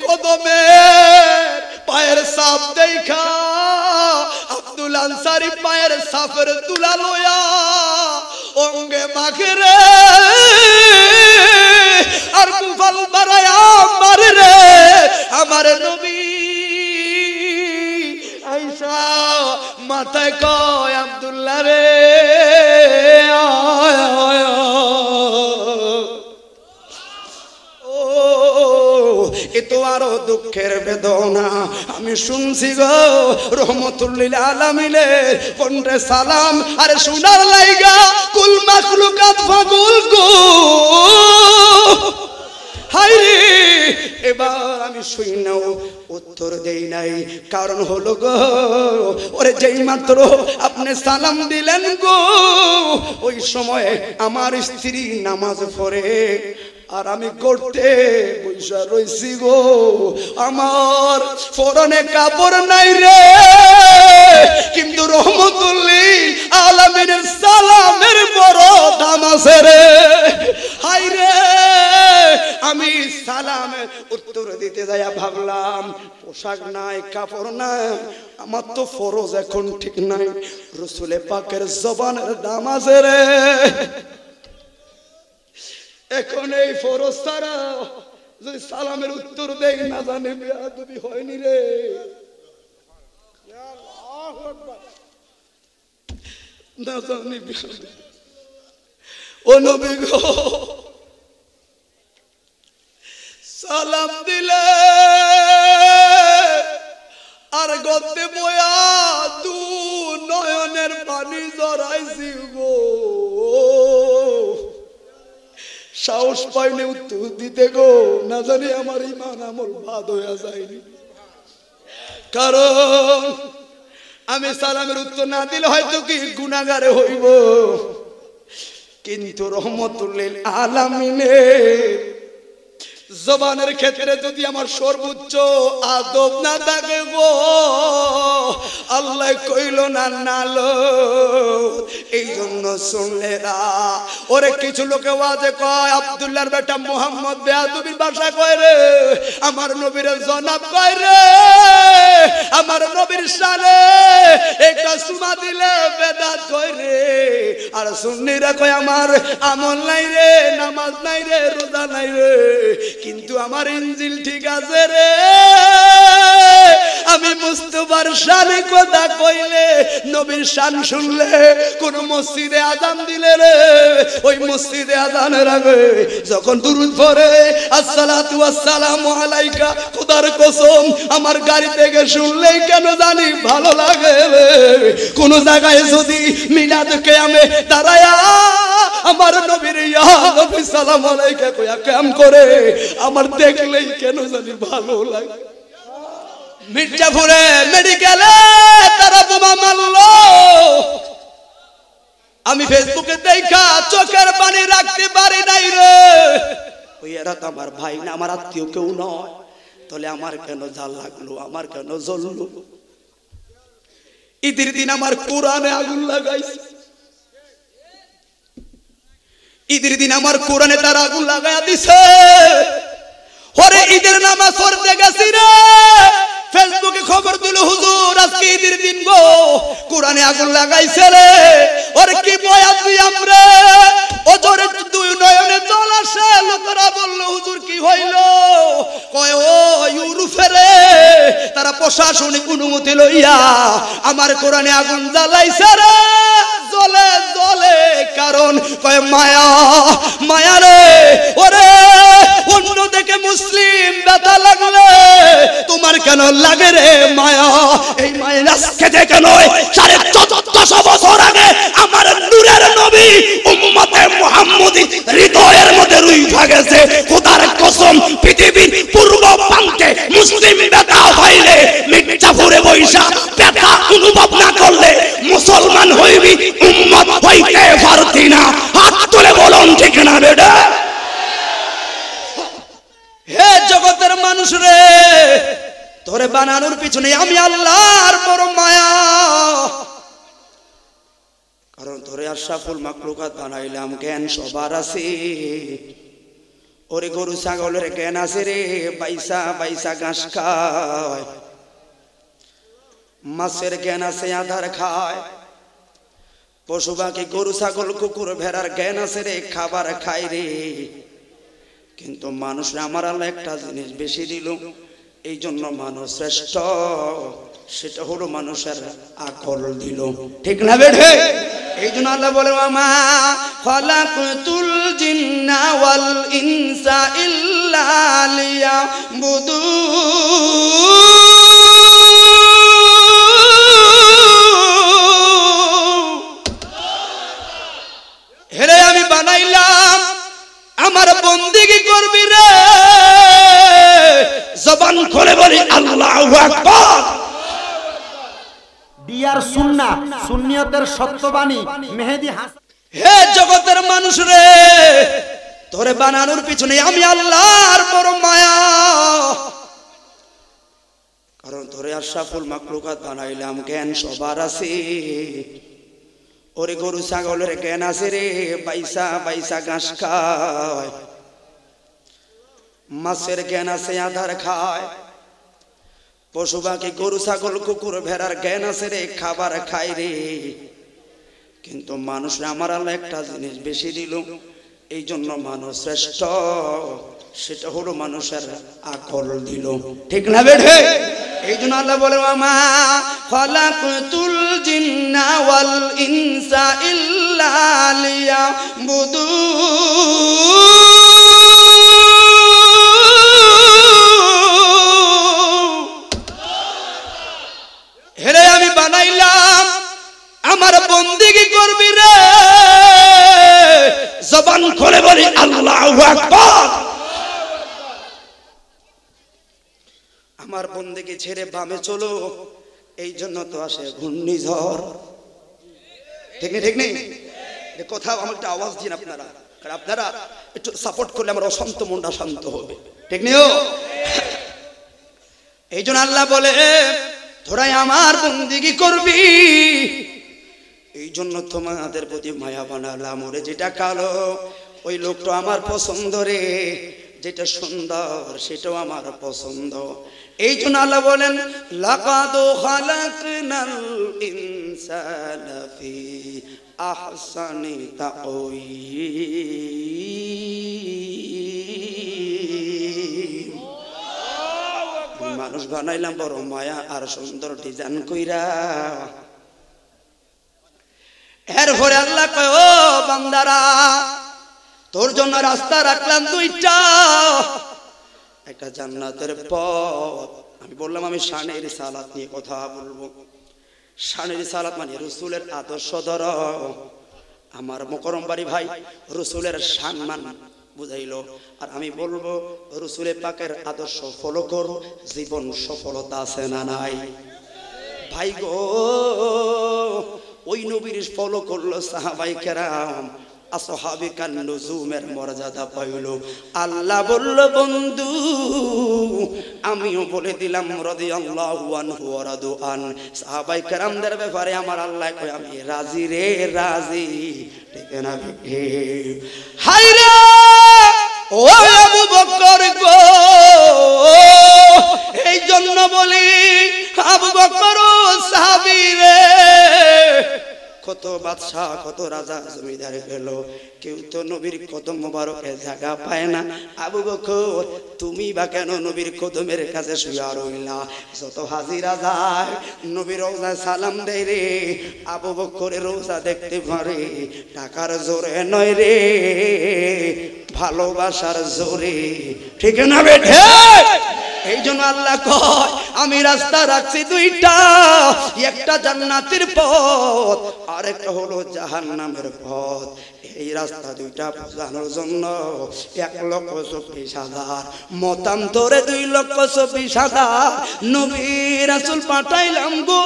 কদমের পায়ের ছাপ দেখা আব্দুল আনসারী পায়ের ছাপের তুলা লয়া অঙ্গে মাখে রে আর কুফাল বারায়া মারে রে আমার নবী আয়েশা মাথায় কয় আব্দুল্লাহ রে এতো আরো দুঃখের বেদনা আমি শুনছি গো রহমতুল লিল আলামিনের কণ্ঠে সালাম আরে শোনার লাইগা কুল মাখলুকাত ফাগুল গো হায়রে এবার আমি শুইনাও উত্তর দেই নাই কারণ হলো গো ওরে যেই মাত্র আপনি সালাম দিলেন গো ওই সময় আমার স্ত্রী নামাজ পড়ে আর আমি করতে বৈশা রইছি গো আমার পরনে কাপড় নাই রে কিন্তু রহমতুল লিল আলামিনের সালামের বড় দাম আছে রে হায় রে আমি সালামের উত্তর দিতে যাইয়া ভাবলাম পোশাক নাই কাপড় নাই আমার তো ফরজ এখন ঠিক নাই রাসূলে পাকের জবানের দাম আছে রে এখন এই ফরজ ছাড়া যদি সালামের উত্তর দেই না জানি বেয়াদবি হয়নি রে না জানি ও নবী গো সালাম দিলে আর গতে বয়া দু নয়নের পানি জড়াইছি গো সাহস পাইনি উত্তর দিতে গো না জানি আমার ঈমান আমল বাদ হয়ে যায়নি কারণ আমি সালামের উত্তর না দিলে হয়তো কি গুনাহগারে হইব কিন্তু রহমতুল লিল আলামিনের জবানের ক্ষেত্রে যদি আমার সর্বোচ্চ আদব না থাকে গো আল্লাহ কইল না নালো এই জন্য শুনলেরা ওরে কিছু লোকে ওয়াজে কয় আব্দুল্লাহর বেটা মুহাম্মদ বেয়াদবির ভাষা কয় রে আমার নবীর জনাব কয় রে আমার নবীর শানে একটা সুমা দিলে বেদাত কয় রে আর সুন্নিরা কয় আমার আমল নাই রে নামাজ নাই রে রোজা নাই রে কিন্তু আমার ইনজিল ঠিক আছে রে আমি মুস্তাফার শানে কথা কইলে নবীর শান শুনলে কোন মসজিদে আযান দিলে রে ওই মসজিদে আযানের আগে যখন দুরূদ পড়ে আসসালাতু ওয়াসসালামু আলাইকা খোদার কসম আমার গাড়ি থেকে শুনলেই কেন জানি ভালো লাগে রে কোন জায়গায় যদি মিলাদ কিয়ামে দাঁড়ায়া আমার নবীর ইয়া নবী সালাম আলাইকা কইয়া কাম করে আমার দেখলেই কেন জানি ভালো লাগে মির্জাপুরে মেডিকেলে তারা বোমা মারলো আমি ফেসবুকে দেখা চোখের পানি রাখতে পারি নাই রে ওই এরা তো আমার ভাই না আমার আত্মীয় কেউ নয় তাহলে আমার কেন ঝাল লাগলো আমার কেন জ্বললো ঈদের দিন আমার কোরআনে আগুন লাগাইছে ঈদের দিন আমার কোরআনে তার আগুন লাগায়া দিছে ওরে ঈদের নামাজ পড়তে গেছি রে ফেসবুকে খবর দিল হুজুর আজকে ঈদের দিন গো কোরআনে আগুন লাগাইছে রে ওরে কি বয়াত দি আমরা ওজরে দুই নয়নে জল আসে লোকেরা বলল হুজুর কি হইল কয় ও ইউরোপে রে তারা প্রশাসনিক অনুমতি লইয়া আমার কোরআনে আগুন জ্বালাইছে রে জ্বলে জ্বলে কারণ কয় মায়া মায়া রে ওরে অন্য দেখে মুসলিম ব্যথা লাগলে তোমার কেন লাগে রে মায়া এই মায়ের আজকে থেকে নয় 1450 বছর আগে আমার নূরের নবী উম্মতে মুহাম্মদী হৃদয়ের মধ্যে রুইয়া গেছে খোদার কসম পৃথিবীর পূর্ব প্রান্তে মুসলিম ব্যথা হইলে মির্জাপুরে বৈশা ব্যথা অনুভব না করলে মুসলমান হইবি উম্মত হইতে পারতি না হাত তুলে বলুন ঠিক না বেটা হে জগতের মানুষ রে তোরে বানানোর পিছনে আমি আল্লাহর বড় মায়া কারণ তোরে আশরাফুল মাখলুকাত বানাইলাম জ্ঞান সবার আছে ওরে গরু ছাগলের জ্ঞান আছে রে, বাইসা বাইসা ঘাস খায়। মাছের জ্ঞান আছে আধার খায়। পশু পাখি গরু ছাগল কুকুর ভেড়ার জ্ঞান আছে রে, খাবার খায় রে। কিন্তু মানুষরা আমার আল্লাহ একটা জিনিস বেশি দিল, এই জন্য মানুষ শ্রেষ্ঠ, সেটা হলো মানুষের আকল দিল। ঠিক না বেঠে? এই জন্য আল্লাহ বলে মা খালাকতুল জিন্না ওয়াল ইনসা ইল্লা লিয়াবুদুন। হেরে আমি বানাইলাম আমার বন্দেগী করবি রে, জবান খুলে বলি আল্লাহু আকবার। ডিয়ার সুন্নাহ সুন্নিয়তের সত্যবাণী মেহেদী হাসান। হে জগতের মানুষ রে, তোরে বানানোর পিছনে আমি আল্লাহর বড় মায়া, কারণ তোরে আশরাফুল মাখলুকাত বানাইলাম। জ্ঞান সবার আছে। ওরে গরু ছাগলের জ্ঞান আছে রে, বাইসা বাইসা ঘাস খায়। মাছের জ্ঞান আছে আধার খায়। পশু পাখি গরু ছাগল কুকুর ভেড়ার জ্ঞান আছে রে, খাবার খায় রে। কিন্তু মানুষরা আমার আল্লাহ একটা জিনিস বেশি দিল, এই জন্য মানুষ শ্রেষ্ঠ, সেটা হলো মানুষের আকল দিল। ঠিক না বেঠে? এই জন্য আল্লাহ বলে মা খালাকতুল জিন্না ওয়াল ইনসা ইল্লা লিয়াবুদুন। হেরে আমি বানাইলাম আমার বন্দেগী করবি রে, জবান খুলে বলি আল্লাহু আকবার। আমার বন্দেগী ছেড়ে বামে চলো, এই জন্য তো আসে ঘূর্ণিঝড়। ঠিক নেই? ঠিক নেই? কোথাও আমার একটা আওয়াজ দিন আপনারা, কারণ আপনারা একটু সাপোর্ট করলে আমার অশান্ত মনটা শান্ত হবে। ঠিক নেই? এই জন্য আল্লাহ বলে তোরাই আমার বন্দেগী করবি, এই জন্য তোমাদের প্রতি মায়া বানালাম। ওরে যেটা কালো ওই লোকটা আমার পছন্দ রে, যেটা সুন্দর সেটাও আমার পছন্দ। এই জন্য আল্লাহ বলেন লাকাদ খালাকনাল ইনসানা ফি আহসানি তাকওয়িম। মানুষ বানাইলাম বড় মায়া আর সুন্দর ডিজাইন কইরা। এরপরে আল্লাহ কয় ও বান্দারা, তোর জন্য রাস্তা রাখলাম দুইটা, একটা জান্নাতের পথ। আমি বললাম আমি শানের রিসালাত নিয়ে কথা বলবো। শানের রিসালাত মানে রাসূলের আদর্শ ধরো। আমার মুকররম বাড়ি ভাই রাসূলের সম্মান বুঝাইলো, আর আমি বলবো রাসূলে পাকের আদর্শ ফলো করো, জীবন সফলতা আছে না নাই? ভাই গো, ওই নবীর ফলো করলো সাহাবায়ে কেরাম, আসহাবে কান নুজুমের মর্যাদা পাইল। আল্লাহ বলল বন্ধু আমিও বলে দিলাম রাদিয়াল্লাহু আনহু ওয়া রাদু আন। সাহাবায়ে কেরামদের ব্যাপারে আমার আল্লাহ কয় আমি রাজি রে, রাজি। ঠিক না? হায় রে ও আবু বকর গো, এই জন্য বলি আবু বকর সাহাবী রে, কত বাদশাহ কত রাজা জমিদার পেল, কেউ তো নবীর কদম মোবারকে জায়গা পায় না। আবু বকর তুমি বা কেন নবীর কদমের কাছে শুয়া রইলা? যত হাজিরা যায় নবীর রওজায় সালাম দেয় রে, আবু বকরের রওজা দেখতে পারে টাকার জোরে নয় রে, ভালোবাসার জোরে। ঠিক না বেঠে? এই জন্য আল্লাহ কয় আমি রাস্তা রাখছি দুইটা, একটা জান্নাতের পথ আর একটা হলো জাহান্নামের পথ। এই রাস্তা দুইটা বোঝানোর জন্য 1,24,000 মতান্তরে 2,24,000 নবী রাসূল পাঠাইলাম গো।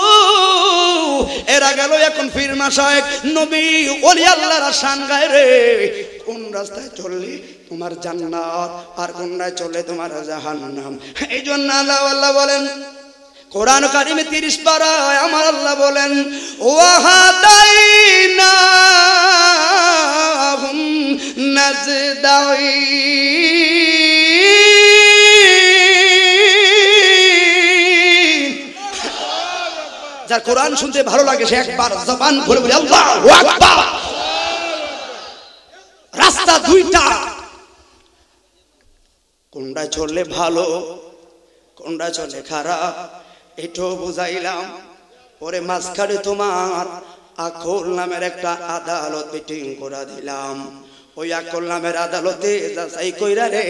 এরা গেল এখন ফির মাসায়েক নবী ওলি আল্লাহর শান গায় রে, কোন রাস্তায় চললে তোমার জান্নাত আর কোন রাস্তায় চললে তোমার জাহান্নাম। এই জন্য আল্লাহ বলেন কোরআন কারিমে 30 পারায় আমার আল্লাহ বলেন ওয়াহাদাইনা নাজদাই যার কোরআন শুনতে ভালো লাগে সে একবার জবান খুলে বলে আল্লাহু আকবার। রাস্তা দুইটা, কোনটা চললে ভালো কোনটা চলে খারাপ এটাও বুঝাইলাম। পরে মাঝখানে তোমার আকল নামের একটা আদালত মিটিং করে দিলাম। ওই আকল নামের আদালতে যাচাই কইরা রে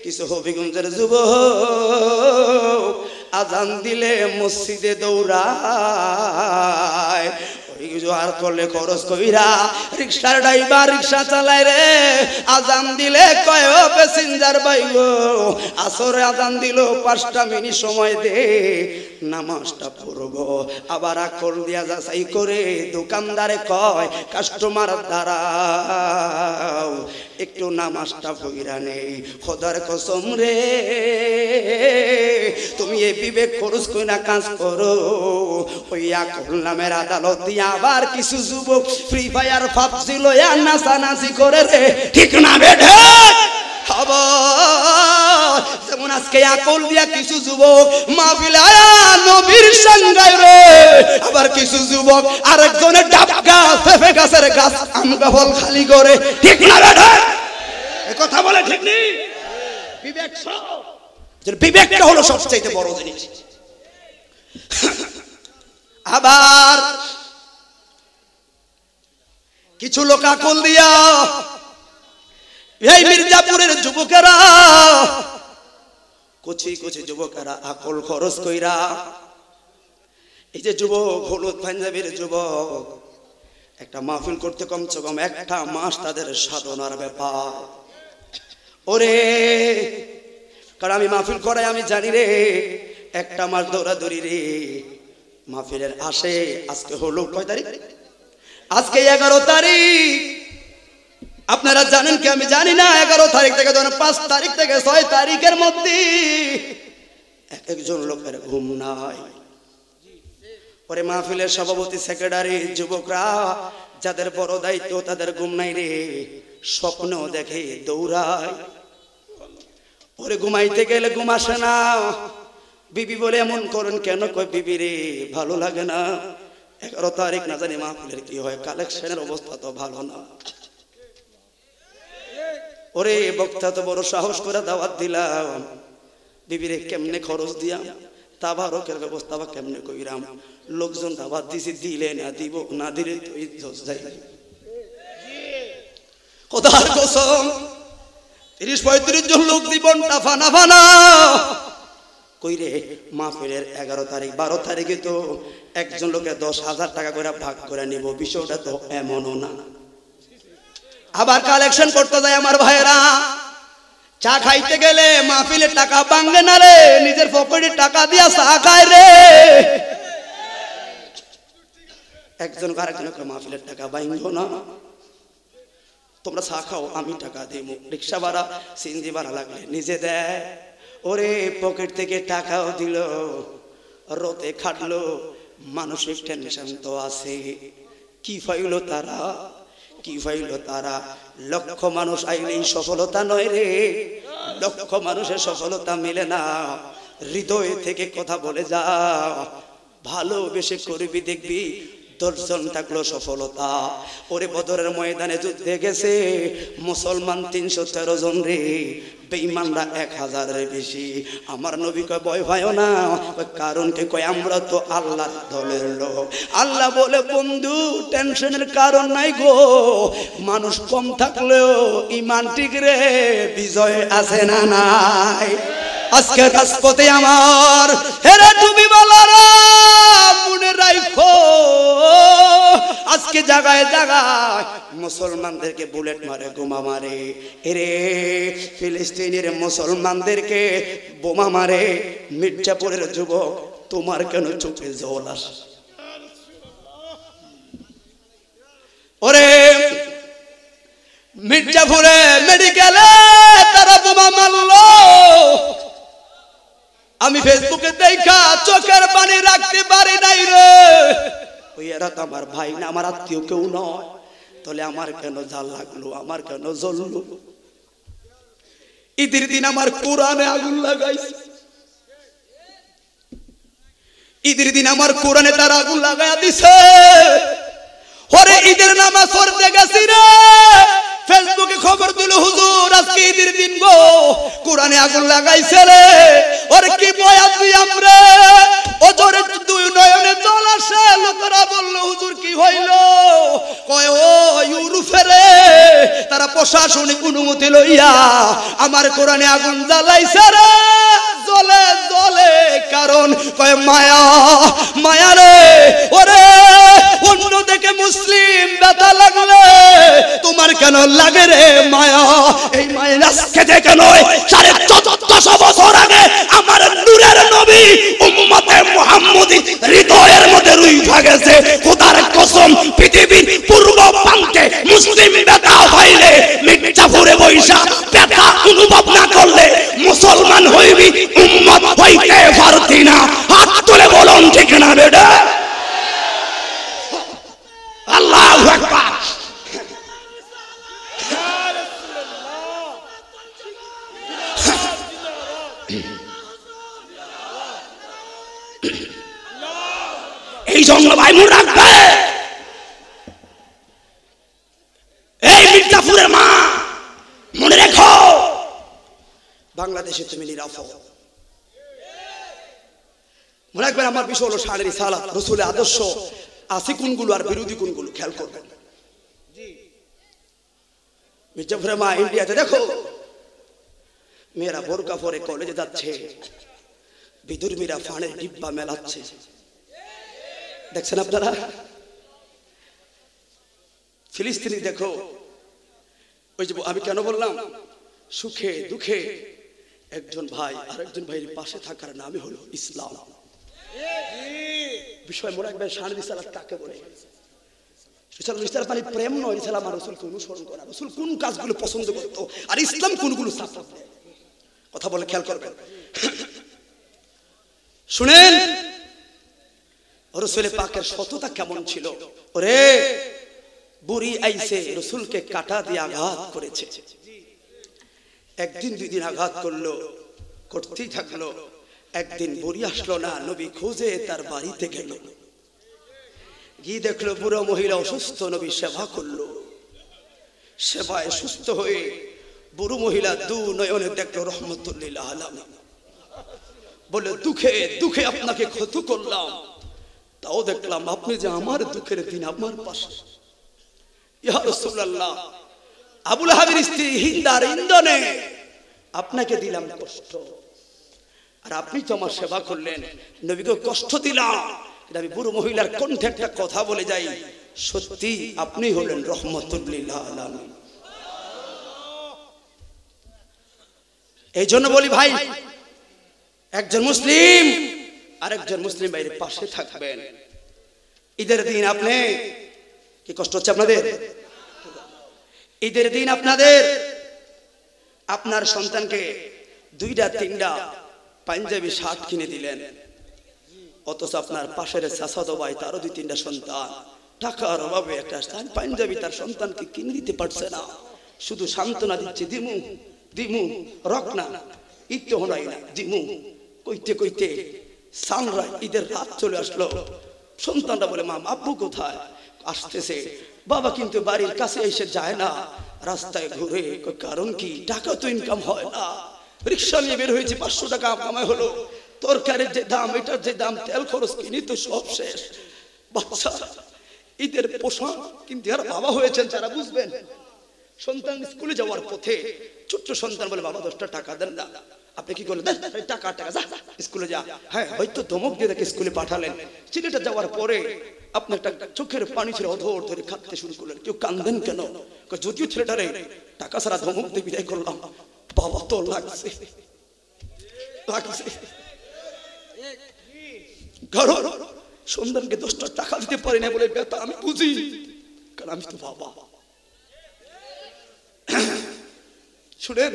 কিছু হবিগঞ্জের যুবক আজান দিলে মসজিদে দৌড়ায়। আর করলে খরচ কইরা রিক্সার ড্রাইভার রিক্সা চালায় রে, আজান দিলে কয় ও প্যাসেঞ্জার ভাই গো আসরে আজান দিল 5টা মিনিট সময় দে নামাজটা পড়বো। আবার আকল দিয়া যাচাই করে দোকানদারে কয় কাস্টমার দাঁড়াও একটু নামাজটা পড়া নেই। খোদার কসম রে তুমি এই বিবেক খরচ কইরা কাজ করো। ওই আকল নামের আদালত দিয়া আবার কিছু যুবক ফ্রি ফায়ার পাবজি লয়া নাচানাচি করে রে, ঠিক না বেঠে? যেমন আজকে আকল দিয়া কিছু যুবক মাহফিলে আয়া নবীর সঙ্গায় রে, আবার কিছু যুবক আরেকজনের ডাব গাছ পেঁপে গাছের গাছ আম ফল খালি করে, ঠিক না বেঠে? এই কথা বলে ঠিক নেই? বিবেক বিবেকটা হলো সবচেয়ে বড় জিনিস। আবার কিছু লোক আকল দিয়া এই মির্জাপুরের যুবকেরা কচি কচি যুবকেরা আকল খরচ কইরা এই যে যুবক হলুদ পাঞ্জাবির যুবক একটা মাহফিল করতে কমসে কম 1টা মাস তাদের সাধনার ব্যাপার। ওরে কারণ আমি মাহফিল করাই আমি জানি রে, 1টা মাস দৌড়াদৌড়ি রে মাহফিলের আসে। আজকে হলো কয় তারিখ? আজকে 11 তারিখ। আপনারা জানেন কি আমি জানি না? 11 তারিখ থেকে 5 তারিখ থেকে 6 তারিখের মধ্যে একজন লোকের ঘুম নাই। পরে মাহফিলের সভাপতি সেক্রেটারি যুবকরা যাদের বড় দায়িত্ব তাদের ঘুম নাই রে, স্বপ্ন দেখে দৌড়ায়। পরে ঘুমাইতে গেলে ঘুম আসে না। বিবি বলে এমন করেন কেন? কয় বিবি রে ভালো লাগে না। 11 তারিখ না জানি মাহফিলের কি হয়, কালেকশনের অবস্থা তো ভালো না। ওরে বক্তা তো বড় সাহস করে দাওয়াত দিলাম, বিবিরে কেমনে খরচ দিয়া তাবারকের ব্যবস্থা বা কেমনে কইরাম। লোকজন দাওয়াত দিছি, দিলে না দিব না দিলে তো ইজ্জত যাই। খোদার কসম 30-35 জন লোক জীবনটা ফানা ফানা কইরে মাহফিলের 11 তারিখ 12 তারিখে তো একজন লোকে 10,000 টাকা করে ভাগ করে নিব, বিষয়টা তো এমনও না। আবার কালেকশন করতে যায় আমার ভাইরা, চা খাইতে গেলে মাহফিলের টাকা ভাঙে না রে, নিজের পকেটে টাকা দিয়া চা খায় রে। একজন আরেকজনকে মাহফিলের টাকা ভাঙবো না, তোমরা চা খাও আমি টাকা দেবো, রিক্সা ভাড়া সিএনজি ভাড়া লাগলে নিজে দেয়। ওরে পকেট থেকে টাকাও দিল, রোতে খাটলো, মানসিক টেনশন তো আছে। কি পাইলো তারা? কি পাইলো তারা? লক্ষ মানুষ আইলেই সফলতা নয় রে, লক্ষ মানুষের সফলতা মিলে না। হৃদয় থেকে কথা বলে যা, ভালোবেসে করবি দেখবি দর্শন থাকলো সফলতা। ওরে বদরের ময়দানে যুদ্ধে গেছে মুসলমান 313 জন রে, বেঈমানরা 1000-এর বেশি। আমার নবী কয় ভয় পাইও না, কারণ কে কয় আমরা তো আল্লাহর দলের লোক। আল্লাহ বলে বন্ধু টেনশনের কারণ নাই গো, মানুষ কম থাকলেও ঈমান ঠিক রে, বিজয় আছে না নাই? আজকে রাজপথে আমার হেরে তুমি বলারা মনে রাখো, আজকে জায়গায় জায়গায় মুসলমানদেরকে বুলেট মারে, বোমা মারে। এরে ফিলিস্তিনের মুসলমানদেরকে বোমা মারে, মির্জাপুরের যুবক তোমার কেন চোখে জল আসে? ওরে মির্জাপুরে মেডিকেলে তারা বোমা মারলো, আমি ফেসবুকে দেখা চোখের পানি রাখতে পারি নাই রে। ওই এরা তো আমার ভাই না, আমার আত্মীয় কেউ নয়। তাহলে আমার কেন জাল লাগলো, আমার কেন জ্বললো? ঈদের দিন আমার কোরআনে আগুন লাগাইছে, ঈদের দিন আমার কোরআনে তার আগুন লাগাইয়া দিছে। ওরে ঈদের নামাজ পড়তে গেছি রে, ফেসবুকে খবর দিল হুজুর আজকে ঈদের দিন গো, কোরআনে আগুন লাগাইছে রে। ওরে কি বয়াত তুই আমরা, ও জোরে দুই নয়নে জল আসে। লোকেরা বলল হুজুর কি হইল? কয় ও ইউরোপে রে, তারা প্রশাসনিক অনুমতি লইয়া আমার কোরআনে আগুন জ্বালাইছে রে। জ্বলে জ্বলে কারণ কয় মায়া, মায়া রে। ওরে অন্য দেখে মুসলিম ব্যথা লাগলে তোমার কেন লাগে রে মায়া? এই মায়া আজকে থেকে নয়, 1450 বছর আগে আমার নূরের নবী উম্মতে মুহাম্মদী হৃদয়ের মধ্যে রুইয়া গেছে। খোদার কসম, পৃথিবীর পূর্ব প্রান্তে মুসলিম ব্যথা হইলে মির্জাপুরে বৈশা ব্যথা অনুভব না করলে মুসলমান হইবি, উম্মত হইতে পারতি না। হাত তুলে বলুন ঠিক না বেটা? আল্লাহু আকবার। এই জন্য ভাই মনে রাখবে, এই মির্জাপুরের মা মনে রেখো, বাংলাদেশে তুমি নিরাপদ। মনে রাখবেন আমার বিষয় হলো শানের রিসালাত, রাসূলের আদর্শ আছে কোনগুলো আর বিরোধী কোনগুলো খেয়াল করবেন। মির্জাপুরের মা ইন্ডিয়াতে দেখো, মেয়েরা বোরকা পরে কলেজে যাচ্ছে, বিধর্মীরা ফানের ডিব্বা মেলাচ্ছে, দেখছেন আপনারা? ফিলিস্তিনি দেখো, ওই যে আমি কেন বললাম সুখে দুঃখে একজন ভাই আর একজন ভাইয়ের পাশে থাকার নামই হলো ইসলাম। বিষয় মনে রাখবেন, শানের রিসালাত কাকে বলে? মানে প্রেম নয়, রিসালাত আমার রাসূলকে অনুসরণ করা। রাসূল কোন কাজগুলো পছন্দ করতো আর ইসলাম কোনগুলো সাপোর্ট দেয়, কথা বলে খেয়াল করবেন। শুনেন রাসূল পাকের সততা কেমন ছিল। ওরে বুড়ি আইছে রাসূলকে কাঁটা দিয়ে আঘাত করেছে, একদিন দুই দিন আঘাত করলো, করতেই থাকলো। একদিন বুড়ি আসলো না, নবী খোঁজে তার বাড়িতে গেল, গিয়ে দেখলো বুড়ো মহিলা অসুস্থ, নবী সেবা করলো। সেবায় সুস্থ হয়ে বুড়ো মহিলা দু নয়নে দেখলো রহমতুল লিল আলামিন। বলে দুঃখে দুঃখে আপনাকে ক্ষত করলাম, তাও দেখলাম আপনি যে আমার দুঃখের দিন আমার পাশে। ইয়া রাসূলুল্লাহ, আবু লাহাবের স্ত্রী হিন্দার ইন্ধনে আপনাকে দিলাম কষ্ট, আর আপনি তো আমার সেবা করলেন, নবীকে কষ্ট দিলাম। আমি বুড়ো মহিলার কণ্ঠে একটা কথা বলে যাই, সত্যি আপনি হলেন রহমতুল লিল আলামিন। এই জন্য বলি ভাই, একজন মুসলিম আরেকজন মুসলিম ভাইয়ের পাশে থাকবেন। ঈদের দিন আপনি কি কষ্ট হচ্ছে আপনাদের? ঈদের দিন আপনাদের আপনার সন্তানকে 2টা 3টা পাঞ্জাবি শার্ট কিনে দিলেন, অথচ আপনার পাশের চাচাতো ভাই তারও 2-3টা সন্তান, টাকার অভাবে একটা পাঞ্জাবি তার সন্তানকে কিনে দিতে পারছে না, শুধু সান্ত্বনা দিচ্ছে দিমু দিমু, রক না ঈদ তো হলাই না দিমু কইতে কইতে সানরাইজ ঈদের রাত চলে আসলো। সন্তানটা বলে মা আব্বু কোথায়? আসতেছে। বাবা কিন্তু বাড়ির কাছে এসে যায় না, রাস্তায় ঘুরে। কারণ কি? টাকা তো ইনকাম হয় না। রিক্সা নিয়ে বের হয়েছে, 500 টাকা কামাই হলো, তরকারির যে দাম, এটার যে দাম, তেল খরচ কিনি তো সব শেষ। বাচ্চা ঈদের পোশাক কিন্তু আর বাবা হয়েছেন যারা বুঝবেন। সন্তান স্কুলে যাওয়ার পথে ছোট্ট সন্তান বলে বাবা 10টা টাকা দেন না। আপনি কি করলেন? টাকা টাকা যা স্কুলে যা। হ্যাঁ, হয়তো ধমক দিয়ে তাকে স্কুলে পাঠালেন। ছেলেটা যাওয়ার পরে আপনার একটা চোখের পানি ছেড়ে অধর ধরে কাঁদতে শুরু করলেন। কেউ কান্দেন কেন? যদিও ছেলেটারে টাকা ছাড়া ধমক দিয়ে বিদায় করলাম, বাবা তো লাগছে লাগছে। কারণ সন্তানকে 10টা টাকা দিতে পারি না বলে ব্যথা আমি বুঝি, কারণ আমি তো বাবা। শুনেন,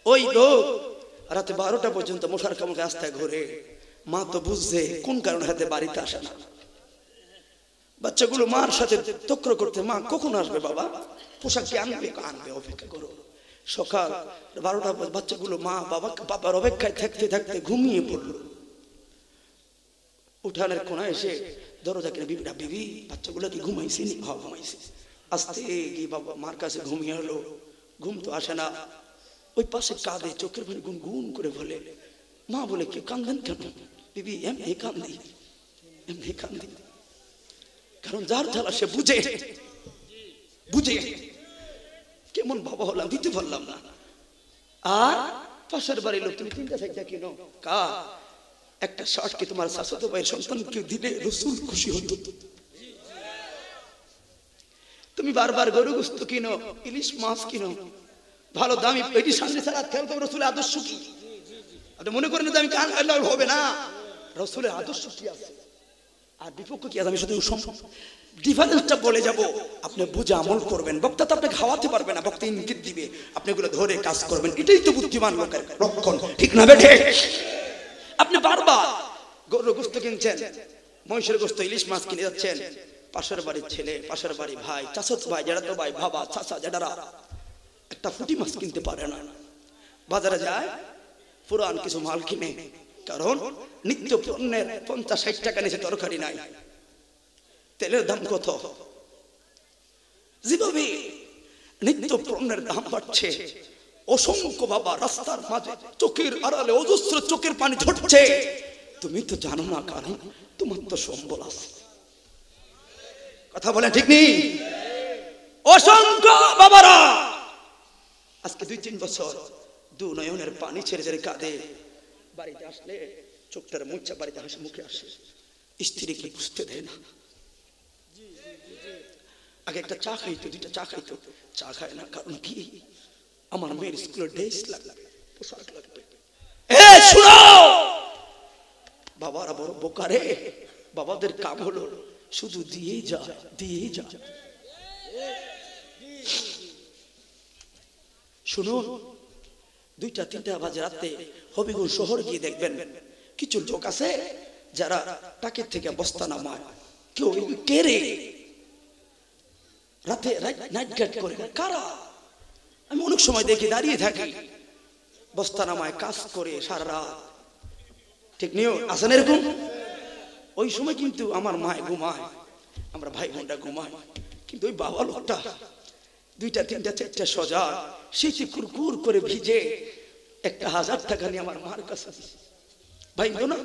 ওই লোক রাতে 12টা পর্যন্ত মশার কামড়ে রাস্তায় ঘুরে, মা তো বুঝছে কোন কারণে হাতে বাড়িতে আসে না। বাচ্চাগুলো মার সাথে তক্র করতে, মা কখন আসবে বাবা, পোশাক কি আনবে, আনবে, অপেক্ষা করো। সকাল 12টা বাচ্চাগুলো মা বাবার অপেক্ষায় থাকতে থাকতে ঘুমিয়ে পড়লো। উঠানের কোনায় এসে দরজা কিনে বিবিটা, বিবি বাচ্চাগুলো কি ঘুমাইছি? হ্যাঁ ঘুমাইছি। আস্তে গিয়ে বাবা মার কাছে ঘুমিয়ে হলো, ঘুম তো আসে না। ওই পাশে কাঁদে, চোখের পানি গুনগুন করে বলে। মা বলে কি কান্দেন কেন? বিবি এমনি কান্দি, এমনি কান্দি। কারণ যার জ্বালা সে বুঝে, বুঝে কেমন বাবা হলাম, দিতে পারলাম না। আর পাশের বাড়ির লোক, তুমি 3টা 4টা কিনো, কা একটা শার্ট কি তোমার চাচাতো ভাইয়ের সন্তানকে দিলে রাসূল খুশি হতো। তুমি বারবার গরু গোশত কিনো, ইলিশ মাছ কিনো, ভালো দামি, এটি সামনে ছাড়া খেয়াল করো রাসূলের আদর্শ কি। আপনি মনে করেন যে আমি কান আল্লাহ হবে না, রাসূলের আদর্শ কি আছে আর বিপক্ষ কি আছে, আমি শুধু ডিফারেন্সটা বলে যাব, আপনি বুঝে আমল করবেন। বক্তা তো আপনাকে খাওয়াতে পারবে না, বক্তা ইঙ্গিত দিবে, আপনি এগুলো ধরে কাজ করবেন। এটাই তো বুদ্ধিমান লোকের লক্ষণ, ঠিক না বেঠে? আপনি বারবার গরুর গোশত কিনছেন, মহিষের গোশত, ইলিশ মাছ কিনে যাচ্ছেন, পাশের বাড়ির ছেলে, পাশের বাড়ির ভাই, চাচাতো ভাই, জ্যাঠাতো ভাই, বাবা, চাচা, জ্যাঠারা একটা পুঁটি মাছ কিনতে পারে না। বাজারে যায় পুরান কিছু মাল কিনে, কারণ নিত্য পণ্যের 50-60 টাকা নিচে তরকারি নাই। তেলের দাম কত? যেভাবে নিত্য পণ্যের দাম বাড়ছে, অসংখ্য বাবা রাস্তার মাঝে চোখের আড়ালে অজস্র চোখের পানি ঝরছে। তুমি তো জানো না, কারণ তোমার তো সম্বল আছে। কথা বলেন ঠিক নেই? অসংখ্য বাবারা আজকে 2-3 বছর দু নয়নের পানি ছেড়ে ছেড়ে কাঁদে। বাড়িতে আসলে চোখটার মুচ্ছা বাড়িতে হাসি মুখে আসে, স্ত্রীকে বুঝতে দেয় না। আগে একটা চা খাইতো, 2টা চা খাইতো, চা খায় না। কারণ কি? আমার মেয়ের স্কুলের ড্রেস লাগবে, পোশাক লাগবে। শুনো বাবারা বড় বোকারে, বাবাদের কাম হলো শুধু দিয়ে যা, দিয়ে যা। শুনো 2টা-3টা বাজে রাতে হবিগঞ্জ শহর গিয়ে দেখবেন কিছু লোক আছে যারা টাকের থেকে বস্তা নামায়। কেউ কে রে? রাতে নাইট গার্ড করে কারা? আমি অনেক সময় দেখি দাঁড়িয়ে থাকি, বস্তা নামায় কাজ করে সারা রাত। ঠিক নিও আসেন এরকম? ওই সময় কিন্তু আমার মা ঘুমায়, আমরা ভাই বোনটা ঘুমায়, কিন্তু ওই বাবা লোকটা 2টা-3টা-4টা সজা শীতে কুরকুর করে ভিজে 1000 টাকা নিয়ে আমার মার কাছে ভাইগো না,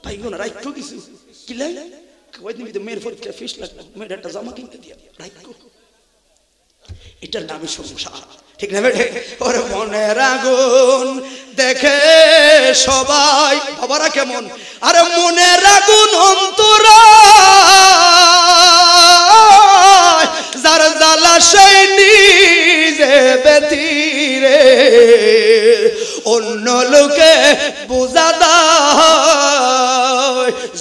ভাইগো না রাইখো কিছু কিলাই কয়দিন ভিতরে মেয়ের পরীক্ষা ফিস লাগবে, মেয়ের একটা জামা কিনতে দিয়া রাইখো। এটার নামে সংসার, ঠিক না বেঠে? ওরে মনের আগুন দেখে সবাই, বাবারা কেমন? আরে মনের আগুন অন্তরা যার জ্বালা সেই নিজে ব্যতিরে অন্য লোকে বোঝা দাও।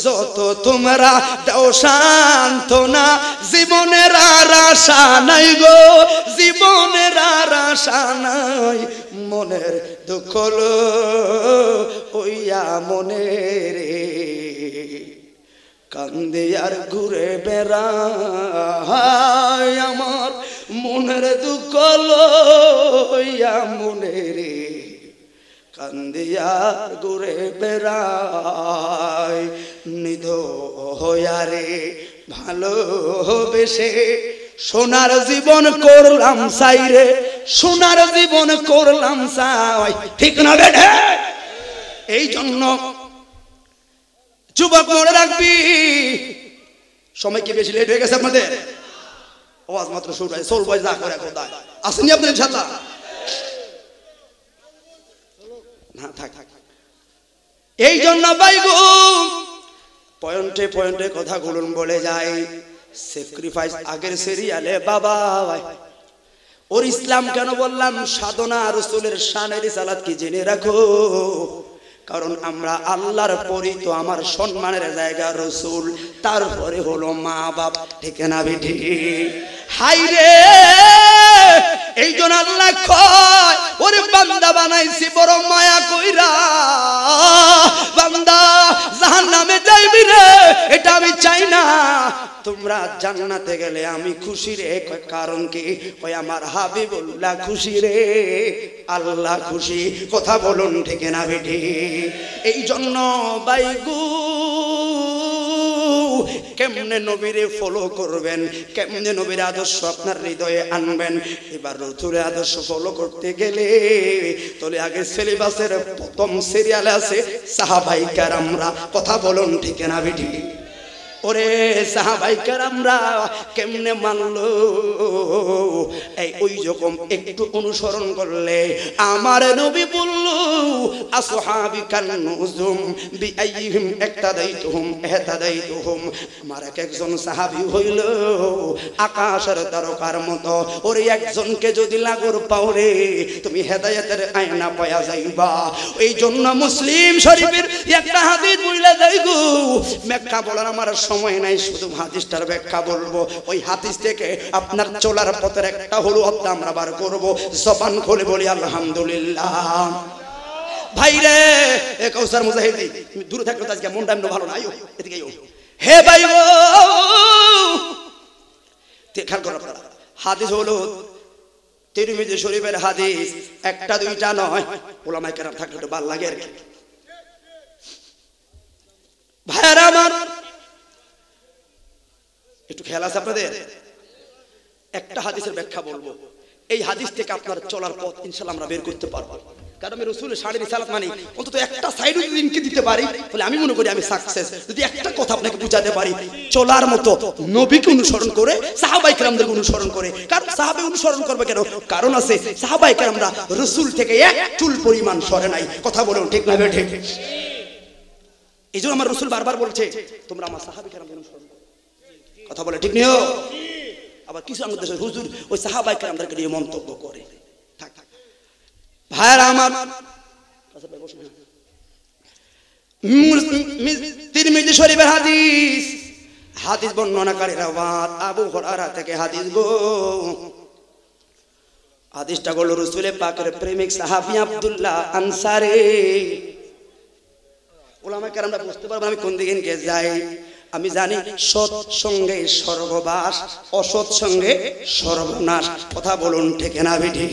যত তোমরা দাও সান্ত্বনা, জীবনের আর আশা নাই গো, জীবনের আর আশা নাই। মনের দুঃখ ওইয়া মনের কান্দে আর ঘুরে বেড়ায়, আমার মনের দুঃখ লইয়া মনের কান্দে আর ঘুরে বেড়ায়। নিধ হইয়ারে ভালোবেসে সোনার জীবন করলাম চাইরে, সোনার জীবন করলাম চাই, ঠিক না বেঠে? এই জন্য যুবক মনে রাখবি, সময় কি বেশি লেট হয়ে গেছে আপনাদের? আওয়াজ মাত্র শুরু হয়, সোল বয় যা করে খোদায় আসেননি আপনার ইনশাআল্লাহ? না থাক। এই জন্য বাইগো পয়েন্টে পয়েন্টে কথাগুলো বলে যায়। স্যাক্রিফাইস আগের সিরিয়ালে বাবা, ওর ইসলাম কেন বললাম? সাধনা রাসূলের শানের রিসালাত কি জেনে রাখো, কারণ আমরা আল্লাহর পরই তো আমার সম্মানের জায়গা রাসূল, তারপরে হলো মা বাপ, ঠিক না বেটি? হাই রে, এই জন্য আল্লাহ কয় ওরে বান্দা বানাইছি বড় মায়া কইরা, বান্দা জাহান্নামে যাইবি রে এটা আমি চাই না। তোমরা জান্নাতে গেলে আমি খুশি রে। কারণ কি? ওই আমার হাবিবুল্লাহ খুশি রে, আল্লাহ খুশি। কথা বলুন ঠিক না বেটি? এই জন্য বাইগু কেমনে নবীরে ফলো করবেন, কেমনে নবীর আদর্শ আপনার হৃদয়ে আনবেন। এবার রসুলের আদর্শ ফলো করতে গেলে তাহলে আগে সিলেবাসের প্রথম সিরিয়ালে আছে সাহাবাই কেরামরা। কথা বলুন ঠিক না বেটি? ওরে সাহাবাই কেরামরা কেমনে মানলো? এই ওই রকম একটু অনুসরণ করলে আমার নবী বলল আসহাবি কান নুজুম বিআইহিম ইক্তাদাইতুহুম ইহতাদাইতুহুম। আমার একজন সাহাবী হইল আকাশের তারকার মতো। ওরে একজনকে যদি লাগর পাও রে তুমি হেদায়েতের আয়না পায়া যাইবা। এই জন্য মুসলিম শরীফের একটা হাদিস বইলা যাই গো। ব্যাখ্যা বলার আমার সময় নাই, শুধু হাদিসটার ব্যাখ্যা বলবো। ওই হাদিস থেকে আপনার চলার পথের একটা হলো অর্থ আমরা বার করব। জবান খুলে বলি আলহামদুলিল্লাহ। ভাইরে এ কৌসার মুজাহিদ তুমি দূরে থাকো, আজকে মনটা এমন ভালো না। আইও এদিকে আইও। হে ভাই গো খেয়াল করো আপনারা, হাদিস হলো তিরমিজি শরীফের হাদিস। একটা দুইটা নয়, ওলামায়ে কেরাম থাকলে একটু ভালো লাগে আর কি। ভাইরা আমার একটু খেয়াল আছে আপনাদের? একটা হাদিসের ব্যাখ্যা বলবো। এই হাদিস থেকে আপনার চলার পথ ইনশাআল্লাহ আমরা বের করতে পারবো। কারণ আমি রাসূলের শানে রিসালাত মানে অন্তত একটা সাইড যদি ইনকে দিতে পারি তাহলে আমি মনে করি আমি সাকসেস। যদি একটা কথা আপনাকে বুঝাতে পারি চলার মতো নবীকে অনুসরণ করে, সাহাবায়ে কেরামদের অনুসরণ করে। কারণ সাহাবে অনুসরণ করবে কেন? কারণ আছে সাহাবায়ে কেরামরা রাসূল থেকে এক চুল পরিমাণ সরে নাই। কথা বলুন ঠিক না বেঠে? এইজন্য আমার রাসূল বারবার বলছে তোমরা আমার সাহাবায়ে কেরামদের অনুসরণ করো। কথা বলে ঠিক নিও। আবার কিছু আমাদের দেশের হুজুর ওই সাহাবায়ে কেরামদেরকে নিয়ে মন্তব্য করে। থাক থাক ভাইরা আমার, তিরমিজি শরীফের হাদিস, হাদিস বর্ণনাকারীরা আবু হুরায়রা থেকে হাদিস গো। হাদিসটা হলো রাসূল পাকের প্রেমিক সাহাবী আব্দুল্লাহ আনসারী। ওলামায়ে কেরামরা বুঝতে পারবেন আমি কোন দিকে নিয়ে যাই। আমি জানি সৎ সঙ্গে স্বর্গবাস, অসৎ সঙ্গে সর্বনাশ। কথা বলুন ঠিক না বেঠি?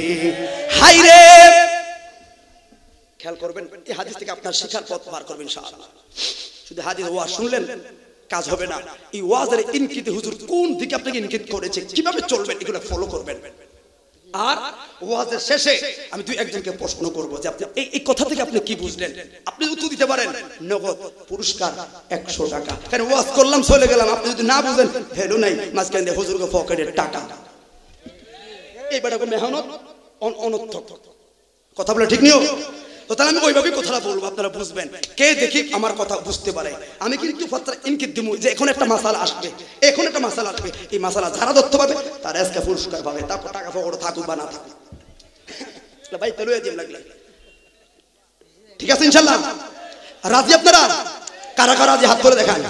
হাই রে খেয়াল করবেন, এই হাদিস থেকে আপনার শিক্ষার পথ পার করবেন ইনশাআল্লাহ। শুধু হাদিস ওয়াজ শুনলেন কাজ হবে না। এই ওয়াজের ইনকিতে হুজুর কোন দিকে আপনাকে ইনকিত করেছে, কিভাবে চলবেন এগুলো ফলো করবেন। আর ওয়াজের শেষে আমি দুই একজনকে প্রশ্ন করব যে আপনি এই কথা থেকে আপনি কি বুঝলেন। আপনি উত্তর দিতে পারেন নগদ পুরস্কার 100 টাকা। কারণ ওয়াজ করলাম চলে গেলাম, আপনি যদি না বুঝেন ভ্যালু নাই। মাঝখানে হুজুরকে পকেটের টাকা, এই বেটাকে মেহনত অনর্থক। কথা বলে ঠিক নিও তো? তাহলে আমি ওইভাবেই কথাটা বলবো, আপনারা বুঝবেন। কে দেখি আমার কথা বুঝতে পারে। আমি কিন্তু ইনকিত দিব যে এখন একটা মাসালা আসবে, এখন একটা মাসালা আসবে। এই মাসালা যারা ধরতে পারবে তারা আজকে পুরস্কার পাবে। তারপর টাকা পকেটে থাকুক বা না থাকুক ভাই তেল দিয়ে লাগলে ঠিক আছে ইনশাআল্লাহ। রাজি আপনারা? কারা কারা রাজি হাত ধরে দেখান।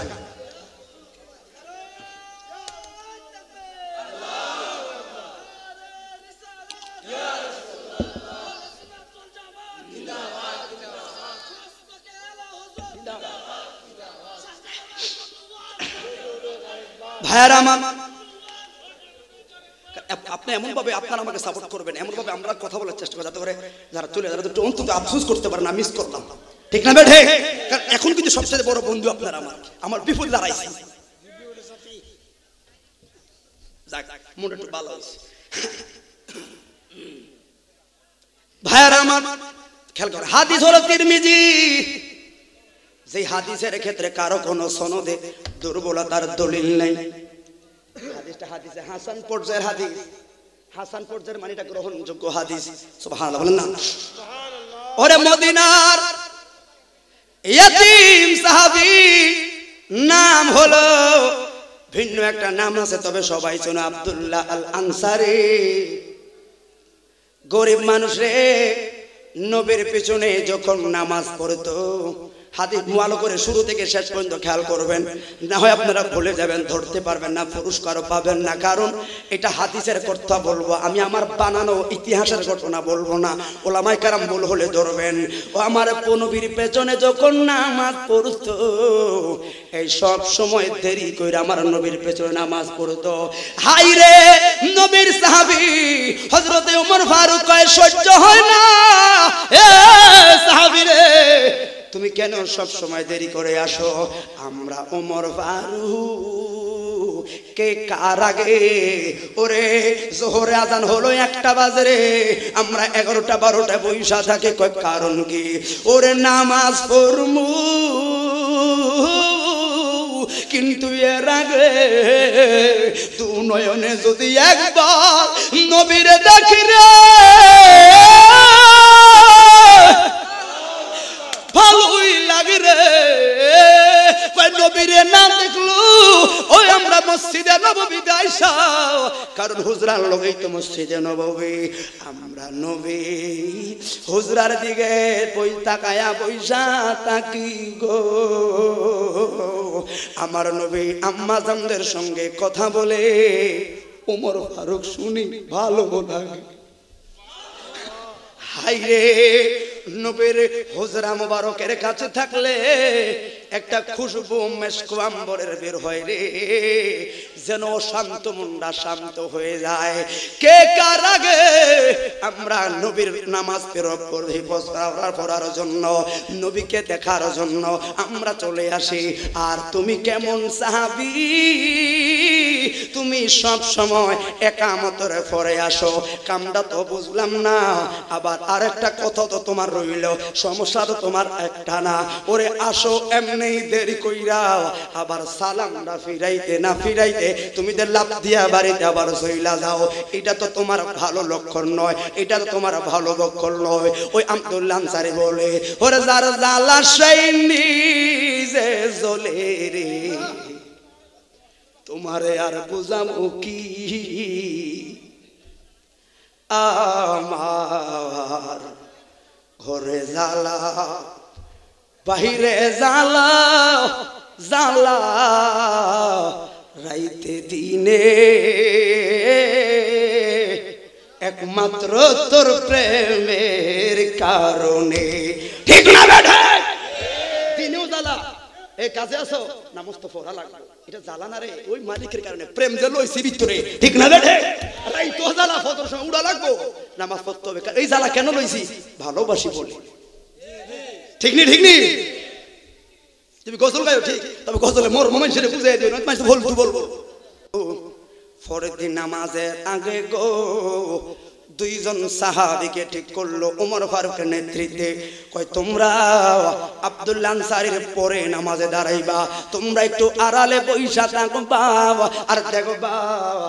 ভাইরা আমার, আপনি এমন ভাবে আপনারা আমাকে সাপোর্ট করবেন, এমন ভাবে আমরা কথা বলার চেষ্টা করব যাতে করে যারা চলে যারা একটু অন্তত আফসোস করতে পারে না মিস করলাম। ঠিক না বেঠে? কারণ এখন কিন্তু সবচেয়ে বড় বন্ধু আপনারা আমার বিপদ দাঁড়াইছে। যাক মনে একটু ভালো আছে। ভাইরা আমার খেয়াল করে, হাদিস হলো তিরমিজি। যে হাদিসের ক্ষেত্রে কারো কোনো সনদে দুর্বলতার দলিল নাই। হাদিসটা হাদিসে হাসান পর্যায়ের হাদিস। হাসান পর্যায়ের মানে এটা গ্রহণযোগ্য হাদিস। সুবহানাল্লাহ বলেন না? ওরে মদিনার ইয়াতীম সাহাবী নাম হলো ভিন্ন একটা নাম আছে, তবে সবাই চেনে আব্দুল্লাহ আল আনসারী। গরিব মানুষ রে, নবীর পেছনে যখন নামাজ পড়তো হাদিস ভালো করে শুরু থেকে শেষ পর্যন্ত খেয়াল করবেন, না হয় আপনারা ভুলে যাবেন, ধরতে পারবেন না, পুরস্কারও পাবেন না। কারণ এটা হাদিসের কথা বলবো, আমি আমার বানানো ইতিহাসের ঘটনা বলবো না। ওলামায়ে কেরাম ভুল হলে ধরবেন। ও আমার নবীর পেছনে যখন নামাজ পড়তো, এই সব সময় দেরি কইরা আমার নবীর পেছনে নামাজ পড়তো। হাই রে নবীর সাহাবী হযরতে ওমর ফারুক কয় সহ্য হয় না, এ সাহাবী রে তুমি কেন সব সময় দেরি করে আসো? আমরা ওমর ফারুক কে কার আগে, ওরে জোহরে আজান হলো 1টা বাজে রে, আমরা 11টা 12টা বইসা থাকে। কয় কারণ কি? ওরে নামাজ পড়মু কিন্তু এর আগে দু নয়নে যদি একবার নবীরে দেখি রে ভালোই লাগে রে। নবীরে না দেখলো ওই আমরা মসজিদে নববীতে আইসা, কারণ হুজরার লগেই তো মসজিদে নববী। আমরা নবী হুজরার দিকে তাকায়া পয়সা তাকি গো, আমার নবী আম্মা জানদের সঙ্গে কথা বলে ওমর ফারুক শুনি ভালো লাগে। হাই রে নবীর হুজরা মুবারকের কাছে থাকলে একটা খুশবু মেশকো আম্বরের বের হয় রে, যেন শান্ত মনটা শান্ত হয়ে যায়। কে কার আগে আমরা নবীর নামাজ পড়ার জন্য, নবীকে দেখার জন্য আমরা চলে আসি। আর তুমি কেমন সাহাবী, তুমি সব সময় একামতের পরে আসো, কামটা তো বুঝলাম না। আবার আরেকটা কথা তো তোমার রইল, সমস্যা তো তোমার একটা না। ওরে আসো এমনি দেরি কইরা, আবার সালামটা ফিরাইতে না ফিরাইতে তুমি যে লাভ দিয়া বাড়িতে আবার চইলা যাও, এটা তো তোমার ভালো লক্ষণ নয়, এটা তো তোমার ভালো লক্ষণ নয়। ওই আব্দুল্লাহ আনসারী বলে, ওরে যার জ্বালা সেই নিজে জ্বলে রে, তোমারে আর বুঝাবো কি? আমার ঘরে জ্বালা বাহিরে জ্বালা, জ্বালা রাইতে দিনে, একমাত্র তোর প্রেমের কারণে। ঠিক না বেটা? দিনেও জ্বালা, এ কাজে আসো নামাজ তো পড়া লাগবে, এটা জ্বালা না রে, ওই মালিকের কারণে প্রেম যে লইছি ভিতরে। ঠিক না বেটা? রাই তো জ্বালা ফতর সময় উড়া লাগবো, নামাজ পড়তে হবে। এই জ্বালা কেন লইছি? ভালোবাসি বলে। ঠিক নি? ঠিক নি? তুমি গজল গাইও ঠিক, তবে গজলে মোর মোমেন সেটা বুঝাই দিও, নয় ভুল তুই বলবো। পরের দিন নামাজের আগে গো দুইজন সাহাবীকে ঠিক করলো ওমর ফারুকের নেতৃত্বে। কয় তোমরা আব্দুল্লাহ আনসারীর পরে নামাজে দাঁড়াইবা, তোমরা একটু আড়ালে বইসা থাকো বাবা। আর দেখো বাবা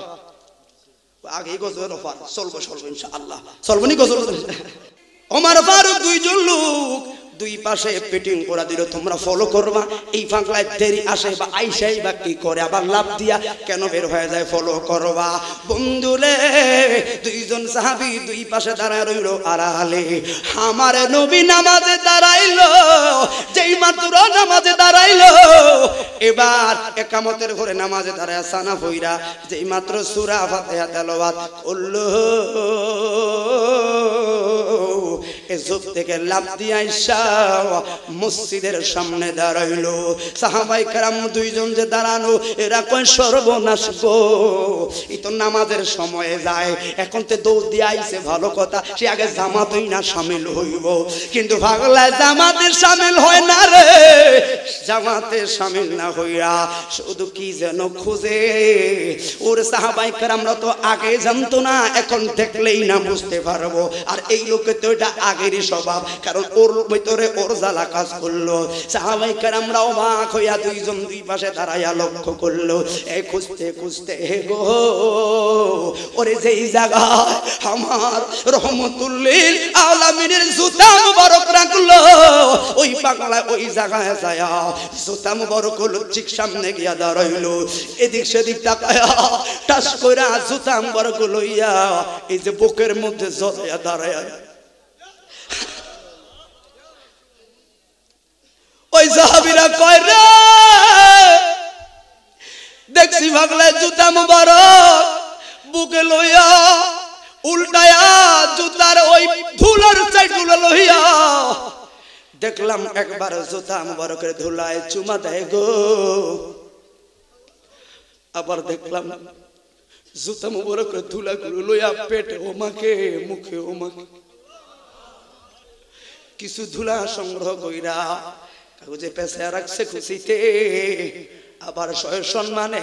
আগে গজল অফার চলবো ইনশাআল্লাহ, চলবো নি গজল। ওমর ফারুক দুইজন লোক দুই পাশে পেটিং করা দিল, তোমরা ফলো করবা। এই ফাঁকলায় দেরি আসে বা আইসাই বা কি করে আবার লাভ দিয়া কেন বের হয়ে যায়, ফলো করবা। বন্ধুরে দুইজন সাহাবী দুই পাশে দাঁড়ায় রইল আড়ালে। আমার নবী নামাজে দাঁড়াইলো, যেই মাত্র নামাজে দাঁড়াইলো, এবার একামতের ঘরে নামাজে দাঁড়ায় সানা ফইরা যেই মাত্র সূরা ফাতিহা তেলাওয়াত করলো, এসব থেকে লাভ দিয়ে আইসা মসজিদের সামনে দাঁড়াইলো। সাহাবায়ে কেরাম দুইজন যে দাঁড়ানো, এরা কয় সর্বনাশ গো, এই তো নামাজের সময়ে যায়, এখন তো দৌড় দিয়ে আইছে ভালো কথা, সে আগে জামাতই না শামিল হইব। কিন্তু পাগলা জামাতে শামিল হয় না রে, জামাতে শামিল না হইয়া শুধু কি যেন খুঁজে। ওর সাহাবায়ে কেরামরা তো আগে জানতো না, এখন দেখলেই না বুঝতে পারবো। আর এই লোকে তো এটা আগেরই স্বভাব, কারণ ওর ভিতরে ওর জ্বালা কাজ করলো। সাহাবায়ে কেরামরা অবাক হইয়া দুইজন দুই পাশে দাঁড়াইয়া লক্ষ্য করলো। এই খুঁজতে খুঁজতে গো ওরে যেই জায়গায় আমার রহমতুল্লিল আলামিনের জুতা মুবারক রাখলো, ওই পাগলা ওই জায়গায় যায়া জুতা মুবারক হলো ঠিক সামনে গিয়া দাঁড়াইলো। এদিক সেদিক তাকায়া টাস কইরা জুতা মুবারক লইয়া এই যে বুকের মধ্যে জড়াইয়া দাঁড়ায়া ওই সাহাবীরা কয় রে দেখছি ভাগলে জুতা মুবারক বুকে লইয়া উল্টায়া জুতার ওই ধুলার সাইডগুলো লইয়া দেখলাম একবার জুতা মুবারকের ধুলায় চুমা দেয় গো আবার দেখলাম জুতা মুবারকের ধুলাগুলো লইয়া পেটে ওমাকে মুখে ওমাকে কিছু ধুলা সংগ্রহ কইরা কাগজে পেঁচা রাখছে খুশিতে আবার সম্মানে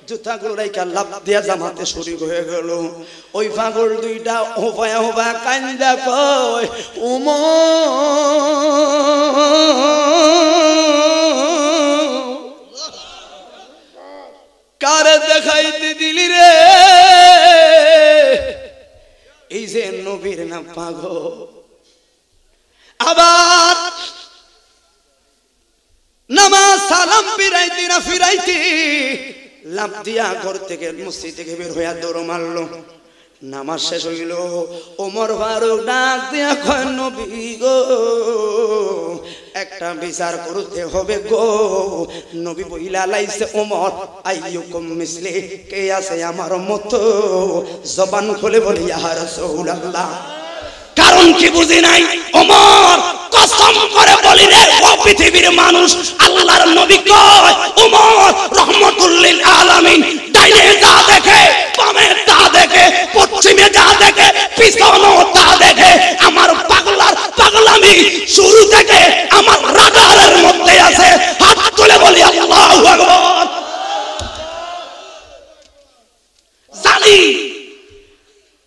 জুতাগুলো রাইখা লাফ দিয়া জামাতে শরীক হয়ে গেল ওই পাগল দুইটা হোবায়া হোবা কান্দা কয় কারে দেখাইতে দিলি রে এই যে নবীর নাম পাগল আবার নামাজ সালাম ফিরাইতে না ফিরাইতে লাফ দিয়া ঘর থেকে মসজিদ থেকে বের হইয়া দৌড় মারলো নামাজ শেষ হইল ওমর ফারুক ডাক দিয়া কয় নবী গো একটা বিচার করতে হবে গো নবী বইলা লাইছে ওমর আইয়ুকুম মিসলি কে আছে আমার মতো জবান খুলে বলি ইয়া রাসূলুল্লাহ কারণ কি বুঝি নাই ওমর কসম করে বলি রে ও পৃথিবীর মানুষ আল্লাহর নবী কয় ওমর রাহমাতুল লিল আলামিন ডাইনে যা দেখে বামে তা দেখে পশ্চিমে যা দেখে পিছনে তা দেখে আমার পাগলার পাগলামি শুরু থেকে আমার রাডারের মধ্যে আছে হাত তুলে বলি আল্লাহু আকবার জানি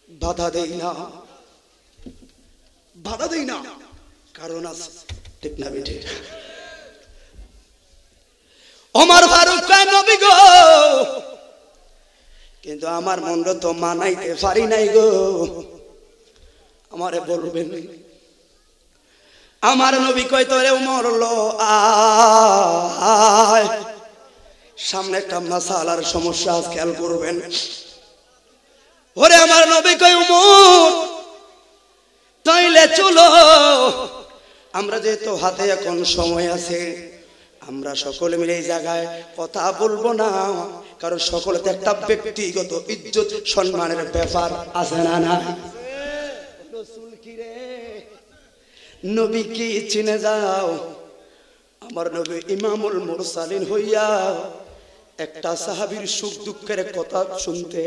বাধা দেই না বাধা দেই না কারণ আছে ঠিক না বেটে ওমর ফারুক কয় নবী গো কিন্তু আমার মন তো মানাইতে পারি নাই গো আমারে বলবেন আমার নবী কয় তোরে ওমর লো আয় সামনে একটা মাসালার সমস্যা খেয়াল করবেন ওরে আমার নবী কয় ওমর তাইলে চলো আমরা যেহেতু হাতে এখন সময় আছে আমরা সকলে মিলে এই জায়গায় কথা বলবো না কারণ সকলে তো একটা ব্যক্তিগত ইজ্জত সম্মানের ব্যাপার আছে না না রাসূল কি রে নবী কি চিনে যাও আমার নবী ইমামুল মুরসালিন হইয়া একটা সাহাবীর সুখ দুঃখের কথা শুনতে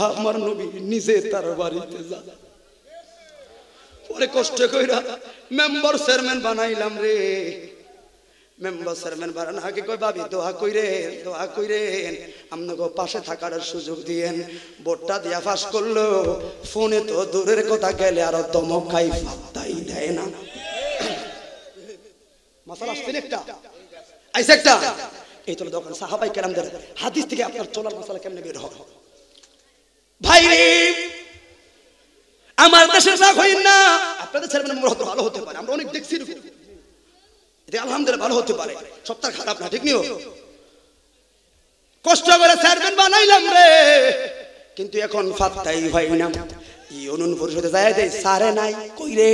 আমার নবী নিজে তার বাড়িতে যায় ওরে কষ্ট কইরা মেম্বার চেয়ারম্যান বানাইলাম রে মেম্বার চেয়ারম্যান বানান আগে কই ভাবি দোয়া কইরেন আপনাকে পাশে থাকার সুযোগ দিয়েন ভোটটা দিয়া পাস করলো ফোনে তো দূরের কথা গেলে আর দমক খাই পাত্তাই দেয় না মাসালা আসছেন একটা আইসা একটা এই তো দোকান সাহাবাই কেরামদের হাদিস থেকে আপনার চলার মাসালা কেমনে বের হয় ভাই রে আমার দেশের রাগ হইন না আপনাদের চেয়ারম্যান ভালো হতে পারে আমরা অনেক দেখছি এটা আলহামদুলিল্লাহ ভালো হতে পারে সবটা খারাপ না ঠিক নিও কষ্ট করে চেয়ারম্যান বানাইলাম রে কিন্তু এখন ফাত্তাই হয় না ইউনিয়ন পরিষদে যায় দেই সারে নাই কই রে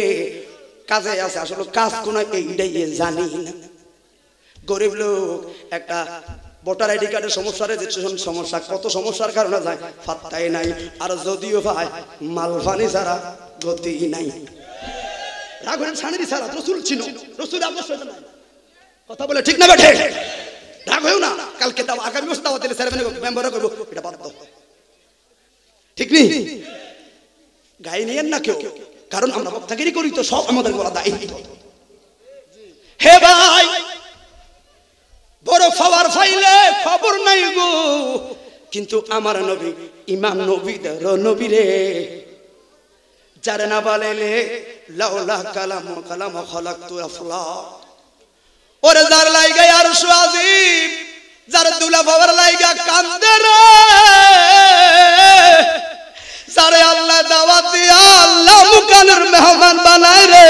কাজে আছে আসলে কাজ কোন এইটাই জানি না গরিব লোক একটা ভোটার আইডি কার্ডের সমস্যা রেজিস্ট্রেশন সমস্যা কত সমস্যার কারণে যায় ফাত্তাই নাই আর যদিও ভাই মালফানি ছাড়া গতি নাই রাঘবেন সানিদি ছাড়া রাসূল ছিল রাসূল আবশ্যক নাই কথা বলে ঠিক না বেঠে রাগ হইও না কালকে তাও আগামী বছর দাওয়াত দিলে চেয়ারম্যান মেম্বার করব এটা বাদ দাও ঠিক নেই গায়ে নিয়েন না কেউ কারণ আমরা বক্তাগিরি করি তো সব আমাদের বলা দায়িত্ব হে ভাই বড় পাওয়ার ফাইলে খবর নাই গো কিন্তু আমার নবী ইমাম নবীদের নবী রে যারে না বলেলে লাউলা কালাম কালাম খলাকতু আফলা ওরে যার লাইগা আরশ আজিম যার দুলা বাবার লাইগা কান্দে রে যারে আল্লাহ দাওয়াত দিয়া আল্লাহ মুকানের মেহমান বানায় রে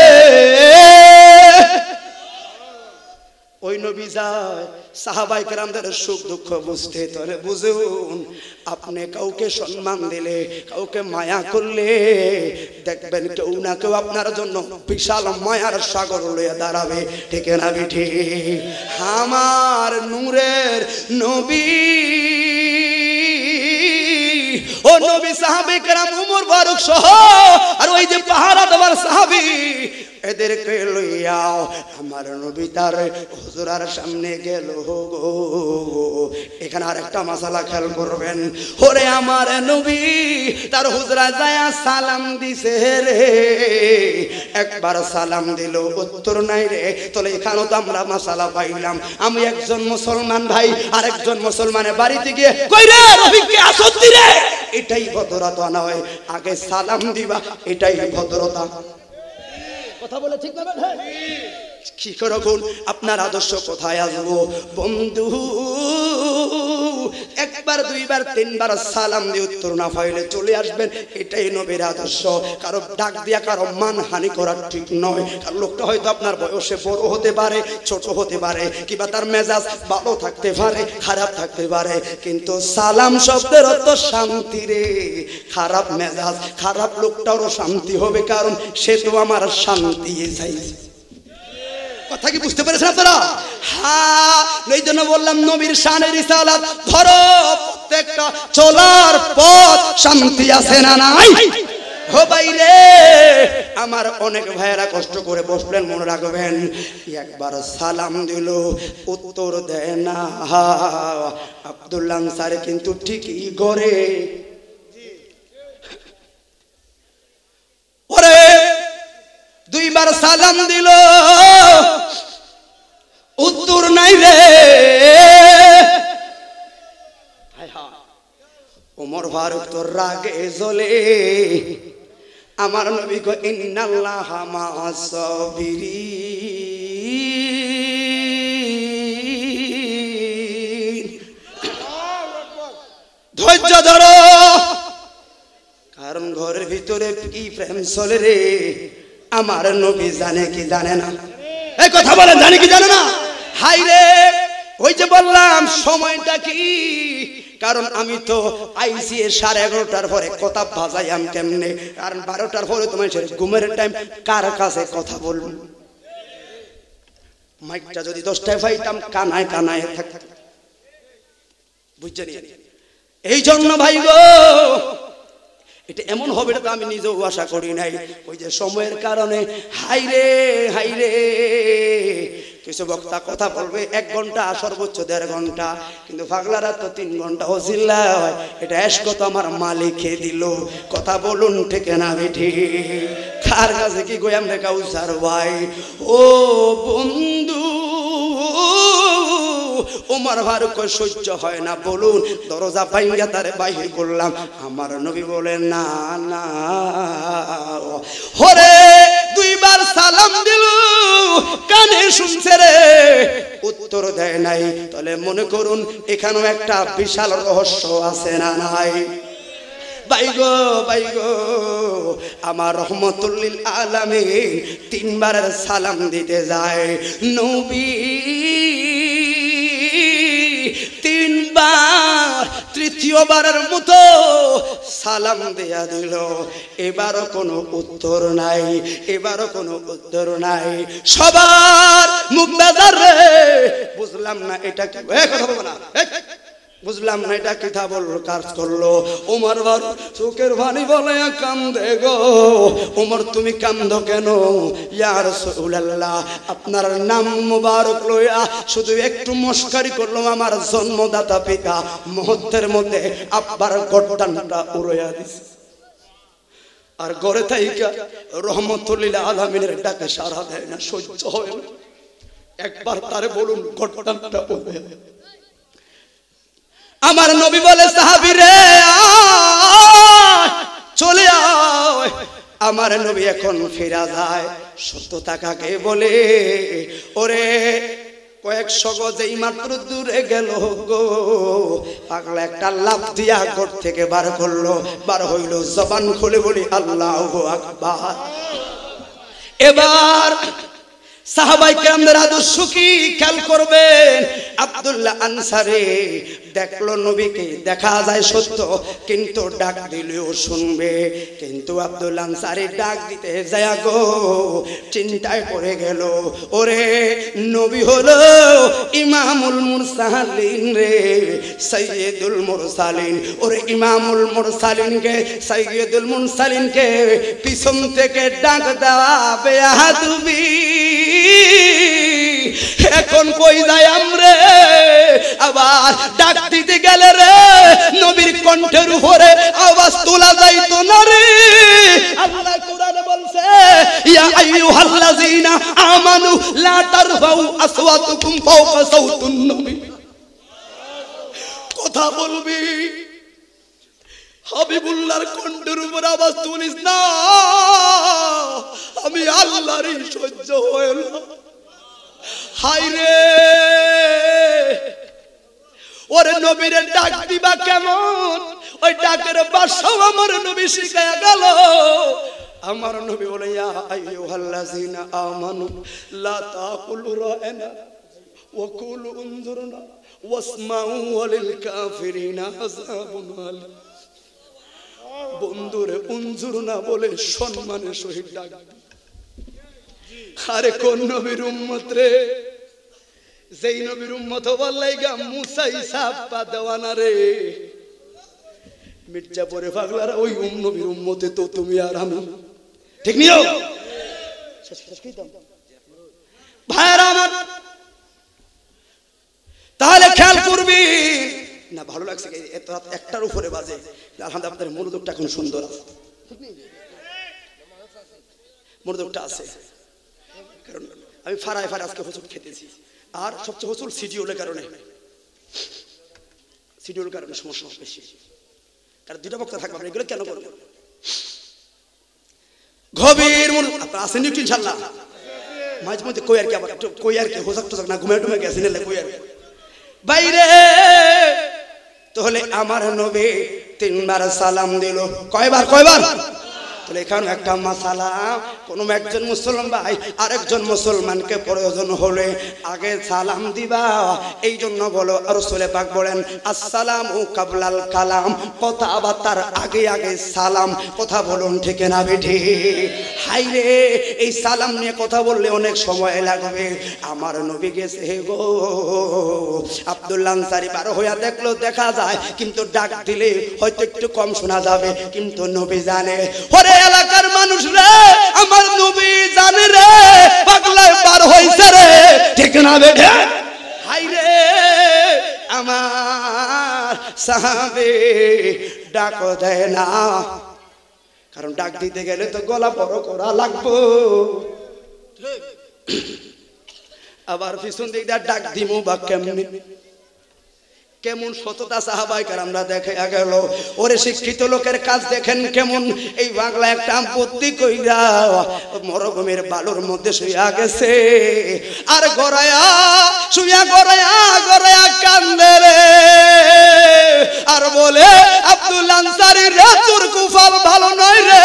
ওই নবী যায় সাহাবায়ে কেরামদের সুখ দুঃখ বুঝতে তরে বুঝুন আপনি কাউকে সম্মান দিলে কাউকে মায়া করলে দেখবেন কেউ না কেউ আপনার জন্য বিশাল মায়ার সাগর লয়ে দাঁড়াবে ঠিক না বেঠি আমার নূরের নবী ও নবী সাহাবে কেরাম উমর ফারুক সহ আর ওই যে পাহারা দেওয়ার সাহাবী এদেরকে লইয়া আমার নবী তার হুজুরার সামনে গেল গো এখানে আরেকটা মাসালা খেয়াল করবেন ওরে আমার নবী তার হুজরা যায় সালাম দিছে রে একবার সালাম দিল উত্তর নাই রে তাহলে এখানেও তো আমরা মাসালা পাইলাম আমি একজন মুসলমান ভাই আরেকজন মুসলমানের বাড়িতে গিয়ে কই রে রফিককে আসতি রে এটাই ভদ্রতা নয় আগে সালাম দিবা এটাই ভদ্রতা কথা বলে ঠিক না ভাই কি করে কোন আপনার আদর্শ কোথায় আসবো বন্ধু একবার দুইবার তিনবার সালাম দিয়ে উত্তর না পাইলে চলে আসবেন এটাই নবীর আদর্শ কারো ডাক দিয়া কারো মানহানি করা ঠিক নয় কারণ লোকটা হয়তো আপনার বয়সে বড় হতে পারে ছোট হতে পারে কিংবা তার মেজাজ ভালো থাকতে পারে খারাপ থাকতে পারে কিন্তু সালাম শব্দের অর্থ শান্তি রে খারাপ মেজাজ খারাপ লোকটারও শান্তি হবে কারণ সে তো আমার শান্তি চাইছে কথা কি বুঝতে পেরেছেন আপনারা হ্যাঁ এই জন্য বললাম নবীর শানের রিসালাত ধরো প্রত্যেকটা চলার পথ শান্তি আছে না নাই ও ভাই রে আমার অনেক ভাইয়েরা কষ্ট করে বসলেন মনে রাখবেন একবার সালাম দিল উত্তর দেয় না আব্দুল্লাহ আনসারী কিন্তু ঠিকই করে ওরে দুইবার সালাম দিল উত্তর নাই রে ওমর ফারুক তো রাগে জ্বলে আমার নবী কো ইন্নাল্লাহা মা'আস সাবিরিন ধৈর্য ধরো কারণ ঘরের ভিতরে কি প্রেম চলে রে আমার নবী জানে কি জানে না এই কথা বলেন জানে কি জানে না হাই রে ওই যে বললাম সময়টা কি কারণ আমি তো আইসি 11:30টার পরে কথা বাজাইম কেমনে কারণ 12টার পরে তোমার ঘুমের টাইম কার কাছে কথা বলবো মাইকটা যদি 10টায় পাইতাম কানায় কানায় থাকতাম বুঝছেন এই জন্য ভাই গো এটা এমন হবে না আমি নিজেও আশা করি নাই ওই যে সময়ের কারণে হাই রে কিছু বক্তা কথা বলবে 1 ঘন্টা সর্বোচ্চ 1.5 ঘন্টা কিন্তু পাগলারা তো 3 ঘন্টা হজিল্লা এটা এসক তো আমার মালিকে দিল কথা বলুন ঠিক না বেঠি কার কাছে কি কই আমরা কাউসার ভাই ও বন্ধু ওমর ফারুক সহ্য হয় না বলুন দরজা ভাঙা তারে বাহির করলাম আমার নবী বলেন না না ওরে দুইবার সালাম দিল কানে শুনছে রে উত্তর দেয় নাই তাহলে মনে করুন এখানেও একটা বিশাল রহস্য আছে না নাই বাইগো আমার রহমতুল লিল আলামিন 3 বারের সালাম দিতে যায় নবী 3 বার তৃতীয়বারের মতো সালাম দেয়া দিল এবারও কোনো উত্তর নাই সবার মুখ বাজার রে বুঝলাম না এটা কি কথা বলবো না বুঝলাম না এটা কিতা বলল কাজ করলো ওমর ফারুক চোখের পানি বলে কান্দে গো ওমর তুমি কান্দো কেন ইয়া রাসূলুল্লাহ আপনার নাম মুবারক লইয়া শুধু একটু মস্কারি করলো আমার জন্মদাতা পিতা মুহূর্তের মধ্যে আব্বার গর্দানটা উড়াইয়া দিছে আর ঘরে থাইকা রহমতুল লিল আলামিনের ডাকে সাড়া দেয় না সহ্য হয় না একবার তারে বলুন গর্দানটা উড়াইয়া আমার নবী বলে সাহাবী রে চলে আয় আমার নবী এখন ফিরা যায় 70 টাকাকে বলে ওরে কয়েকশো গজেই মাত্র দূরে গেল গো পাগলা একটা লাফ দিয়া ঘর থেকে বার করলো বার হইল জবান খুলে বলি আল্লাহু আকবার এবার সাহাবায়ে কেরামদের আদর্শ কি খেয়াল করবেন। আব্দুল্লাহ আনসারী দেখলো নবীকে, দেখা যায় সত্য কিন্তু ডাক দিলেও শুনবে, কিন্তু আব্দুল্লাহ আনসারী ডাক দিতে যায় গো চিন্তায় পড়ে গেল, ওরে নবী হলো ইমামুল মুরসালিন রে, সাইয়্যিদুল মুরসালিন, ওরে ইমামুল মুরসালিনকে সাইয়্যিদুল মুরসালিনকে পিছন থেকে ডাক দেওয়া বেয়াদবি। এখন কই যাই আমরে, আবার ডাক দিতে গেলে রে নবীর কণ্ঠের উপরে আওয়াজ তোলা যাইতো না রে। আল্লাহ কোরআনে বলছে ইয়া আইয়ুহাল্লাযীনা আমানু লা তারফাউ আসওয়াতুকুম ফাওকা সাওতুন নবী। কথা বলবি হাবিবুল্লাহর কণ্ঠের উপর আওয়াজ তুলিস না, আমি আল্লাহরই সহ্য হয় না। হায় রে ওরে নবীর ডাক দিবা কেমন, ওই ডাকের ভাষাও আমার নবী শিখায়া গেল। আমার নবী বলে ইয়া আইয়ুহাল্লাযীনা আমানু লা তাকুলু রা'না ওয়া কুলু উনজুরনা ওয়াসমাউ ওয়ালিল কাফিরিনা আযাবুন আলীম। বন্ধুরে উনজুরনা বলে সম্মানের সহিত ডাক। আরে কোন নবীর উম্মত রে, যেই নবীর উম্মত হবার লাইগা মুসা ঈসা পা দেওয়ানা রে। মির্জাপুরে পাগলারা ওই নবীর উম্মতে তো তুমি আর আমি, ঠিক নিও ভাইরা আমার। তাহলে খেয়াল করবি না, ভালো লাগছে একটার উপরে বাজে, আলহামদুলিল্লাহ আপনাদের মনোযোগটা এখন সুন্দর আছে, মনোযোগটা আছে, কারণ আমি ফারায় আজকে হোসুল খেতেছি, আর সবচেয়ে হোসুল শিডিউলের কারণে, শিডিউলের কারণে সমস্যা বেশি, কারণ দুটা বক্তা থাকবে, আপনি এগুলো কেন করবেন? গভীর আপনার আসেন একটু ইনশাল্লাহ, মাঝে মধ্যে কই আর কি, আবার কই আর কি হোসাক টোসাক না ঘুমে টুমে গেছে নিলে কই আর বাইরে। তাহলে আমার নবী 3 বার সালাম দিল, কয়বার? তাহলে এখানে একটা মাসালা, কোন একজন মুসলমান ভাই আরেকজন মুসলমানকে প্রয়োজন হলে আগে সালাম দিবা, এই জন্য বলো রাসূল পাক বলেন আসসালামু কাবলাল কালাম, কথাবার্তার আগে আগে সালাম। কথা বলুন ঠিক না বেঠি? হাই রে এই সালাম নিয়ে কথা বললে অনেক সময় লাগবে। আমার নবী গেছে গো, আব্দুল্লাহ আনসারী বার হইয়া দেখলো, দেখা যায় কিন্তু ডাক দিলে হয়তো একটু কম শোনা যাবে, কিন্তু নবী জানে। ওরে এলাকার মানুষ রে, আমার নবী জানে রে পাগলায় পার হইছে রে, ঠিক না বেঠে? হাই রে আমার সাহাবী ডাক দেয় না, কারণ ডাক দিতে গেলে তো গলা বড় করা লাগবো, আবার পিছন দিক দিয়ে ডাক দিমু বা কেমনি, কেমন সততা সাহাবায়ে কেরামরা দেখে গেল। ওরে শিক্ষিত লোকের কাজ দেখেন কেমন, এই বাংলা একটা আপত্তি কইরা মরুভূমির বালুর মধ্যে শুয়া গেছে, আর গড়ায়া শুয়া গড়ায়া কান্দে রে, আর বলে আব্দুল্লাহ আনসারী রে তোর কুফল ভালো নয় রে,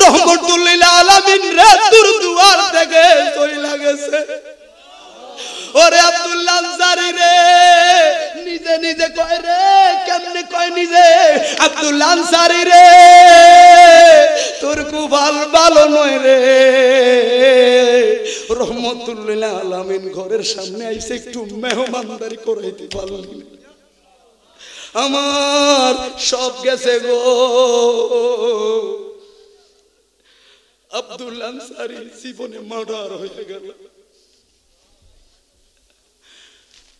রহমতুল লিল আলামিন রে তোর দুয়ার থেকে চইলা গেছে। ওরে আব্দুল্লাহ আনসারী রে নিজে নিজে কয় রে, কেমনে কয় নিজে, আব্দুল্লাহ আনসারী রে তোর কুফল ভালো নয় রে, রহমতুল লিল আলামিন ঘরের সামনে আইছে একটু মেহমানদারি করাইতে পারলি, আমার সব গেছে গো। আব্দুল্লাহ আনসারী জীবনে মার্ডার হয়ে গেল।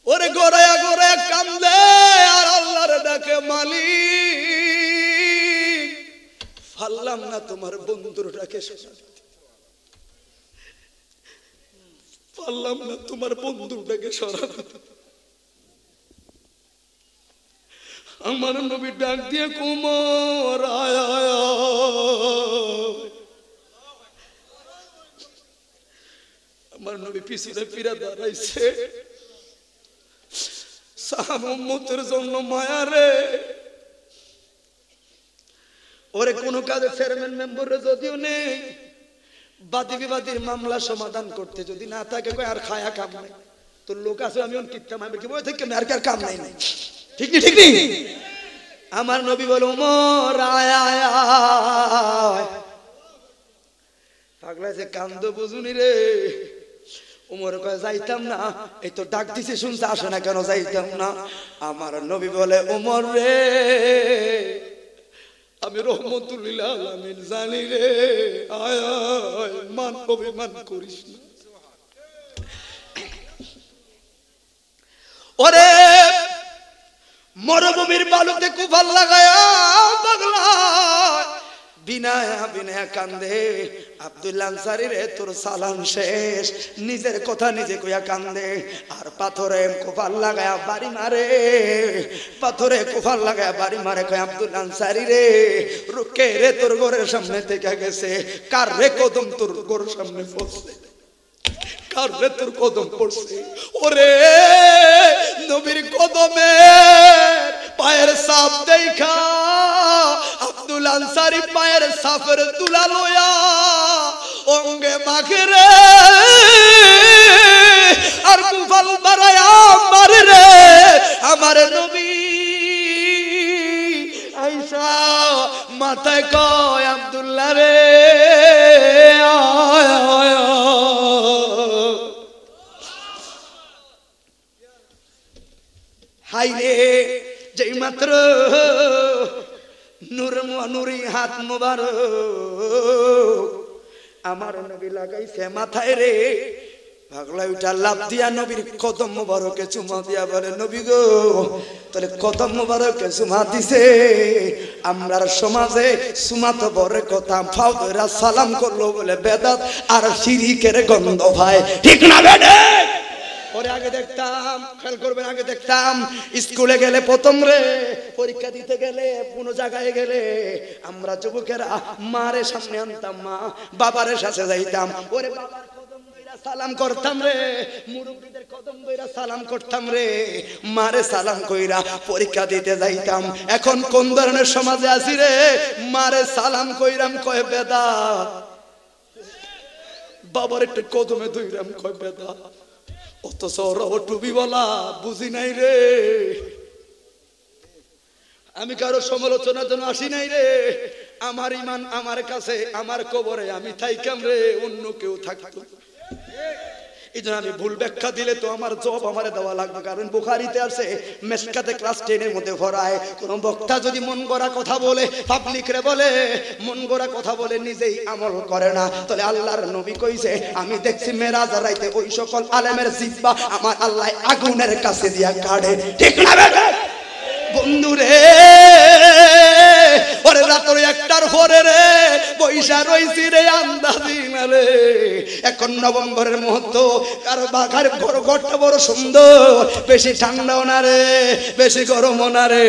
ওরে গড়ায়া কান্দে আর আল্লাহর ডাকে, মালিক পারলাম না তোমার বন্ধুর ডাকে শোনা, পারলাম না তোমার বন্ধুর ডাকে সরা। আমার নবী ডাক দিয়ে কুমার আয়, আমার নবী পিছনে ফিরে দাঁড়াইছে, সাহাবুম্মতের জন্য মায়া রে। ওরে কোন কাজে চেয়ারম্যান মেম্বারে যদিও নেই, বাদী বিবাদীর মামলা সমাধান করতে যদি না থাকে কই আর খায়া কাম নাই তোর লোক আছে আমি অন কিতাম আমি কি বই থেকে আর কার কাম নাই নাই ঠিক নি ঠিক নি আমার নবী বলে ওমর আয় আয় আয় পাগলা যে কান্দ বুঝুনি রে ওমর কয় যাইতাম না এই তো ডাক দিছে শুনছে আসে না কেন যাইতাম না আমার নবী বলে ওমর রে আমি রহমতুল লিল আলামিন জানি রে আয় আয় মান অভিমান করিস না ওরে মরুভূমির বালুতে কুফাল লাগায়া পাগলা বিনায়া বিনায়া কান্দে আব্দুল্লাহ আনসারী রে তোর সালাম শেষ নিজের কথা নিজে কইয়া কান্দে আর পাথরে কুফাল লাগায়া বাড়ি মারে পাথরে কুফাল লাগায়া বাড়ি মারে কয় আব্দুল্লাহ আনসারী রে রুকে রে তোর ঘরের সামনে থেকে গেছে কার রে কদম তোর ঘরের সামনে পড়ছে কার রে তোর কদম পড়ছে ওরে নবীর কদমে পায়ের ছাপ দেখা আব্দুল্লাহ আনসারী পায়ের ছাপের তুলা লয়া অঙ্গে মাখে রে আর কুফাল বাড়ায়া মারে রে আমার নবী আয়েশা মাথায় কয় আব্দুল্লাহ রে হাই রে যেই মাত্র নুরি হাত মোবারক আমার নবী লাগাইছে মাথায় রে পাগলা উঠা লাভ দিয়া নবীর কদম মোবারকে চুমা দিয়া বলে নবী গো তাহলে কদম মোবারকে চুমা দিছে আমরার সমাজে সুমা তো বড় কথা ফাও ধরা সালাম করলো বলে বেদাত আর শিরিকের গন্ধ ভাই ঠিক না বেডে পরে আগে দেখতাম খেয়াল করবেন আগে দেখতাম স্কুলে গেলে প্রথম রে পরীক্ষা দিতে গেলে কোনো জায়গায় গেলে আমরা যুবকেরা মারে সামনে আনতাম মা বাবারে সাথে যাইতাম ওরে বাবার কদম ধইরা সালাম করতাম রে মুরব্বিদের কদম ধইরা সালাম করতাম রে মারে সালাম কইরা পরীক্ষা দিতে যাইতাম এখন কোন ধরনের সমাজে আছি রে মারে সালাম কইরাম কয় বেদাত বাবার একটু কদমে ধইরাম কয় বেদাত অথচ ও টুবি বলা বুঝি নাই রে আমি কারো সমালোচনার জন্য আসি নাই রে আমার ইমান আমার কাছে আমার কবরে আমি থাইকাম রে অন্য কেউ থাকতো এই জন্য আমি ভুল ব্যাখ্যা দিলে তো আমার জবাব আমারে দেওয়া লাগবে কারণ বুখারীতে আছে মেশকাতে ক্লাস 10 এর মধ্যে ভরায় কোন বক্তা যদি মন গড়া কথা বলে পাবলিক রে বলে মন গড়া কথা বলে নিজেই আমল করে না তাহলে আল্লাহর নবী কইছে আমি দেখছি মেরাজ রাইতে ওই সকল আলেমের জিহ্বা আমার আল্লাহ আগুনের কাছে দিয়া কাটে ঠিক না বেটা বন্ধু রে ওরে রাতের একটার পরে রে পয়সা রইছি রে আন্দাজি মেলে এখন নভেম্বরের মুহূর্ত কারো বাঘার ঘরটা বড় সুন্দর বেশি ঠান্ডাও না রে বেশি গরমও না রে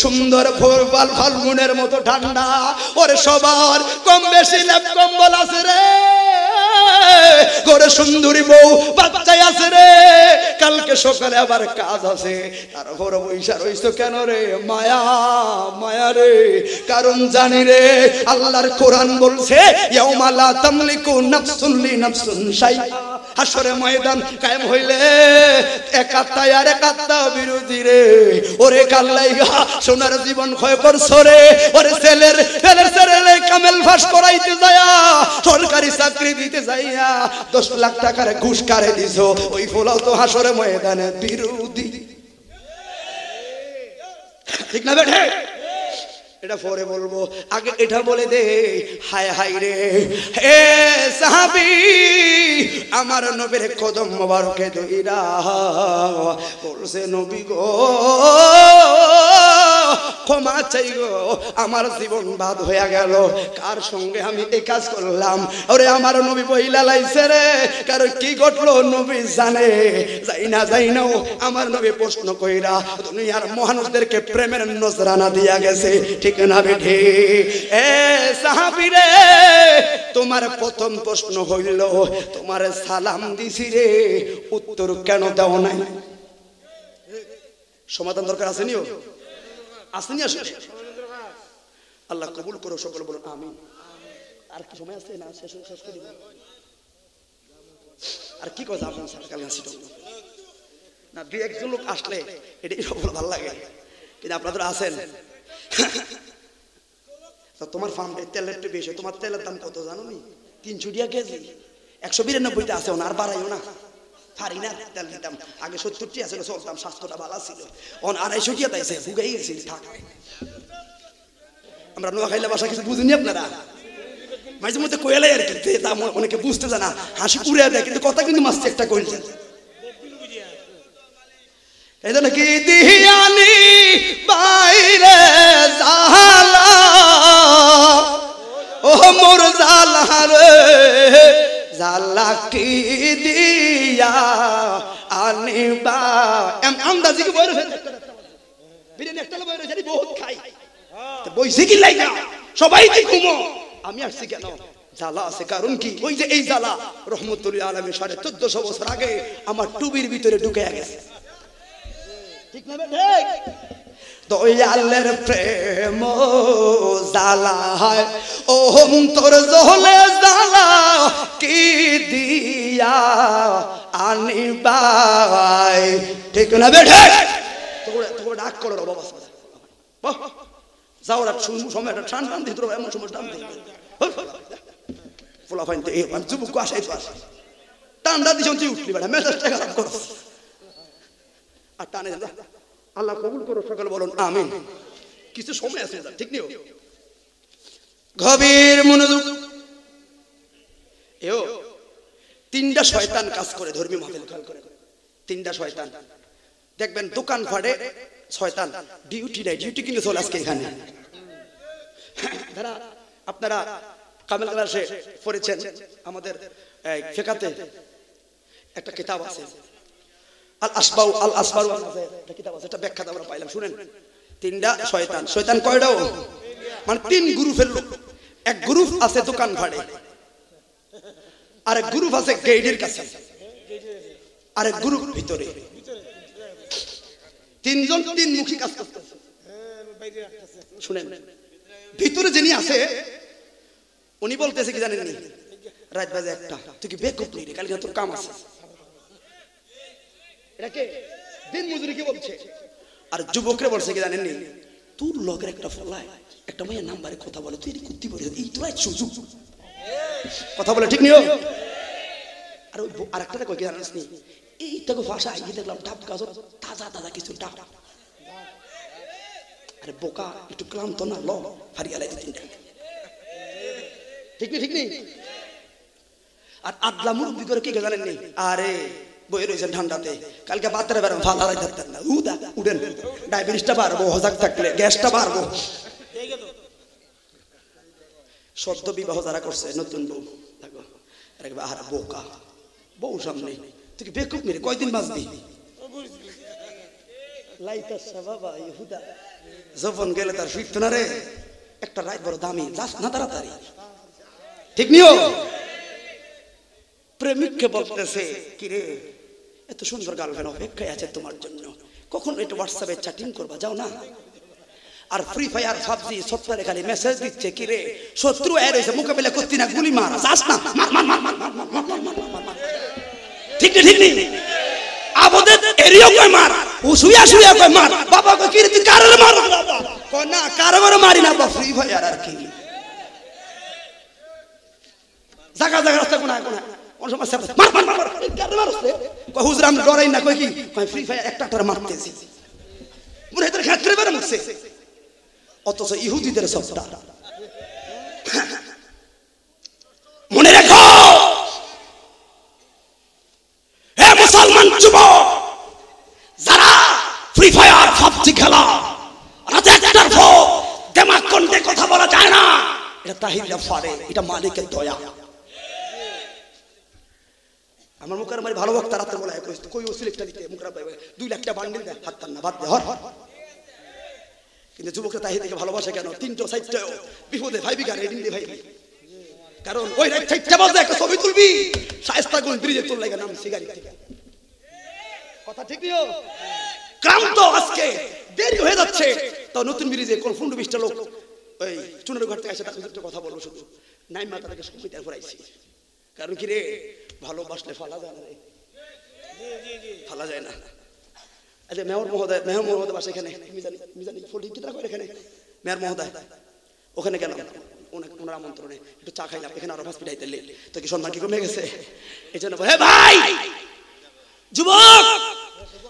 সুন্দর ভোরবাল ফাল্গুনের মতো ঠান্ডা ওরে সবার কম বেশি লেপ কম্বল আছে রে ঘরে সুন্দরী বউ বাচ্চাই আছে রে কালকে সকালে আবার কাজ আছে তারপর পয়সা রইছো কেন রে মায়া মায়া রে কারণ জানি রে আল্লাহর কোরআন বলছে ইয়াউমা লা তামলিকু নাফসুন লিনাফসিন শাইআ হাসরের ময়দান কায়েম হইলে একাত্তা আর একাত্তা বিরোধী রে ওরে কাল্লাইগা সোনার জীবন ক্ষয় করছো রে ওরে ছেলের কামেল ফাঁস করাইতে যায়া সরকারি চাকরি দিতে যাইয়া 10 লাখ টাকার ঘুষ কারে দিছো ওই ফলাও তো হাসরের ময়দানে বিরোধী ঠিক না বেঠে এটা পরে বলবো আগে এটা বলে দে হায় হায় রে হে সাহাবী আমার নবীর কদম মোবারকে ধইরা বলছে নবী গো ক্ষমা চাই গো আমার জীবন বাদ হয়ে গেল কার সঙ্গে আমি এই কাজ করলাম ওরে আমার নবী বইলা লাইছে রে কার কি ঘটলো নবী জানে যাই না আমার নবী প্রশ্ন কইরা দুনিয়ার মহানুষদেরকে প্রেমের নজরানা দিয়া গেছে ঠিক না বেঠে এ সাহাবী রে তোমার প্রথম প্রশ্ন হইল তোমার সালাম দিছি রে উত্তর কেন দাও নাই সমাধান দরকার আছে নিও আসেনি আসলে আল্লাহ কবুল করো সকল বলো আমিন আর কি সময় আছে না শেষ করে দিব আর কি কথা আপনার সরকার আসি না দুই একজন লোক আসলে এটাই সব ভালো লাগে কিন্তু আপনারা আছেন তোমার ফার্মে তেলের একটু বেশি তোমার তেলের দাম কত জানো নি 300 টাকা কেজি 192 আছে আর বাড়াইও না পারি না তেল দিতাম আগে 70 টি আছিল চলতাম স্বাস্থ্যটা ভালো ছিল অন 250 টাকা তাইছে ভুগাই গেছি থাক আমরা নোয়াখাইলা ভাষা কিছু বুঝিনি আপনারা মাঝে মধ্যে কইলাই আর কি তা অনেকে বুঝতে জানা হাসি উড়ে দেয় কিন্তু কথা কিন্তু মাস্তে একটা কইলেন এই জন্য কি দিয়ানি বাইরে জালা ও মোর জালা রে জালা কি দিয়া আনিবা আমদাজি কি বইরে বিরিয়ানি একটা বইরে জানি বহুত খাই তো বইছে কি লাগা সবাই কি ঘুমো আমি আসছি কেন জালা আছে কারণ কি ওই যে এই জালা রহমতুল্লাহ আলামিন 1450 বছর আগে আমার টুবির ভিতরে ঢুকে গেছে ঠিক না ঠিক দয়ালের প্রেম জালা হয় ও অন্তর জলে জালা কি দিয়া আনিবাই ঠিক না বেঠে তোকে ডাক করো বাবা বাহ যাও রাত সময়টা ঠান্ডা দিতে এমন সময় টান দিই ফুলা ফাইন এই যুবক আসাই তো আসে ঠান্ডা দিছ তুই উঠলি বেটা মেজাজটা খারাপ করো আর টানে যা আল্লাহ কবুল করো সকলে বলুন আমিন কিছু সময় আছে ঠিক নিও গভীর মনোযোগ এও তিনটা শয়তান কাজ করে ধর্মীয় মাহফিল খেয়াল করে তিনটা শয়তান দেখবেন দোকান ফাড়ে শয়তান ডিউটি নাই ডিউটি কিন্তু চলে আজকে এখানে যারা আপনারা কামেল ক্লাসে পড়েছেন আমাদের ফিকাতে একটা কিতাব আছে আল আসবাউ একটা কিতাব আছে এটা ব্যাখ্যা আমরা পাইলাম শুনেন তিনটা শয়তান শয়তান কয়টাও মানে তিন গ্রুপের লোক এক গ্রুপ আছে দোকান ফাড়ে আরেক গ্রুপ আছে গেইটের কাছে আরেক গ্রুপ ভিতরে তিনজন তিনমুখী কাজ করতেছে শুনেন ভিতরে যিনি আছে উনি বলতেছে কি জানেন নি রাত বাজে একটা তুই কি বেকুব নি রে কালকে তোর কাম আছে এটা কে দিন মজুরি কি বলছে আর যুবকরে বলছে কি জানেন নি তোর লগের একটা ফলাই একটা মেয়ের নাম্বারে কথা বলে তুই কুত্তি বলে এই তোরাই সুযোগ কথা বলে ঠিক নিও আর ওই আরেকটা কই কি জানিস নি এইটাকে ভাষা আইয়ে দেখলাম ডাব গাছ তাজা তাজা কিছু ডাব আরে বোকা একটু ক্লান্ত না ল ফারিয়া লাই তিনটা ঠিক নেই আর আদলা মুরব্বি করে কি জানেন নি আরে বই রয়েছেন ঠান্ডাতে কালকে বাতের বেরোন ফালা রাই থাকতেন না উঠেন ডায়াবেটিসটা বাড়বো হজাক থাকলে গ্যাসটা বাড়বো সদ্য বিবাহ যারা করছে নতুন বউ থাকো আরে বোকা বউ সামনে তুই কি বেকুব মেরে কয়দিন বাঁচবি যখন গেলে তার ফিরত না রে একটা রাত বড় দামি যাস না তাড়াতাড়ি ঠিক নিও প্রেমিককে বলতেছে কি রে এত সুন্দর গার্লফ্রেন্ড অপেক্ষায় আছে তোমার জন্য কখন একটু হোয়াটসঅ্যাপে চ্যাটিং করবা যাও না আর ফ্রি ফায়ার পাবজি সফটওয়্যারে খালি মেসেজ দিচ্ছে কি রে শত্রু এর হইছে মোকাবিলা করতে না গুলি মার যাস না ঠিক নেই আবদে এরিও কই মার ও শুয়া কই মার বাবা কই কি তুই কারে মার বাবা কই না কারে মারি না বাবা ফ্রি ফায়ার আর কি জায়গা রাস্তা কোনা কোন সমস্যা মার কারে মারছে কই হুজুর আমরা ডরাই না কই কি কই ফ্রি ফায়ার একটা মারতেছি মুরে তোর ক্ষেত্রে বের মুখছে অথচ ইহুদিদের সবটা মনে রাখো হে মুসলমান যুবক যারা ফ্রি ফায়ার পাবজি খেলা রাতে একটার পর দিমাগ কোনতে কথা বলা যায় না এটা তাহিরা ফারে এটা মালিকের দয়া আমার মুখের মারি ভালো বক্তা রাতে বলা কই ও সিলেক্টটা দিতে মুখরা 2 লাখ টাকা বান্ডিল দে হাত টান না বাদ দে হর কিন্তু যুবকরা তাহির থেকে ভালোবাসে কেন তিনটো সাইডটা বিপদে ভাই বিঘা রেডিং দে ভাই কারণ ওই রাত চারটা বাজে একটা ছবি তুলবি শায়েস্তাগঞ্জ ব্রিজে তোর লাগা নাম সিগারেট থেকে কথা ঠিক নিও ক্লান্ত আজকে দেরি হয়ে যাচ্ছে তো নতুন ব্রিজে কোন 15-20টা লোক ওই চুনের ঘর থেকে এসে তার সাথে কথা বলবো শুধু নাই মাথা থেকে সমিতা ফুরাইছি। কারণ কি রে, ভালোবাসলে ফালা যায় না রে, ফালা যায় না। আচ্ছা মেয়র মহোদয় বাসা এখানে, মিজানি ফলি কিনা করে এখানে মেয়র মহোদয়, ওখানে গেলাম ওনার আমন্ত্রণে, একটু চা খাইলাম, এখানে আরো হসপিটাল দিলে তো কি সম্মান কি কমে গেছে? এই জন্য হে ভাই যুবক,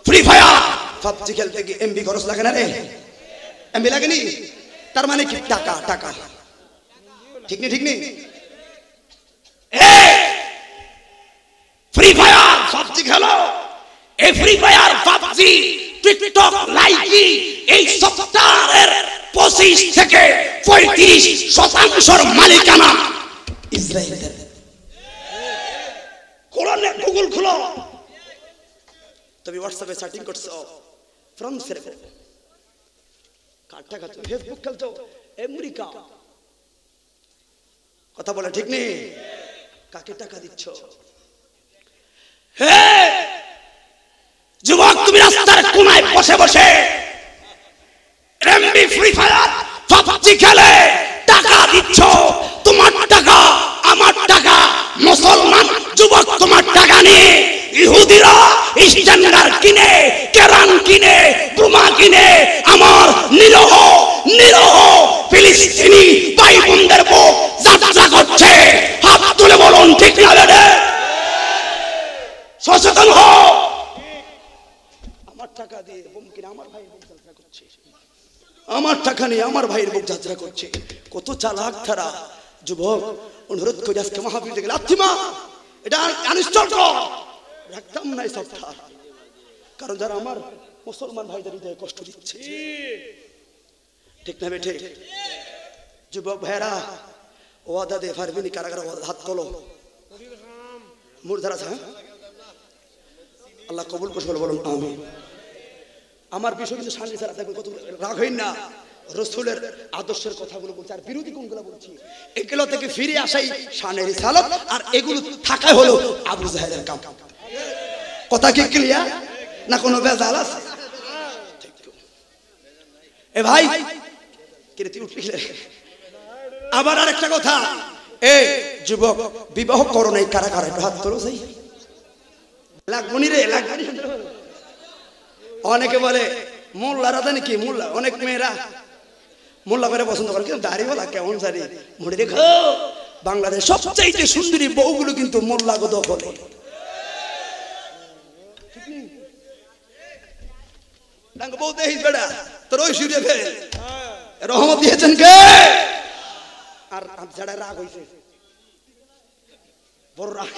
ফ্রি ফায়ার পাবজি খেলতে কি এমবি খরচ লাগে না রে? এমবি লাগেনি? তার মানে কি টাকা টাকা, ঠিক নেই? ঠিক নেই? ফ্রি ফায়ার পাবজি খেলো, এই free fire PUBG TikTok Likee এই সফটওয়্যারের 25 থেকে 35% মালিকানা ইসরায়েলের। কোরআনে গুগল খুলো, তুমি হোয়াটসঅ্যাপে চ্যাটিং করছো ফ্রান্সের, কার টাকা? ফেসবুক খেলছো আমেরিকা, কথা বলে ঠিক নেই? কাকে টাকা দিচ্ছ? হে যুবক, তুমি রাস্তার কোনায় বসে বসে এমবি ফ্রি ফায়ার পাবজি খেলে টাকা দিচ্ছ। তোমার টাকা আমার টাকা, মুসলমান যুবক তোমার টাকা নিয়ে ইহুদিরা স্ট্যান্ডার্ড কিনে, কেরান কিনে, বোমা কিনে আমার নিরহ নিরহ ফিলিস্তিনি ভাই বোনদের বুক যাত্রা করছে। হাত তুলে বলুন ঠিক না রে? সচেতন হও। আমার টাকা দিয়ে বোম কিনে আমার ভাইয়ের বুক যাত্রা করছে, আমার টাকা নিয়ে আমার ভাইয়ের বুক যাত্রা করছে। কত চালাক তারা। যুবক অনুরোধ করি আজকে মাহফিলে গেলে আত্মা এটা আনইনস্টল কর, রাখতাম না এই সফটওয়্যার, কারণ যারা আমার মুসলমান ভাইদের হৃদয়ে কষ্ট দিচ্ছে। ঠিক না বেঠে? যুবক ভাইরা ওয়াদা দে পারবিনি, কারাগার হাত তোলো, মুরধারা। হ্যাঁ, আল্লাহ কবুল করবে, বলুন আমিন। আমার বিষয় কিন্তু শান্তি ছাড়া দেখবেন কত রাগ হইন না। রসুলের আদর্শের কথাগুলো বলছি, আর বিরোধী কোনগুলো বলছি, এগুলো থেকে ফিরে আসাই শানের রিসালাত, আর এগুলো থাকা হলো আবু জাহেলের কাম। কথা কি ক্লিয়ার না? কোনো বেজাল আছে? এ ভাই কিরে তুই উঠলি? আবার আরেকটা কথা, এই যুবক বিবাহ করো নাই কারা কারা? একটু হাত তোলো। সেই লাগবনি রে, লাগবনি। অনেকে বলে মোল্লারা জানি কি, মোল্লা অনেক মেয়েরা মোল্লা করে পছন্দ করে, কিন্তু দাড়িওয়ালা কেমন জানি মনে রেখো, বাংলাদেশ সবচাইতে সুন্দরী বউগুলো কিন্তু মোল্লা গো দখলে। বউ দেখিস বেড়া তোর ওই সুরে ফেল, রহমত দিয়েছেন কে? আর যারা রাগ হয়েছে বড় রাগ,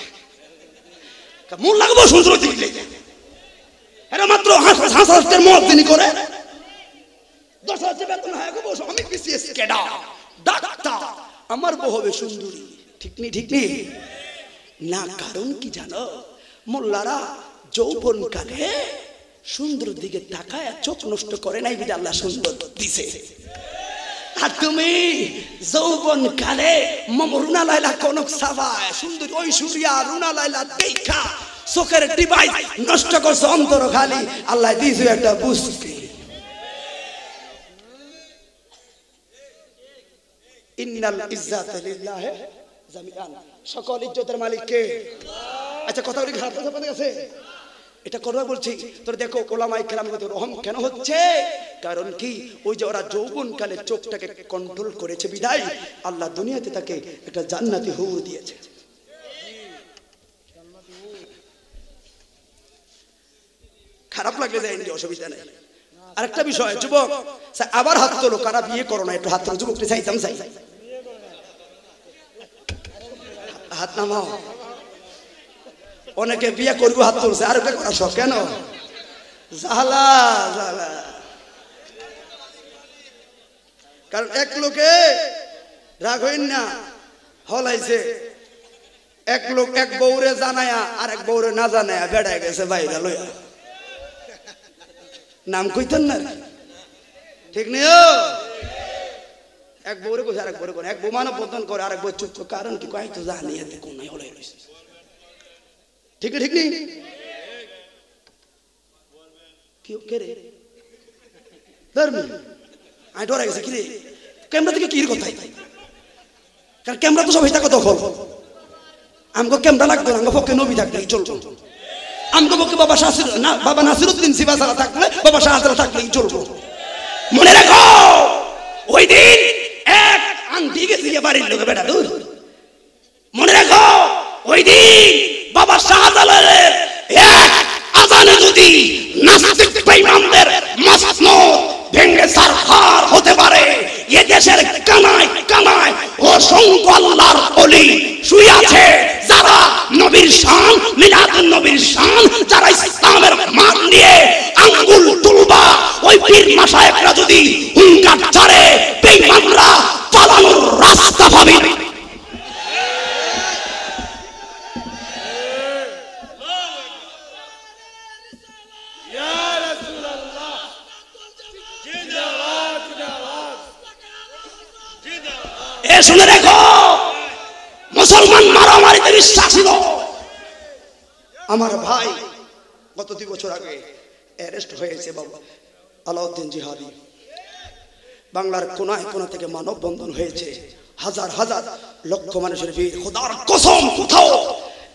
মোল্লা গো সুন্দর দিকে এরা মাত্র হাসার মত তিনি করে 10,000 বেতন হয় গো বসো, আমি বিসিএস ক্যাডার ডাক্তার, আমার বউ হবে সুন্দরী। ঠিক নেই? ঠিক নেই না? কারণ কি জানো, মোল্লারা যৌবন কালে সুন্দর দিকে তাকায় চোখ নষ্ট করে নাই, বিদা আল্লাহ সুন্দর দিছে। আর তুমি যৌবন কালে রুনা লাইলা কনক সাবায় সুন্দরী ঐশ্বরিয়া রুনা লাইলা দেখা চোখের ডিভাইস নষ্ট করছে, অন্তর খালি। আল্লাহ দিয়েছে একটা বুঝতে, ইন্নাল ইজ্জাতা লিল্লাহি জামিআন, সকল ইজ্জতের মালিক কে? আচ্ছা কথা বলি, খারাপ কথা গেছে এটা করবা বলছি তোর। দেখো ওলামায়ে কেরামের রহম কেন হচ্ছে? কারণ কি, ওই যে ওরা যৌবন কালে চোখটাকে কন্ট্রোল করেছে বিধায় আল্লাহ দুনিয়াতে তাকে একটা জান্নাতি হুর দিয়েছে। খারাপ লাগলে দেয়নি, অসুবিধা নেই। আরেকটা বিষয় যুবক, আবার হাত তোলো, কারা বিয়ে করো না? একটু হাত তোলো যুবক, চাইতাম চাই হাত নামাও। অনেকে বিয়ে করবো হাত তুলছে, আর বিয়ে করা শখ কেন? জালা জালা। কারণ এক লোকে রাগ হইন না হলাইছে, এক লোক এক বউরে জানায়া আর এক বউরে না জানায়া বেড়ায় গেছে বাইরে লইয়া। নাম কইতেন না? ঠিক নেই? এক বউরে কইছে আরেক বউরে, এক বউ মানব বন্ধন করে আরেক বউ চুপ। কারণ কি কয় তো জানি কোন হলাই রয়েছে। ঠিক নেই? ঠিক নেই? কি কে রে ধর্মী? আমি ডরা গেছে কি রে? ক্যামেরা থেকে কি কথা? কারণ ক্যামেরা তো সবাই থাকো তখন আমগো ক্যামেরা লাগতো না, আমগো পক্ষে নবী থাকলেই চলতো। আমগো পক্ষে বাবা নাসিরউদ্দিন সিবাসারা থাকলে, বাবা শাহজালাল থাকলেই চলবো। মনে রাখো ওই দিন এক আংটি গেছে বাড়ির লোকে বেটা দূর। মনে রাখো ওই দিন বাবা শাহজালালের এক আজানে যদি নাস্তিক বেঈমানদের মাসনদ ভেঙে সারখার হতে পারে, এ দেশের কানায় কানায় অসংখ্য আল্লাহর ওলি শুয়ে আছে, যারা নবীর শান, মিলাদুন নবীর শান, যারা ইসলামের মান নিয়ে আঙ্গুল তুলবা, ওই পীর মাশায়েখরা যদি হুঙ্কার ছাড়ে, বেঈমানরা পালানোর রাস্তা পাবে। শুনে রেখো মুসলমান মারামারিতে বিশ্বাসী নয়। আমার ভাই গত 2 বছর আগে অ্যারেস্ট হয়েছে বাবা আলাউদ্দিন জিহাদি। বাংলার কোনায় কোনা থেকে মানববন্ধন হয়েছে, হাজার হাজার লক্ষ মানুষের ভিড়। খোদার কসম কোথাও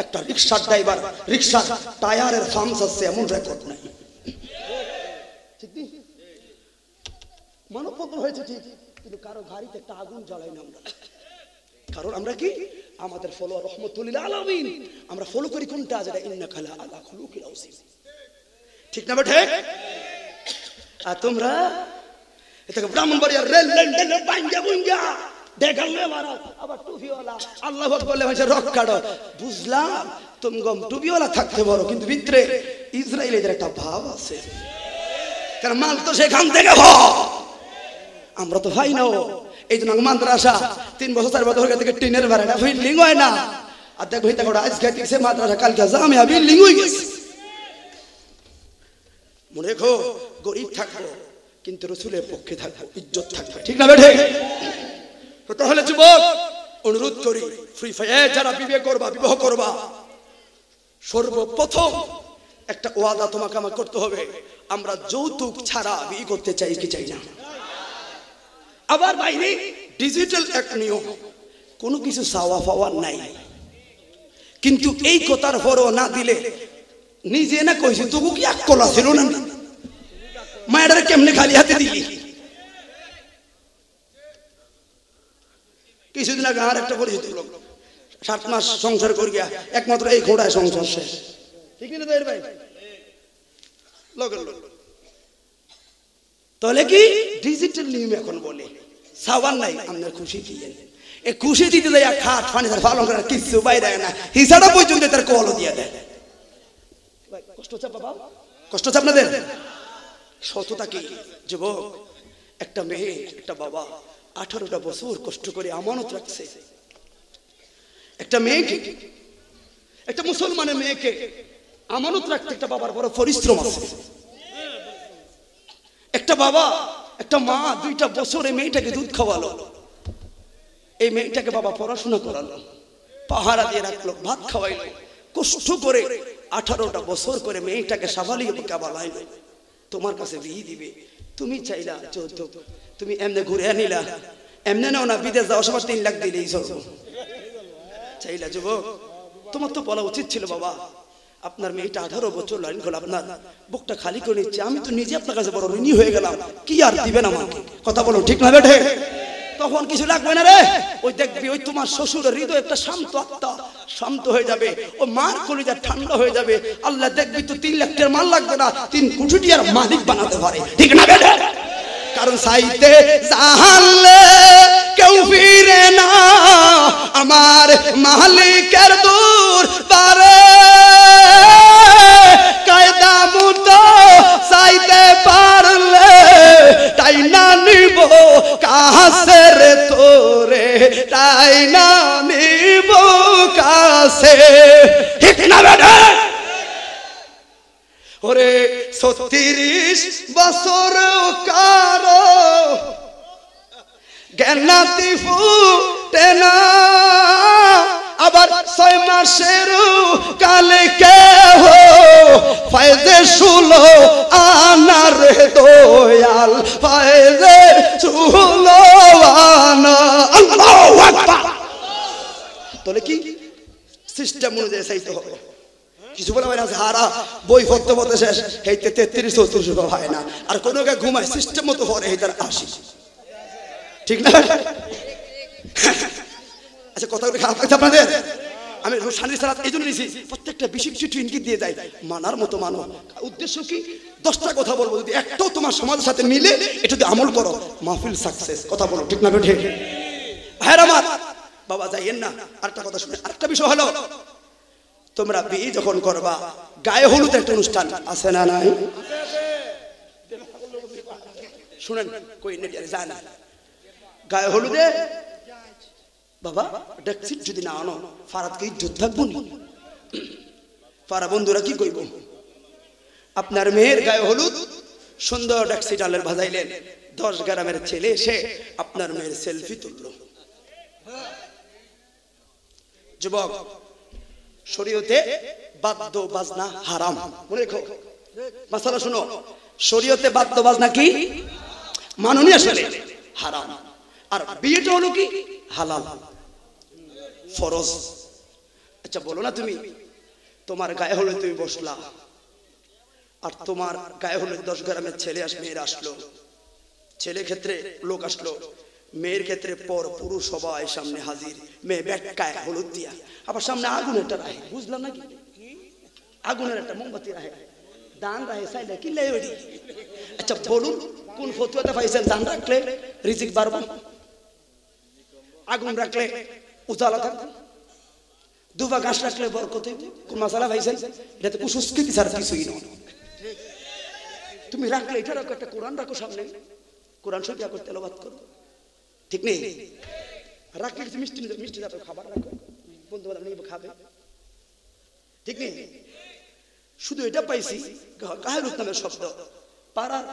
একটা রিকশার ড্রাইভার রিকশার টায়ারের ফার্মস আছে এমন রেকর্ড নাই। মানববন্ধন হয়েছে ঠিক, কিন্তু কারো গাড়িতে একটা আগুন জ্বালাই না আমরা। কারণ আমরা কি আমাদের ফলোয়ার রহমতুল্লিল আলামিন, আমরা ফলো করি কোনটা, যেটা ইন্নাকা লা আলা খুলুকিল আযীম। ঠিক না বেঠে? আর তোমরা এটাকে ব্রাহ্মণবাড়িয়ার রেল লাইন বাইঙ্গা বুঙ্গা দেখালে মারা, আবার টুপিওয়ালা আল্লাহু আকবার বলে ভাষা রক কাটো। বুঝলাম তুমি গম টুপিওয়ালা থাকতে পারো, কিন্তু ভিতরে ইসরায়েলের একটা ভাব আছে, কারণ মাল তো সেখান থেকে আমরা তো ভাই না। এই জন্য মাদ্রাসা 3 বছর 4 বছর থেকে টিনের ভাড়া বিল্ডিং হয় না। আর দেখো এটা গোটা আজকে দিছে মাদ্রাসা, কালকে জামিয়া বিল্ডিং হয়ে গেছে। মনে রেখো গরিব থাকবো কিন্তু রাসূলের পক্ষে থাকবো, ইজ্জত থাকবে। ঠিক না বেঠে? তাহলে যুবক অনুরোধ করি, ফ্রি ফায়ার যারা বিবাহ করবা সর্বপ্রথম একটা ওয়াদা তোমাকে আমার করতে হবে, আমরা যৌতুক ছাড়া বিয়ে করতে চাই কি চাই না। আবার বাইরে ডিজিটাল এক নিয়ম, কোনো কিছু চাওয়া পাওয়ার নাই, কিন্তু এই কথার পরও না দিলে নিজে না কইছি তবু কি এক কলা ছিল না, মায়ের কেমনে খালি হাতে দিলি। কিছুদিন আগে আর একটা পরিচিত লোক 7 মাস সংসার করে গিয়া একমাত্র এই ঘোড়ায় সংসার শেষ। ঠিক না ভাই? তাহলে কি ডিজিটাল নিয়ম এখন বলে সাবান নাই আপনার খুশি দিয়ে, এই খুশি দিতে দেয় খাট পানি তার পালন করার কিছু বাইরে না, হিসাবটা পর্যন্ত তার কলও দিয়ে দেয়। কষ্ট হচ্ছে বাবা, কষ্ট হচ্ছে আপনাদের? সততা কি যুবক? একটা মেয়ে একটা বাবা 18টা বছর কষ্ট করে আমানত রাখছে। একটা মেয়েকে, একটা মুসলমানের মেয়েকে আমানত রাখতে একটা বাবার বড় পরিশ্রম আছে। একটা বাবা একটা মা 2টা বছরে মেয়েটাকে দুধ খাওয়ালো, এই মেয়েটাকে বাবা পড়াশোনা করালো, পাহারা দিয়ে রাখলো, ভাত খাওয়াইলো, কষ্ট করে 18টা বছর করে মেয়েটাকে সাবালিয়ে কাবালাইলো। তোমার কাছে বিয়ে দিবে, তুমি চাইলা যৌতুক, তুমি এমনি ঘুরে আনিলা, এমনি নাও না, বিদেশ যাওয়ার সময় 3 লাখ দিলেই চলবো। চাইলা যুবক, তোমার তো বলা উচিত ছিল বাবা আপনার মেয়েটা 18 বছর লাইন খোলা, আপনার বুকটা খালি করে নিচ্ছে, আমি তো নিজে আপনার কাছে বড় ঋণী হয়ে গেলাম, কি আর দিবেন আমাকে? কথা বলো ঠিক না বেঠে? তখন কিছু লাগবে না রে, ওই দেখবি ওই তোমার শ্বশুরের হৃদয় একটা শান্ত আত্মা শান্ত হয়ে যাবে, ও মার কলিজা ঠান্ডা হয়ে যাবে। আল্লাহ দেখবি তো 3 লাখ টাকার মাল লাগবে না, 3 কোটি টাকার মালিক বানাতে পারে। ঠিক না বেঠে? কারণ চাইতে জানলে কেউ ফিরে না, আমার মালিকের দূর পারে, কায়দা মতো চাইতে পারলে তাই না নিব কাছে রে তোরে, তাই না নিব কাছে। ঠিক না বেটা? ওরে 36 বছর কারো জ্ঞানাতি ফুটে না, আবার 6 মাসের কালে কেহ ফায়দে 16 আনার দয়াল, ফায়দে 16 আনা। আল্লাহু আকবার। তাহলে কি সিস্টেম অনুযায়ী চাইতে হবে। কিছু বলে ভাই না হারা বই পড়তে পড়তে শেষ এইতে 33-34 হয় না, আর কোনো ঘুমায় সিস্টেম মতো পড়ে এইটার 80, ঠিক না? আচ্ছা কথা খারাপ লাগছে আপনাদের? আমি শানির সালাত এই জন্য নিয়েছি, প্রত্যেকটা বেশি কিছু ইঙ্গিত দিয়ে যায়, মানার মতো মানো। উদ্দেশ্য কি? 10টা কথা বলবো, যদি একটাও তোমার সমাজের সাথে মিলে এটা যদি আমল করো, মাহফিল সাকসেস। কথা বলো ঠিক না? ঠিক। হ্যাঁ আমার বাবা যাইয়েন না। আরেকটা কথা শুনে, আরেকটা বিষয় হলো, তোমরা বিয়ে যখন করবা গায়ে হলুদ একটা অনুষ্ঠান আছে না নাই? শুনেন কই নেটিয়ারে যায় না, গায়ে হলুদে বাবা ডেকসিট যদি না আনো ফারাদকে ইজ্জত থাকবো নি? ফারা বন্ধুরা কি কইব? আপনার মেয়ের গায়ে হলুদ সুন্দর ডেকসিট আলের ভাজাইলেন, 10 গ্রামের ছেলে এসে আপনার মেয়ের সেলফি তুললো। যুবক, শরীয়তে বাদ্য বাজনা হারাম, মনে রেখো। মাসালা শুনো, শরীয়তে বাদ্য বাজনা কি মাননি? আসলে হারাম। আর বিয়েটা হলো কি হালাল, ফরজ। আচ্ছা বলো না, তুমি তোমার গায়ে হলুদ তুমি বসলা, আর তোমার গায়ে হলুদ 10 গ্রামের ছেলে মেয়ের আসলো, ছেলে ক্ষেত্রে লোক আসলো, মেয়ের ক্ষেত্রে পর পুরুষ সবাই সামনে হাজির, মেয়ে ব্যাটকায় হলুদ দিয়া, আবার সামনে আগুন একটা রাহে, বুঝলাম নাকি? আগুনের একটা মোমবাতি রাহে, দান রাহে চাইলে কি লেই। আচ্ছা বলুন, কোন ফতুয়াতে পাইছেন দান রাখলে রিজিক বাড়বে, আগুন রাখলে উজালা থাকবে, দুবা গাছ রাখলে বরকত হইবে? কোন মাসালা পাইছেন? এটা তো কুসংস্কৃতি ছাড়া কিছুই নয়। তুমি রাখলে এটা রাখো, একটা কোরআন রাখো সামনে, কোরআন শরীফ করতে তেলাওয়াত করো, ঠিক নেই? রাখলে কিছু মিষ্টি মিষ্টি জাতীয় খাবার রাখো, বন্ধু বান্ধব নিয়ে খাবে, ঠিক নেই? শুধু এটা পাইছি গায়ে হলুদ নামের শব্দ, পাড়ার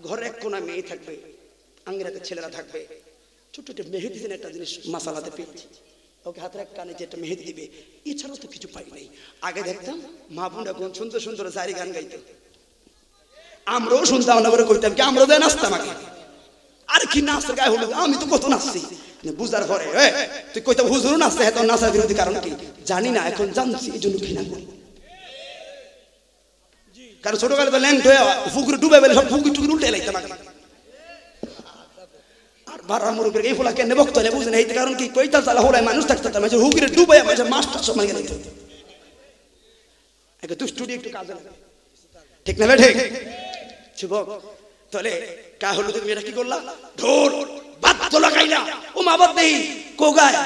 ঘরে এক কোনা মেয়ে থাকবে, আঙ্গিরাতে ছেলেরা থাকবে, ছোট ছোট মেহেদি দিন একটা জিনিস মাসালাতে পেয়েছি, ওকে হাতের এক কানে যে একটা মেহেদি দিবে, এছাড়াও তো কিছু পাই নাই। আগে দেখতাম মা বোনরা কোন সুন্দর সুন্দর জারি গান গাইতো, আমরাও শুনতাম না করে কইতাম কি, আমরাও দেয় নাচতাম আগে। আর কি নাচতে গায়ে হলুদ, আমি তো কত নাচছি। বুঝার পরে তুই কইতাম হুজুরও নাচতে, হ্যাঁ নাচার বিরোধী কারণ কি জানি না, এখন জানছি এই জন্য ঘৃণা করি। কারণ ছোটকালে তো ল্যাংট হয়ে পুকুরে ডুবে বেলে সব পুকুর টুকুর উল্টে লাইতাম আগে। আর ভাড়া মুরুবের এই ফোলা কেন বক্ত হলে বুঝেন, এই কারণ কি কইতাল তালা হোলায় মানুষ থাকতাম, হুকুরে ডুবে মাস্টার সব মানে গেলে দুষ্টুটি একটু কাজে লাগে, ঠিক না? ঠিক যুবক, তাহলে কা হলো তুমি এটা কি করলা? ঢোল বাদ্য লাগাইলা, ও মা বাদ নেই কোগায়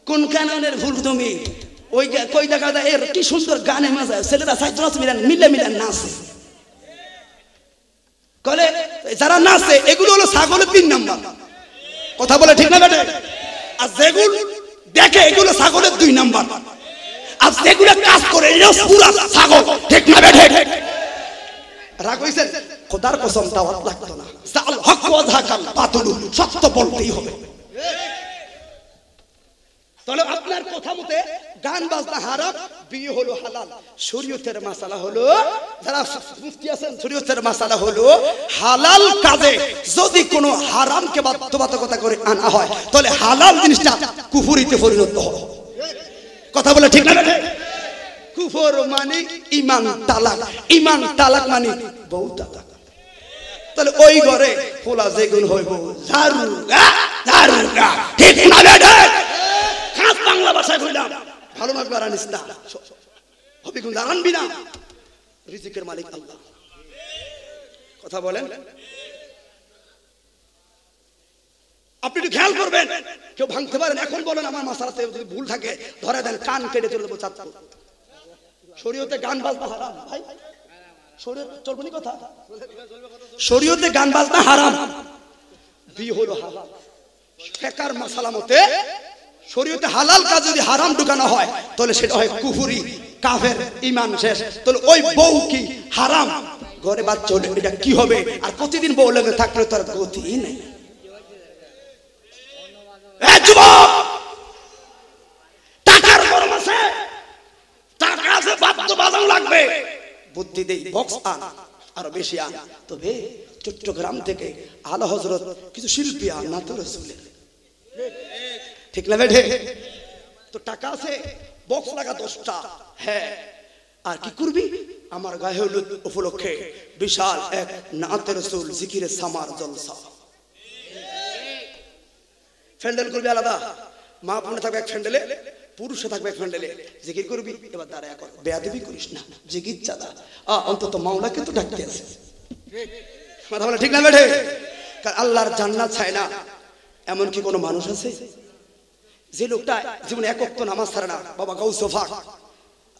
কোন কাননের ভুল তুমি ওই কই দেখা যায় এর কি সুন্দর গানে মাজা, ছেলেরা সাইজ মিলান মিলে মিলে নাচে। কলে যারা নাচে এগুলো হলো ছাগলের 3 নাম্বার, কথা বলে ঠিক না বেটে? আর যেগুলো দেখে এগুলো ছাগলের 2 নাম্বার, আর যেগুলো কাজ করে এরা পুরা ছাগল, ঠিক না বেটে? রাগ হইছে? খোদার কসম দাওয়াত লাগতো না, জাল হক ওয়া যাকাল বাতিল, সত্য বলতেই হবে। তাহলে আপনার কথা মতে গান বাজনা হারাম, বিয়ে হলো হালাল। শরীয়তের মাসালা হলো, যারা মুফতি আছেন, শরীয়তের মাসালা হলো হালাল কাজে যদি কোনো হারামকে বাধ্যবাধকতা করে আনা হয়, তাহলে হালাল জিনিসটা কুফরিতে পরিণত হয়। কথা বলে ঠিক না? কুফর মানে ঈমান তালাক, ঈমান তালাক মানে বউ তালাক। তাহলে ওই ঘরে পোলা যেগুন হইব ঝাড়ুগা ঝাড়ুগা, ঠিক না? খাস বাংলা ভাষায় কইলাম, ভালো না করে আনিস না, হবে কোন আনবি না, রিজিকের মালিক আল্লাহ। কথা বলেন, আপনি একটু খেয়াল করবেন, কেউ ভাঙতে পারেন। এখন বলেন আমার মাসালাতে যদি ভুল থাকে ধরে দেন, কান কেটে চলে দেবো চাঁদপুর। শরীয়তে গান বাজনা হারাম ভাই, শরীয়ত চলবনি কথা, শরীয়তে গান বাজনা হারাম, বিয়ে হলো হালাল। ফিকহের মাসালা মতে শরীয়তে হালাল কাজ যদি হারাম ঢুকানো হয় তাহলে সেটা হয় কুফরি, কাফের, ঈমান শেষ। তাহলে ওই বউ কি হারাম, ঘরে বাচ্চা হলে এটা কি হবে? আর প্রতিদিন বউ লেগে থাকলে তার গতি নেই। যুবক, টাকার গরম আছে, টাকা আছে, বাদ্য বাজানো লাগবে, বুদ্ধি দেই, বক্স আন, আরো বেশি আন। তবে চট্টগ্রাম থেকে আলা হযরত কিছু শিল্পী আন না তো রাসূলের, ঠিক না বেঠে? তো টাকা আছে, বক্স লাগা 10টা। হ্যাঁ, আর কি করবি? আমার গায়ে হলুদ উপলক্ষে বিশাল এক নাতে রাসূল জিকিরে সামার জলসা। ফ্যান্ডেল করবি আলাদা, মা বোনে থাকবে এক ফ্যান্ডেলে, পুরুষে থাকবে এক ফ্যান্ডেলে, জিকির করবি। এবার দাঁড়ায় কর, বেয়াদবি করিস না, জিকির চালা অন্তত মাওলাকে তো ডাকতে আছে। কথা বলে ঠিক না বেঠে? কারণ আল্লাহর জান্নাত চায় না এমন কি কোনো মানুষ আছে? যে লোকটা জীবনে এক ওয়াক্ত নামাজ ছাড়ে না, বাবা গাউসে পাক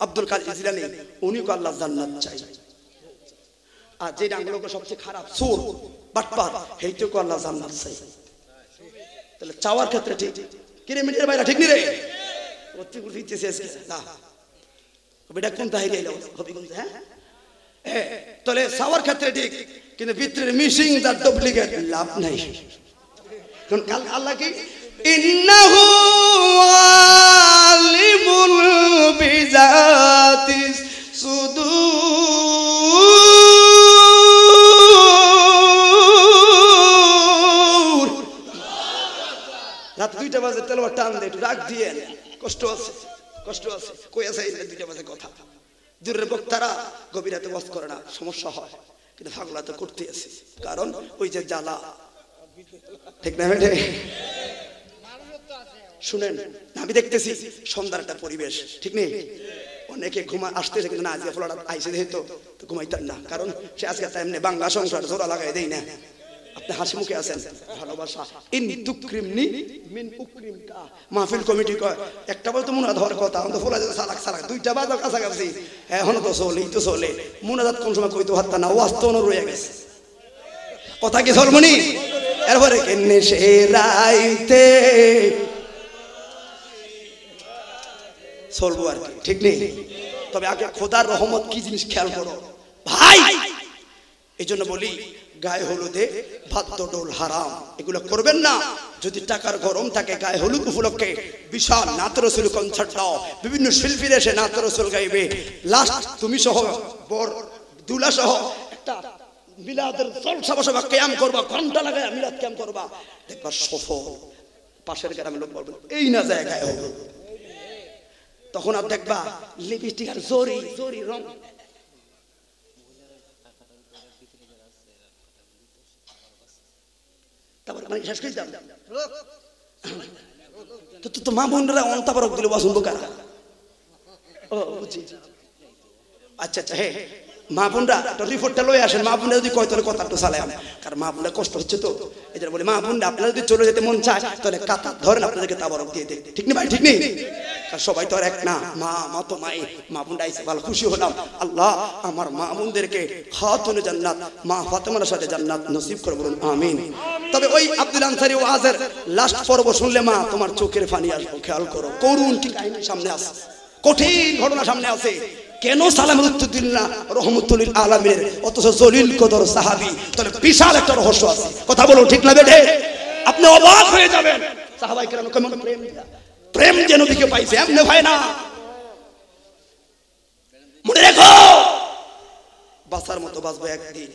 আব্দুল কাদের জিলানী, উনি কো আল্লাহর জান্নাত চাই। আর যে ডাঙ্গলোক সবচেয়ে খারাপ চোর বাটপার, হেইতেও কো আল্লাহর জান্নাত চাই। তাহলে চাওয়ার ক্ষেত্রে ঠিক কিরে মিডিয়ার বাইরে ঠিক নি রে? অতি উঠিতেছে না বেটা কোন তাহিরে এলো হবিগঞ্জ। হ্যাঁ, তাহলে চাওয়ার ক্ষেত্রে ঠিক, কিন্তু ভিতরের মিসিং তার ডুপ্লিকেট লাভ নাই। কারণ কাল আল্লাহ কি ইন্নাহু আলিমুল বিজাতিস সুদূর। রাত 2টা বাজে তেলবার টান দে, একটু রাগ দিয়ে কষ্ট আছে, কষ্ট আছে, কই আছে 2টা বাজে কথা। দূরের বক্তারা গভীর রাতে ওয়াজ করে না, সমস্যা হয়, কিন্তু ফাগলা তো করতে আছে, কারণ ওই যে জ্বালা। ঠিক না বেটে? শুনেন, আমি দেখতেছি সন্ধ্যার একটা পরিবেশ, ঠিক নেই? অনেকে ঘুমা আসতেছে, কিন্তু না আজকে ফলাটা আইসে যেহেতু তো ঘুমাইতেন না, কারণ সে আজকে এমনি বাংলা সংসার জোড়া লাগাই দেই না। আপনি হাসি মুখে আছেন, ভালোবাসা। ইন তুকরিমনি মিন উকরিমকা। মাহফিল কমিটি কয় একটা বলতো মুনাজাত হওয়ার কথা, অন্ত ফলা যেত সালাক সালাক 2টা বাজার কাছাকাছি, এখন তো চলেই তো চলে। মুনাজাত কোন সময় কইতো হাত্তা না, ওয়াজ তো রয়ে গেছে। কথা কি চলমনি? এরপরে কেনে সে রাইতে চলবো আর কি, ঠিক নেই? তবে আগে খোদার রহমত কি জিনিস খেয়াল করো ভাই। এই জন্য বলি গায়ে হলুদে ভাদ্য ডোল হারাম, এগুলো করবেন না। যদি টাকার গরম থাকে, গায়ে হলুদ উপলক্ষে বিশাল নাত রাসূল কনসার্ট দাও, বিভিন্ন শিল্পী এসে নাত রাসূল গাইবে, লাস্ট তুমি সহ বর দুলা সহ একটা মিলাদের জলসা বসাবা, কিয়াম করবা, ঘন্টা লাগায় মিলাদ কিয়াম করবা, দেখবা সফল। পাশের গ্রামের লোক বলবে এই না যায় গায়ে হলুদ, তখন আর দেখবা লিপস্টিক আর জরি জরি রং। তারপর মানে শেষ করে দাও তো মা বোনরা অন্তাবরক দিল বসুন কারা। ও বুঝছি, আচ্ছা আচ্ছা। হ্যাঁ, মা বোনরা রিপোর্টটা লয়ে আসেন, মা বোনরা যদি কয় তাহলে কথা একটু চালাই, কারণ মা বোনরা কষ্ট হচ্ছে তো, এই জন্য বলি মা বোনরা আপনারা যদি চলে যেতে মন চায় তাহলে কাতা ধরেন, আপনাদেরকে তাবরক দিয়ে দেয়, ঠিক নেই ভাই? ঠিক নেই? সবাই তো আর এক না, মা মা তো মাই, মা বোনরা আইসে ভালো খুশি হলাম। আল্লাহ আমার মা বোনদেরকে খাতুনে জান্নাত, মা ফাতেমার সাথে জান্নাত নসিব করে, বলুন আমিন। তবে ওই আব্দুল আনসারী ওয়াজের লাস্ট পর্ব শুনলে মা তোমার চোখের পানি আসবে, খেয়াল করো। করুন কি কাহিনী সামনে আছে, কঠিন ঘটনা সামনে আছে। কেন সালামের উত্তর দিল না রহমতুল আলামিনের, অথচ জলিল কদর সাহাবী? তাহলে বিশাল একটা রহস্য আছে, কথা বলো ঠিক না বেটে? আপনি অবাক হয়ে যাবেন সাহাবায়ে কেরাম কেমন প্রেম দিয়া, প্রেম যে নবীকে পাইছে, এমনি হয় না। মনে রেখো বাঁচার মতো বাঁচবো একদিন।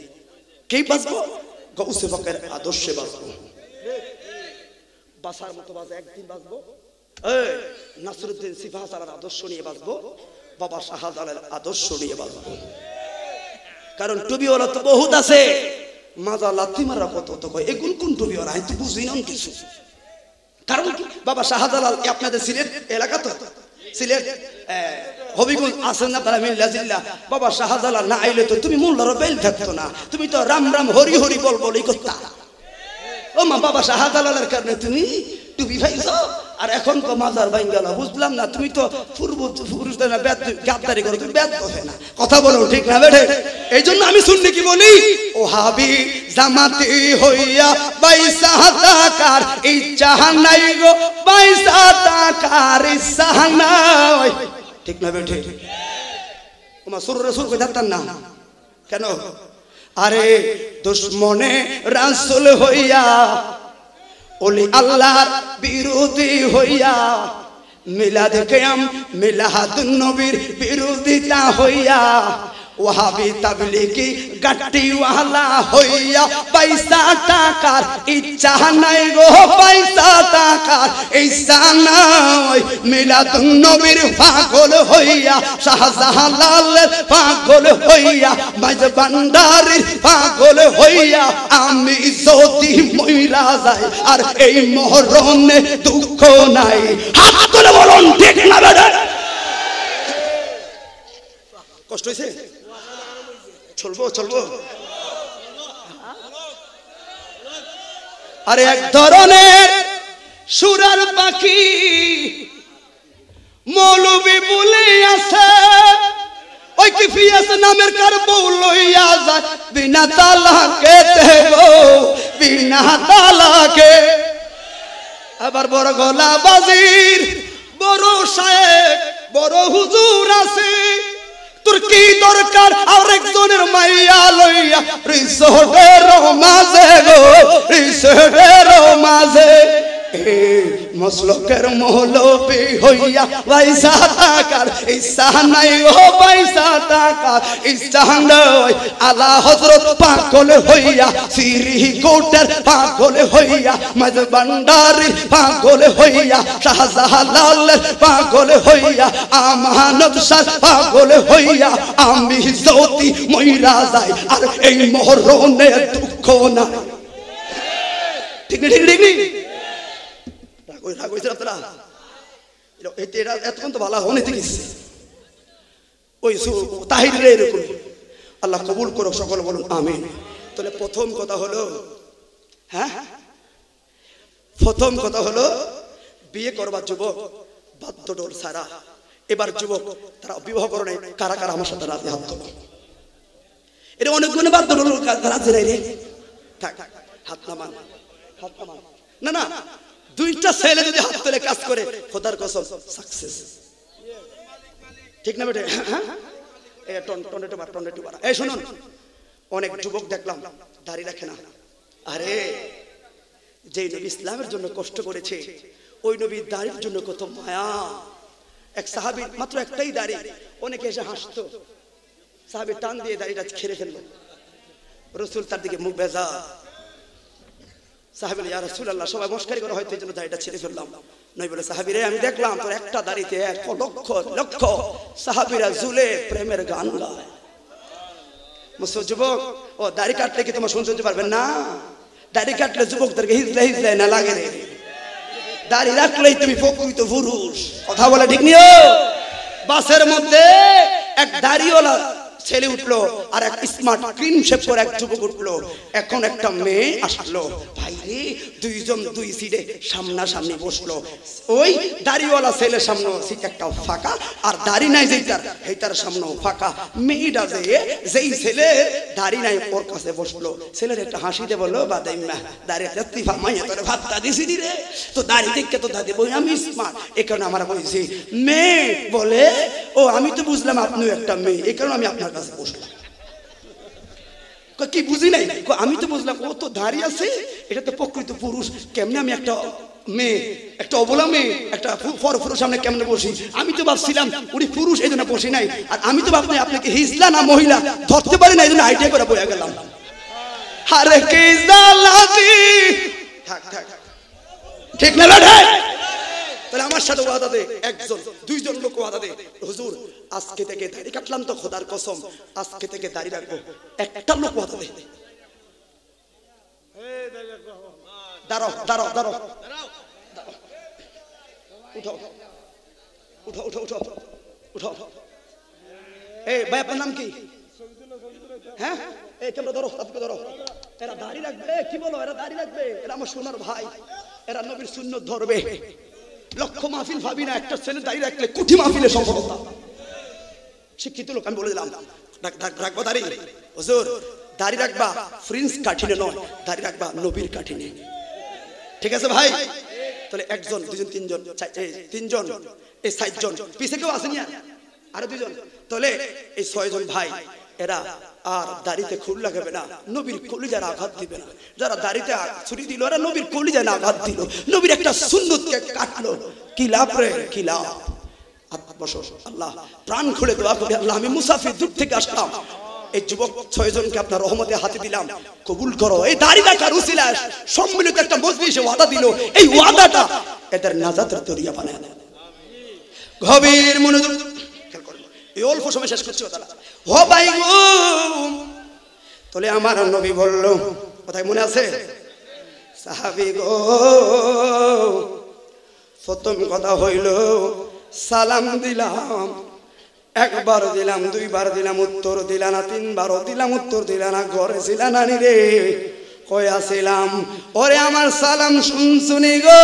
কি বাঁচবো? গাউসে পাকের আদর্শে বাঁচবো। বাঁচার মতো বাঁচবো একদিন, বাঁচবো নাসরুদ্দিন সিফাহাসার আদর্শ নিয়ে বাঁচবো, বাবা শাহজালালের আদর্শ নিয়ে বাঁচবো। কারণ টুবিওয়ালা তো বহুত আছে, মাজা লাথি মারা কত তো কয়, এগুন কোন টুবিওয়ালা আমি তো বুঝি না কিছু। কারণ কি বাবা শাহজালাল আপনাদের সিলেট এলাকা তো, সিলেট হবিগঞ্জ আছেন না তারা মিল্লাজিল্লাহ। বাবা শাহজালাল না আইলে তো তুমি মোল্লারও বেল থাকতো না, তুমি তো রাম রাম হরি হরি বল বলেই করতা। ও মা, বাবা শাহজালালের কারণে তুমি টুপি পাইছো, আর এখন তো মাজার ভাই গেল, বুঝলাম না। তুমি তো পুরুষদের না গাদ্দারি করো, তুমি ব্যাদ হয় না, কথা বলো ঠিক না বেঠে? এই জন্য আমি শুনলি কি বলি, ও হাবি জামাতি হইয়া বাইসা টাকার ইচ্ছা নাই গো, বাইসা টাকার ইচ্ছা নাই, ঠিক না বেঠে? তোমার সুর রসুল কই থাকতেন না কেন? আরে দুশ্মনে রাসূল হইয়া, ওলি আল্লাহর বিরোধী হইয়া, মিলাদ কিয়াম মিলাদুন নবীর বিরোধিতা হইয়া, ওয়াহাবি তাবলিগি গাট্টিওয়ালা হইয়া পয়সা টাকার ইচ্ছা নাই গো, পয়সা টাকার ইচ্ছা নাই। মিলাদুন নবীর পাগল হইয়া, শাহজালালের পাগল হইয়া, মাঝ ভান্ডারির পাগল হইয়া আমি যদি মইরা যাই আর এই মরণে দুঃখ নাই। হাত তুলে বলুন ঠিক না বেটা? কষ্ট হয়েছে? চলবো চলবো। আরে এক ধরনের সুরার পাখি মৌলবি বলে আছে, ওই কি ফিয়াস নামের কার বউ লইয়া যায় বিনা তালাকে দেবো, বিনা তালাকে। আবার বড় গলা বাজির বড় সাহেব বড় হুজুর আছে, তোর কি দরকার আর একজনের মাইয়া লইয়া রিসোর্টের মাঝে গো, রিসোর্টের মাঝে। মসলকের মৌলবি হইয়া পয়সা টাকার ইচ্ছা নাই ও, পয়সা টাকার ইচ্ছা নাই। আলা হযরত পাগল হইয়া, শ্রীকোটের পাগল হইয়া, মাঝ ভান্ডারির পাগল হইয়া, শাহজালালের পাগল হইয়া, আমানত শাহ পাগল হইয়া আমি যদি মইরা যাই আর এই মরণে দুঃখ নাই। ঠিক নেই? ঠিক নেই? এতক্ষণ তো ভালো হনে গেছে ওই তাহির এরকম। আল্লাহ কবুল করো, সকল বলুন আমিন। তাহলে প্রথম কথা হলো, হ্যাঁ প্রথম কথা হলো বিয়ে করবার যুবক বাধ্যডোর ছাড়া। এবার যুবক তারা বিবাহ করে নাই, কারা কারা আমার সাথে রাজি হাত তোলো। এটা অনেকগুলো বাধ্যডোর রাজি নাই রে, থাক হাত নামান, হাত নামান। না না, দুইটা ছেলে যদি হাত তুলে কাজ করে খোদার কসম সাকসেস। ঠিক না বেটে? এই শুনুন, অনেক যুবক দেখলাম দাড়ি রাখে না। আরে যে নবী ইসলামের জন্য কষ্ট করেছে, ওই নবীর দাড়ির জন্য কত মায়া। এক সাহাবীর মাত্র একটাই দাড়ি, অনেকে এসে হাসতো, সাহাবী টান দিয়ে দাড়িটা ছেড়ে ফেললো। রাসূল তার দিকে মুখ বেজা। সাহাবী বলে, ইয়া রাসূলুল্লাহ, সবাই মস্কারি করে হয়তো এই জন্য দাড়িটা ছেড়ে ফেললাম। নবী বলে, সাহাবী রে, আমি দেখলাম তোর একটা দাড়িতে এক লক্ষ লক্ষ সাহাবীরা ঝুলে প্রেমের গান গায়। মুসলিম যুবক, ও দাড়ি কাটলে কি তোমার সহ্য পারবেন না? দাড়ি কাটলে যুবকদেরকে হিজলে হিজলে না লাগে রে। দাড়ি রাখলেই তুমি প্রকৃত পুরুষ। কথা বলে ঠিক নিও। বাসের মধ্যে এক দাড়িওয়ালা ছেলে উঠলো আর এক স্মার্ট ক্রিম শেভ করে এক যুবক উঠলো। এখন একটা মেয়ে আসলো, ভাই রে, দুইজন দুই সিটে সামনাসামনি বসলো। ওই দাড়িওয়ালা ছেলের সামনে সিট একটা ফাঁকা, আর দাড়ি নাই যেটার সামনেও ফাঁকা। মেয়েটা যেই ছেলে দাড়ি নাই ওর কাছে বসলো। ছেলের একটা হাসি দিয়ে বললো, বাদাইমা দাড়ি তিফা মাইয়া তোরে ভাতটা দিছি রে, তো দাড়ি দেখে তো দাদি বই আমি স্মার্ট, এই কারণে আমার বলছি। মেয়ে বলে, ও আমি তো বুঝলাম আপনিও একটা মেয়ে, এই কারণে আমি আপনার কাছে বসলাম। কি বুঝি নাই? আমি তো বুঝলাম ও তো দাঁড়িয়ে আছে, এটা তো প্রকৃত পুরুষ। কেমনে আমি একটা মেয়ে, একটা অবলা মেয়ে, একটা পুরুষ সামনে কেমনে বসি? আমি তো ভাবছিলাম উনি পুরুষ, এই জন্য বসি নাই। আর আমি তো ভাবছি আপনাকে হিজলা না মহিলা ধরতে পারি না, এই জন্য আইডিয়া করে বইয়া গেলাম। আরে কি জালাদি, থাক থাক, ঠিক না বেটা? তাহলে আমার সাথে ওয়াদা দে, একজন দুইজন লোক ওয়াদা দে, হুজুর আজকে থেকে দাড়ি কাটলাম তো খোদার কসম আজকে থেকে দাড়ি রাখবো। একটা লোক ওয়াদা দে। দাঁড়াও দাঁড়াও দাঁড়াও, উঠো উঠো উঠো উঠো উঠো। এই ভাই আপনার নাম কি? হ্যাঁ, এই তোমরা ধরো, আপনি ধরো। এরা দাড়ি রাখবে, কি বলো? এরা দাড়ি রাখবে, এরা আমার সোনার ভাই, এরা নবীর সুন্নাত ধরবে। লক্ষ মাহফিল ভাবি না, একটা ছেলে দাড়ি রাখলে কোটি মাহফিলে সফলতা। শিক্ষিত লোক আমি বলে দিলাম, রাখবো দাড়ি। হুজুর দাড়ি রাখবা ফ্রিন্স কাঠিনে নয়, দাড়ি রাখবা নবীর কাঠিনে। ঠিক আছে ভাই? তাহলে একজন দুজন তিনজন তিনজন, এই 7 জন, পিছে কেউ আসেনি আরো 2 জন, তাহলে এই 6 জন ভাই। এরা আর দাড়িতে খুল লাগাবে না, নবীর কলিজার আঘাত দিবে না। যারা দাড়িতে ছুরি দিল এরা নবীর কলিজার আঘাত দিল, নবীর একটা সুন্নতকে কাটলো। কি লাভ রে, কি লাভ? বসো। আল্লাহ প্রাণ খুলে দোয়া করি, আল্লাহ আমি মুসাফির দূর থেকে আসলাম, এই যুবক 6 জনকে আপনার রহমতে হাতে দিলাম, কবুল করো। এই দাড়ি রাখার উসিলায় সম্মিলিত একটা মজলিসে ওয়াদা দিল, এই ওয়াদাটা এদের নাজাতের দরিয়া বানায় দেন। গভীর মনোযোগ, এই অল্প সময় শেষ করছি কথা। ও ভাই গো, তাহলে আমার নবী বলল, কোথায় মনে আছে? সাহাবী গো, প্রথম কথা হইল সালাম দিলাম, একবার দিলাম, দুইবার দিলাম, উত্তর দিলা না, তিনবারও দিলাম, উত্তর দিলা না, ঘরে ছিলা না নি রে? কই আসিলাম? ওরে আমার সালাম শুনছুনি গো।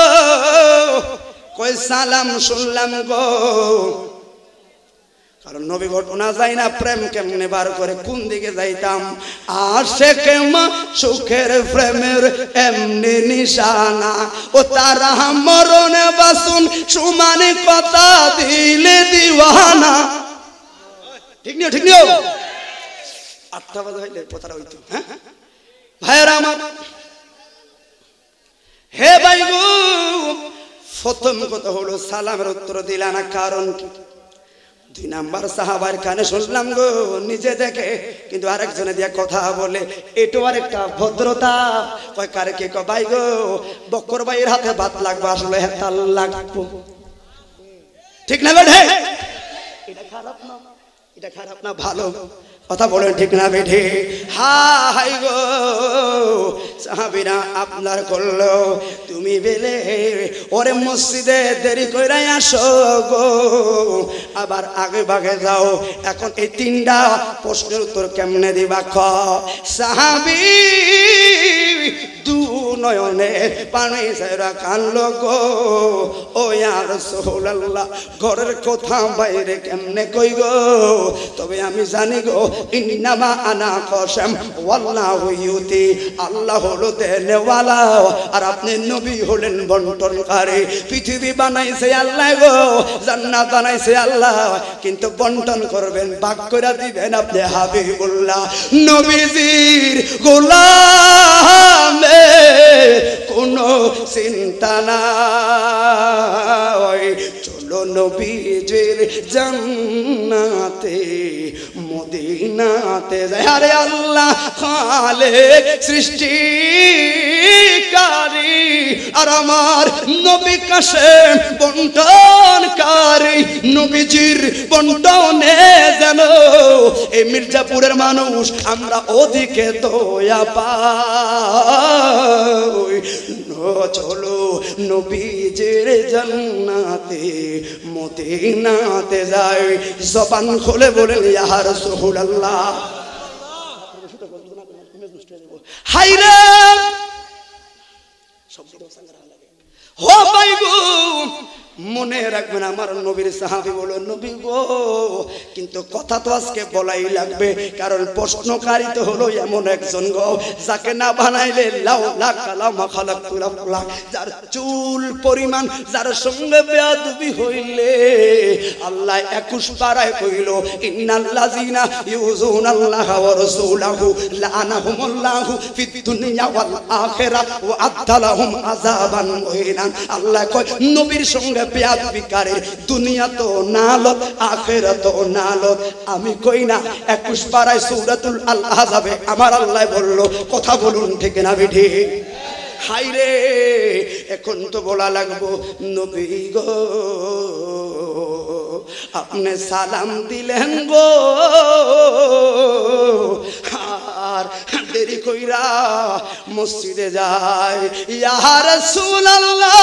কই সালাম শুনলাম গো। কারণ নবী ঘটনা যাই না, প্রেম কেমনে বার করে কোন দিকে যাইতাম। আশেকে মা সুখের প্রেমের এমনি নিশানা, ও তারা মরণে বাসুন সমানে কথা দিলে দিওয়ানা। ঠিক নিও, ঠিক নিও। 8টা বাজে হইলে কথাটা হইতো। হ্যাঁ ভাইরা আমার, হে ভাই গো, প্রথম কথা হলো সালামের উত্তর দিলা না, কারণ কি? 2 নাম্বার সাহাবার কানে শুনলাম গো, নিজে দেখে কিন্তু আরেকজনে দিয়ে কথা বলে, এটাও আরেকটা ভদ্রতা। কয় কারে কে? কয় ভাই গো, বক্কর ভাইয়ের হাতে ভাত লাগবে, আসলে হেতাল লাগবো। ঠিক না বেঠে? এটা খারাপ না, এটা খারাপ না, ভালো কথা বলেন, ঠিক না বেঠে? হাই গো সাহাবীরা আপনার করলো, তুমি বেলে ওরে মসজিদে দেরি কইরা আসো গো, আবার আগে ভাগে যাও। এখন এই 3টা প্রশ্নের উত্তর কেমনে দিবা? খ সাহাবী দু নয়নে পানি ছাইরা কানলো গো, ও ইয়া রাসূলুল্লাহ, ঘরের কথা বাইরে কেমনে কই গো? তবে আমি জানি গো, ইন্নামা আনা কসম ওয়াল্লাহু ইউতি, আল্লাহ হলো দেনেওয়ালা আর আপনি নবী হলেন বন্টনকারী। পৃথিবী বানাইছে আল্লাহ গো, জান্নাত বানাইছে আল্লাহ, কিন্তু বন্টন করবেন, ভাগ করে দিবেন আপনি হাবিবুল্লাহ। নবীজির গোলামে কোনো চিন্তা নাই, চলো নবীজির জান্নাতে মদিনাতে যাই। আরে আল্লাহ খালেক সৃষ্টিকারী আর আমার নবী কাশেম বন্টনকারী। নবীজির বন্টনে যেন এই মির্জাপুরের মানুষ আমরা ওদিকে দয়া পাই। চলো নবীজির জান্নাতে মদিনাতে যাই। জবান খুলে বলেন ইয়া রাসূলুল্লাহ। হায়রে ও ভাই গো, মনে রাখবেন আমার নবীর সাহাবী বলো নবী গো, কিন্তু কথা তো আজকে বলাই লাগবে, কারণ প্রশ্নকারী তো হলো এমন একজন গো যাকে না বানাইলে লাউলা কালামা খালাকুল আফলাক, যার চুল পরিমাণ যার সঙ্গে বেয়াদবি হইলে আল্লাহ 21 পারায় কইল, ইন্নাল্লাযিনা ইউযুনাল্লাহা ওয়া রাসূলাহু লাআনাহুমুল্লাহু ফিদ দুনিয়া ওয়াল আখিরাহ ওয়া আদলাহুম আযাবান মুহিনা। আল্লাহ কয় নবীর সঙ্গে বেয়াদবি করে, দুনিয়া তো নালত আখিরাত তো নালত। আমি কই না 21 পারায় সূরাতুল আল আহজাবে আমার আল্লাহ বলল, কথা বলুন ঠিক না বিধি? হাইরে এখন তো বলা লাগবো নবী গো আপনি সালাম দিলেন গো, আর দেরি কইরা মসজিদে যায়। ইয়া রাসূলুল্লাহ,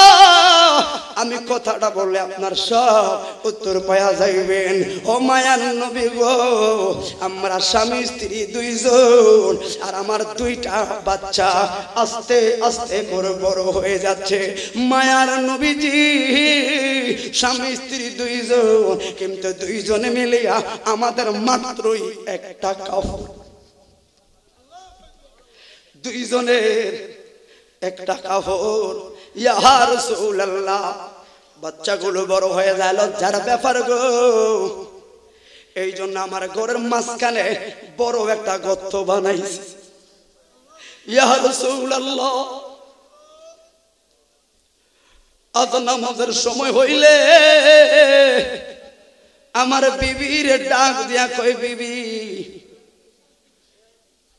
আমি কথাটা বললে আপনার সব উত্তর পাওয়া যাইবেন। ও মায়ার নবী গো, আমরা স্বামী স্ত্রী 2 জন, আর আমার 2টা বাচ্চা আস্তে আস্তে করে বড় হয়ে যাচ্ছে। মায়ার নবীজি স্বামী স্ত্রী 2 জন, কিন্তু 2 জনে মিলিয়া আমাদের মাত্রই একটা কাপড়, 2 জনের একটা কাপড়। ইয়া রাসূলুল্লাহ, বাচ্চাগুলো বড় হয়ে যায়, লজ্জার ব্যাপার গো। এই জন্য আমার ঘরের মাঝখানে বড় একটা গর্ত বানাইছি। ইয়া রাসূলুল্লাহ, আজ নামাজের সময় হইলে আমার বিবির ডাক দিয়া কই, বিবি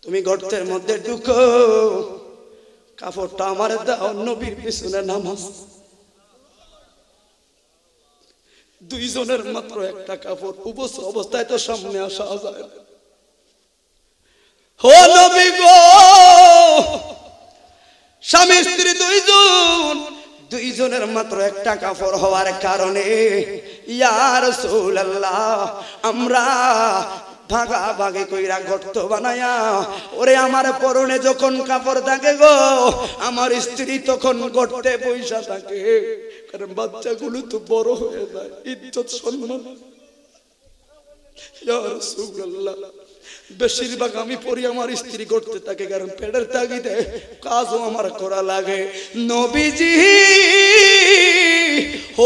তুমি গর্তের মধ্যে ঢুকো, কাপড়টা আমার দাও, নবীর পিছনে নামাজ। দুইজনের মাত্র একটা কাপড়, উপস অবস্থায় তো সামনে আসা যায়। ও নবী গো, স্বামী স্ত্রী দুইজনের মাত্র একটা কাপড় হওয়ার কারণে ইয়া রাসূলুল্লাহ আমরা ভাগাভাগি কইরা গর্ত বানায়া, ওরে আমার পরনে যখন কাপড় থাকে গো, আমার স্ত্রী তখন গর্তে বইসা থাকে, কারণ বাচ্চাগুলো তো বড় হয়ে যায়, ইজ্জত সম্মান। ইয়া রাসূলুল্লাহ বেশিরভাগ আমি পড়ি আমার স্ত্রী করতে থাকে, কারণ পেটের তাগিদে কাজও আমার করা লাগে। নবীজি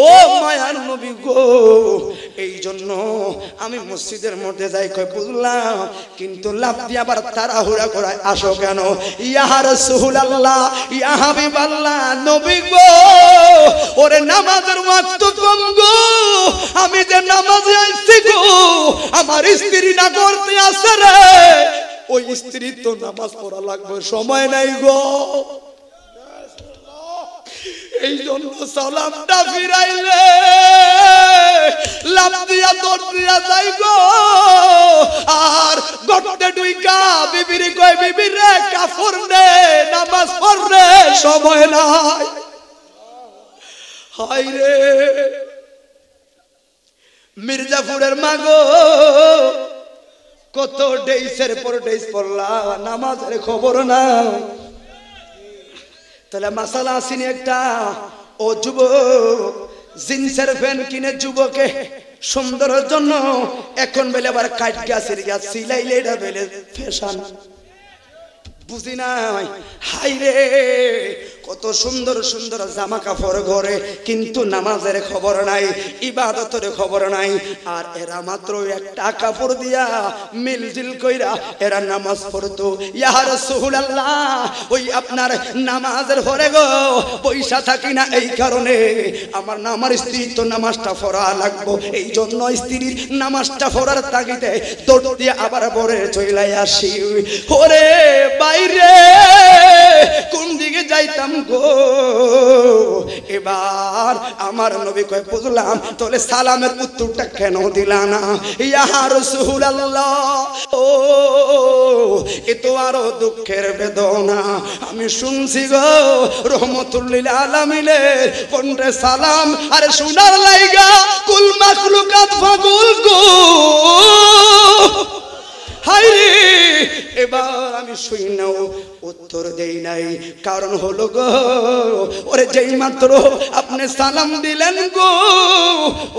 ও মায়ার নবী গো, এই জন্য আমি মসজিদের মধ্যে যাই, কই বুঝলাম, কিন্তু লাভ দিয়ে আবার তাড়াহুড়া করায় আসো কেন? ইয়া রাসূলুল্লাহ, ইয়া হাবিবাল্লাহ, নবী গো, ওরে নামাজের ওয়াক্ত কম গো, আমি যে নামাজে আইছি গো, আমার স্ত্রী না করতে আসে রে, ওই স্ত্রী তো নামাজ পড়া লাগবে, সময় নাই গো। এই জন্য সালামটা ফিরাইলে লাভ দিয়া দৌড় দিয়া যাই গো, আর গর্তে ঢুইকা বিবির কই, বিবি রে কাপড় নে, নামাজ পড় রে, সময় নাই। হায় রে মির্জাপুরের মাগো, কত ডেইসের পর ডেইস পড়লা, নামাজের খবর নাই। তাহলে মাসালা আসেনি একটা, ও যুবক জিন্সের প্যান্ট কিনে যুবকে সুন্দরের জন্য এখন বেলে আবার কাট গাছের গাছ সিলাইলে এটা বেলে ফ্যাশন, বুঝি নাই। হাই রে কত সুন্দর সুন্দর জামা কাপড় ঘরে, কিন্তু নামাজের খবর নাই, ইবাদতের খবর নাই। আর এরা মাত্র একটা কাপড় দিয়া মিলজিল কইরা এরা নামাজ পড়তো। ইয়া রাসূলুল্লাহ, ওই আপনার নামাজের পরে গো পয়সা থাকি না, এই কারণে আমার স্ত্রী তো নামাজটা পড়া লাগবো, এই জন্য স্ত্রীর নামাজটা পড়ার তাগিদে দৌড় দিয়ে আবার পরে চইলাই আসি। ওরে বাইরে কোন দিকে যাইতাম গো, এবার আমার নবী কয় বুঝলাম, তাহলে সালামের উত্তরটা কেন দিলা না? ইয়া রাসূলুল্লাহ, ও এ তো আরো দুঃখের বেদনা। আমি শুনছি গো রহমতুল লিল আলামিনের কোনরে সালাম আরে শোনার লাইগা কুল মাখলুকাত ফাগুল গো। হায়রে এবার আমি শুই নাও উত্তর দেই নাই, কারণ হলো গো ওরে যেই মাত্র আপনি সালাম দিলেন গো,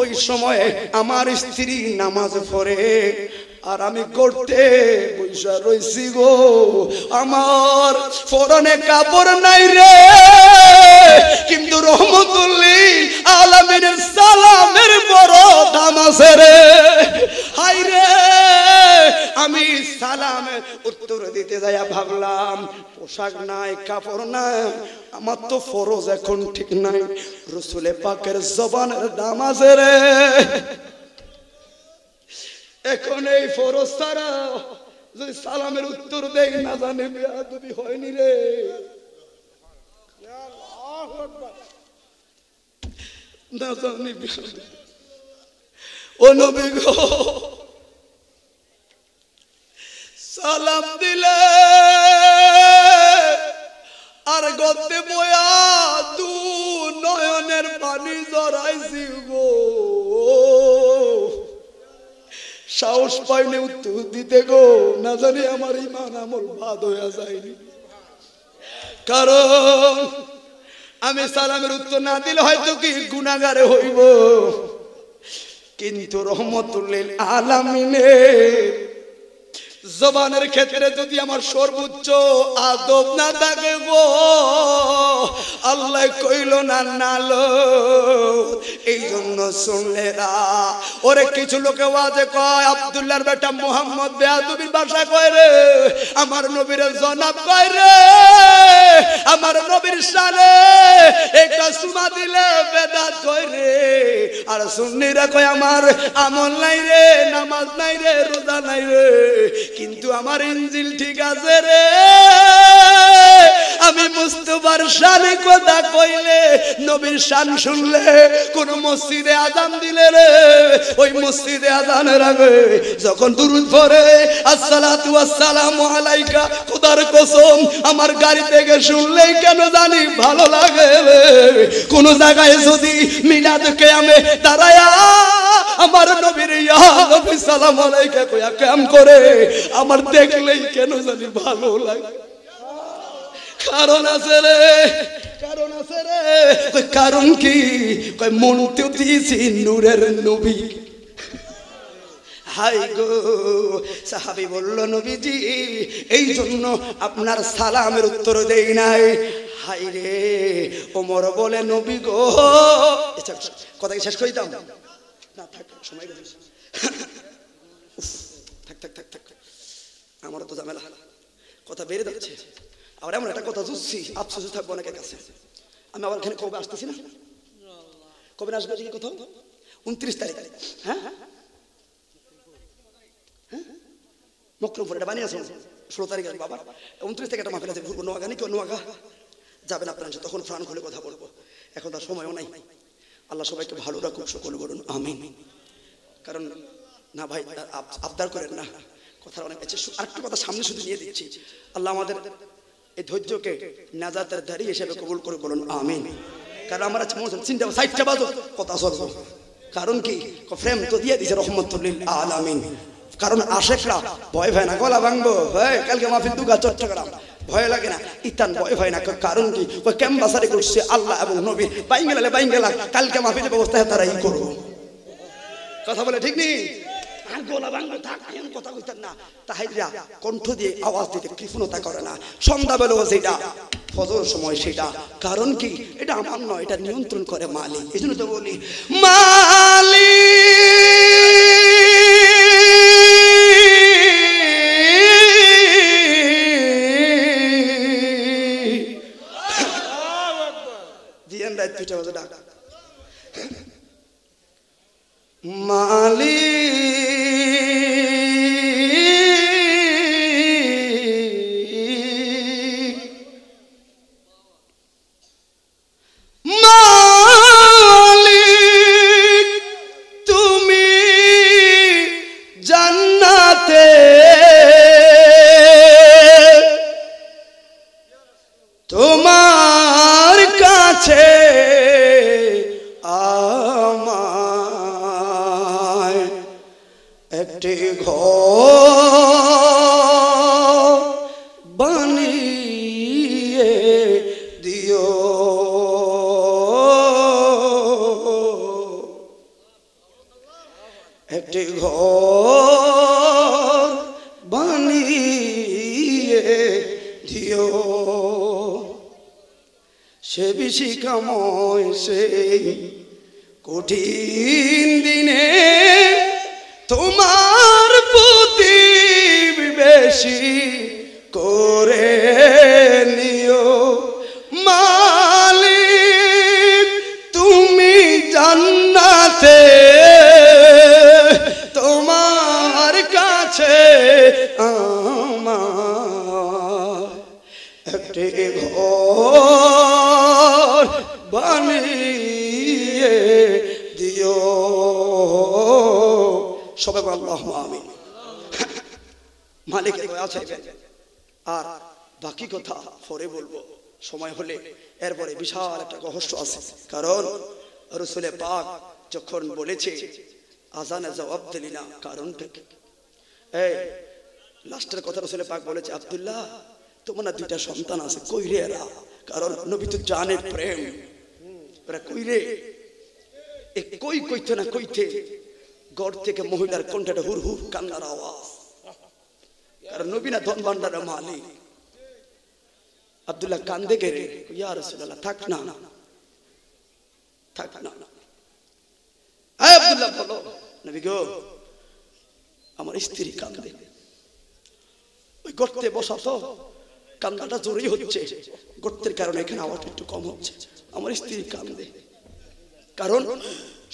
ওই সময় আমার স্ত্রী নামাজ পড়ে আর আমি করতে বৈশা রইছি গো, আমার পরনে কাপড় নাই রে, কিন্তু রহমতুল লিল আলামিনের সালামের বড় দাম আছে রে। হাই রে আমি সালামের উত্তর দিতে যাইয়া ভাবলাম পোশাক নাই, কাপড় নাই, আমার তো ফরজ এখন ঠিক নাই, রাসূলে পাকের জবানের দাম আছে রে। এখন এই ফরজ ছাড়া যদি সালামের উত্তর দেই না জানি বেয়াদবি হয়নি রে। না জানি ও নবী গো, সালাম দিলে আর গতে বয়া দু নয়নের পানি জড়াইছি গো, সাহস পাইনি উত্তর দিতে গো, না জানি আমার ইমান আমল বাদ হয়ে যায়নি, কারণ আমি সালামের উত্তর না দিলে হয়তো কি গুনাহগারে হইব, কিন্তু রহমতুল লিল আলামিনের জবানের ক্ষেত্রে যদি আমার সর্বোচ্চ আদব না থাকে গো, আল্লাহ কইল না নালো। এই জন্য শুনলে না, ওরে কিছু লোকে ওয়াজে কয় আব্দুল্লাহর বেটা মুহাম্মদ বেয়াদবির ভাষা কয় রে, আমার নবীর জনাব কয় রে, আমার নবীর শানে একটা সুমা দিলে বেদাত কয় রে। আর সুন্নিরা কয় আমার আমল নাই রে, নামাজ নাই রে, রোজা নাই রে, কিন্তু আমার ইনজিল ঠিক আছে রে। আমি মুস্তাফার শানে কথা কইলে, নবীর শান শুনলে, কোন মসজিদে আযান দিলে রে, ওই মসজিদে আযানের আগে যখন দুরূদ পড়ে আসসালাতু ওয়াসসালামু আলাইকা, খোদার কসম আমার গাড়ি থেকে শুনলেই কেন জানি ভালো লাগে রে। কোন জায়গায় যদি মিলাদ কিয়ামে দাঁড়ায়া আমার নবীর ইয়া নবী সালাম আলাইকা কইয়া কাম করে, আমার দেখলেই কেন জানি ভালো লাগে। কারণ আছে রে, কারণ আছে রে। কই কারণ কি? কই মন তো দিয়েছি নূরের নবী। হাই গো, সাহাবী বলল নবীজি এই জন্য আপনার সালামের উত্তর দেই নাই। হাই রে, ওমর বলে নবী গো, কথা কি শেষ করে দাও না? থাক, সময় গেছে। থাক থাক থাক থাক, আমারও তো ঝামেলা, কথা বেড়ে যাচ্ছে। আবার এমন একটা কথা বুঝছি, আফসোস থাকবো অনেকের কাছে। আমি আবার এখানে কবে আসতেছি না, কবে আসবে কি কোথাও? 29 তারিখ। হ্যাঁ মক্রমপুর এটা বানিয়েছে 16 তারিখ বাবা। 29 থেকে একটা মাহফিল আছে নোয়াগানি, কেউ নোয়াগা যাবেন আপনার, তখন প্রাণ খুলে কথা বলবো। এখন তার সময়ও নাই। আল্লাহ সবাইকে ভালো রাখুক, সকল বলুন আমিন। কারণ না ভাই আবদার করেন না, কথার অনেক আছে। আরেকটা কথা সামনে শুধু নিয়ে দিচ্ছি, আল্লাহ আমাদের এই ধৈর্যকে নাজাতের দাঁড়ি হিসেবে কবুল করে বলুন আমিন। কারণ আমরা চিন্তা সাইডটা বাজো কথা চলবো। কারণ কি? ফ্রেম তো দিয়ে দিছে রহমতুল লিল আলামিন। কারণ আশেকরা ভয় ভাই না, গলা ভাঙবো কালকে মাহফিল দুগা চট্টগ্রাম, ভয় লাগে না, ইতান ভয় ভাই না। কারণ কি? ওই ক্যাম্বাসারি করছে আল্লাহ এবং নবী, বাইন গেলে বাইন গেলা, কালকে মাহফিলের ব্যবস্থা তারা ই করবো। কথা বলে ঠিক নেই? আর গলা ভাঙবো থাক, এমন কথা কইতেন না। তাহাইরা কণ্ঠ দিয়ে আওয়াজ দিতে কৃপণতা করে না। সন্ধ্যাবেলাও সেটা, ফজর সময় সেটা। কারণ কি? এটা আমার নয়, এটা নিয়ন্ত্রণ করে মালিক। এই জন্য তো বলি মালিক দিয়েন রাত 2টা বাজে ডাক মালিক তোমার কাছে আমায় একটি ঘর বানিয়ে দিও, একটি ঘর বানিয়ে দিও। সে বিশিকাময় সেই কঠিন দিনে তোমার প্রতি বেশি করে নিও মালিক, তুমি জান্নাতে তোমার কাছে আমার একটি ঘর বানিয়ে দিও। সবাই আল্লাহুম্মা আমিন। মালিকের দয়া চাইবেন, আর বাকি কথা পরে বলবো সময় হলে। এরপরে বিশাল একটা রহস্য আছে। কারণ রাসূল পাক যখন বলেছে আজানে জবাব দিলি না, কারণটা কি? এই লাস্টের কথা রাসূল পাক বলেছে, আব্দুল্লাহ তোমার না 2টা সন্তান আছে, কই রে এরা? কারণ নবী তো জানে প্রেম, এরা কই রে? এ কই কইতে না কইতে ঘর থেকে মহিলার কণ্ঠটা হুর হুর কান্নার আওয়াজ। কারণ নবী না ধন ভান্ডারের মালিক। আব্দুল্লাহ কান্দে গেলে, ইয়া রাসূলুল্লাহ থাক না, থাক না। এই আব্দুল্লাহ বলো, নবী গো আমার স্ত্রী কান্দে, ওই গর্তে বসা তো কান্দাটা জোরেই হচ্ছে, গর্তের কারণে এখানে আওয়াজ একটু কম হচ্ছে। আমার স্ত্রী কান্দে, কারণ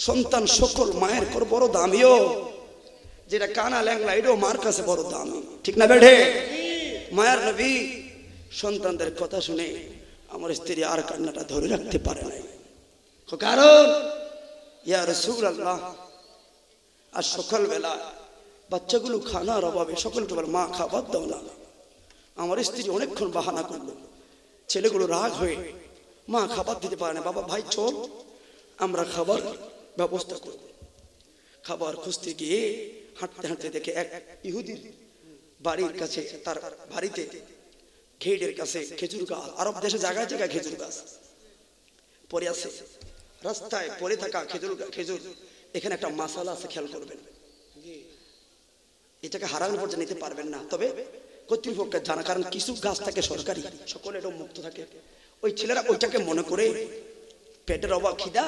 সন্তান সকল মায়ের কর বড় দামিও, যেটা কানা ল্যাংলা এটাও মার কাছে বড় দামি, ঠিক না বেঠে? মায়ার নবী সন্তানদের কথা শুনে আমার স্ত্রী আর কান্নাটা ধরে রাখতে পারে নাই, কারণ ইয়া রাসূলুল্লাহ আর সকালবেলা বাচ্চাগুলো খানার অভাবে সকলকে বলে মা খাবার দাও না। আমার স্ত্রী অনেকক্ষণ বাহানা করলো, ছেলেগুলো রাগ হয়ে মা খাবার দিতে পারে না। বাবা ভাই চল আমরা খাবার ব্যবস্থা করব। খাবার খুঁজতে গিয়ে হাঁটতে হাঁটতে দেখে এক ইহুদির বাড়ির কাছে, তার বাড়িতে গেটের কাছে খেজুর গাছ, আরব দেশে জায়গায় জায়গায় খেজুর গাছ পড়ে আছে। রাস্তায় পড়ে থাকা খেজুর, এখানে একটা মাসালা আছে, খেয়াল করবেন, এটাকে হারানোর পর্যন্ত নিতে পারবেন না, তবে কর্তৃপক্ষের জানা, কারণ কিছু গাছ থাকে সরকারি, সকলে এটা মুক্ত থাকে। ওই ছেলেরা ওইটাকে মনে করে পেটের অভাব খিদা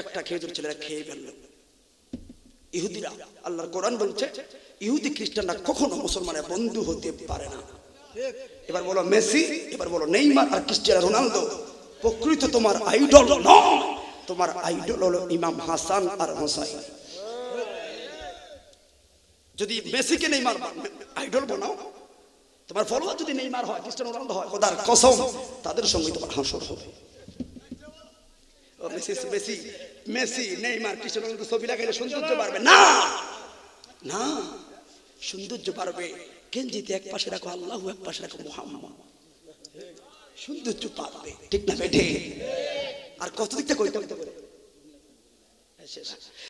একটা খেজুর ছেলেরা খেয়ে ফেললো। ইহুদিরা, আল্লাহর কোরআন বলছে ইহুদি খ্রিস্টানরা কখনো মুসলমানের বন্ধু হতে পারে না। এবার বলো মেসি, এবার বলো নেইমার আর ক্রিস্টিয়ানো রোনালদো প্রকৃত তোমার আইডল নয়, তোমার আইডল হলো ইমাম হাসান আর হোসাইন। যদি মেসিকে নেইমার আইডল বানাও, তোমার ফলোয়ার যদি নেইমার হয়, ক্রিস্টিয়ানো রোনালদো হয়, খোদার কসম তাদের সঙ্গে তোমার হাসর হবে। মেসি নেইমার ক্রিস্টিয়ানো রোনালদো ছবি লাগাইলে সৌন্দর্য বাড়বে না, না সৌন্দর্য বাড়বে গেঞ্জিতে এক পাশে রাখো আল্লাহু, এক পাশে রাখো মুহাম্মদ, সৌন্দর্য পাবে, ঠিক না বেঠে? আর কত দিকটা কইতে হতে পারে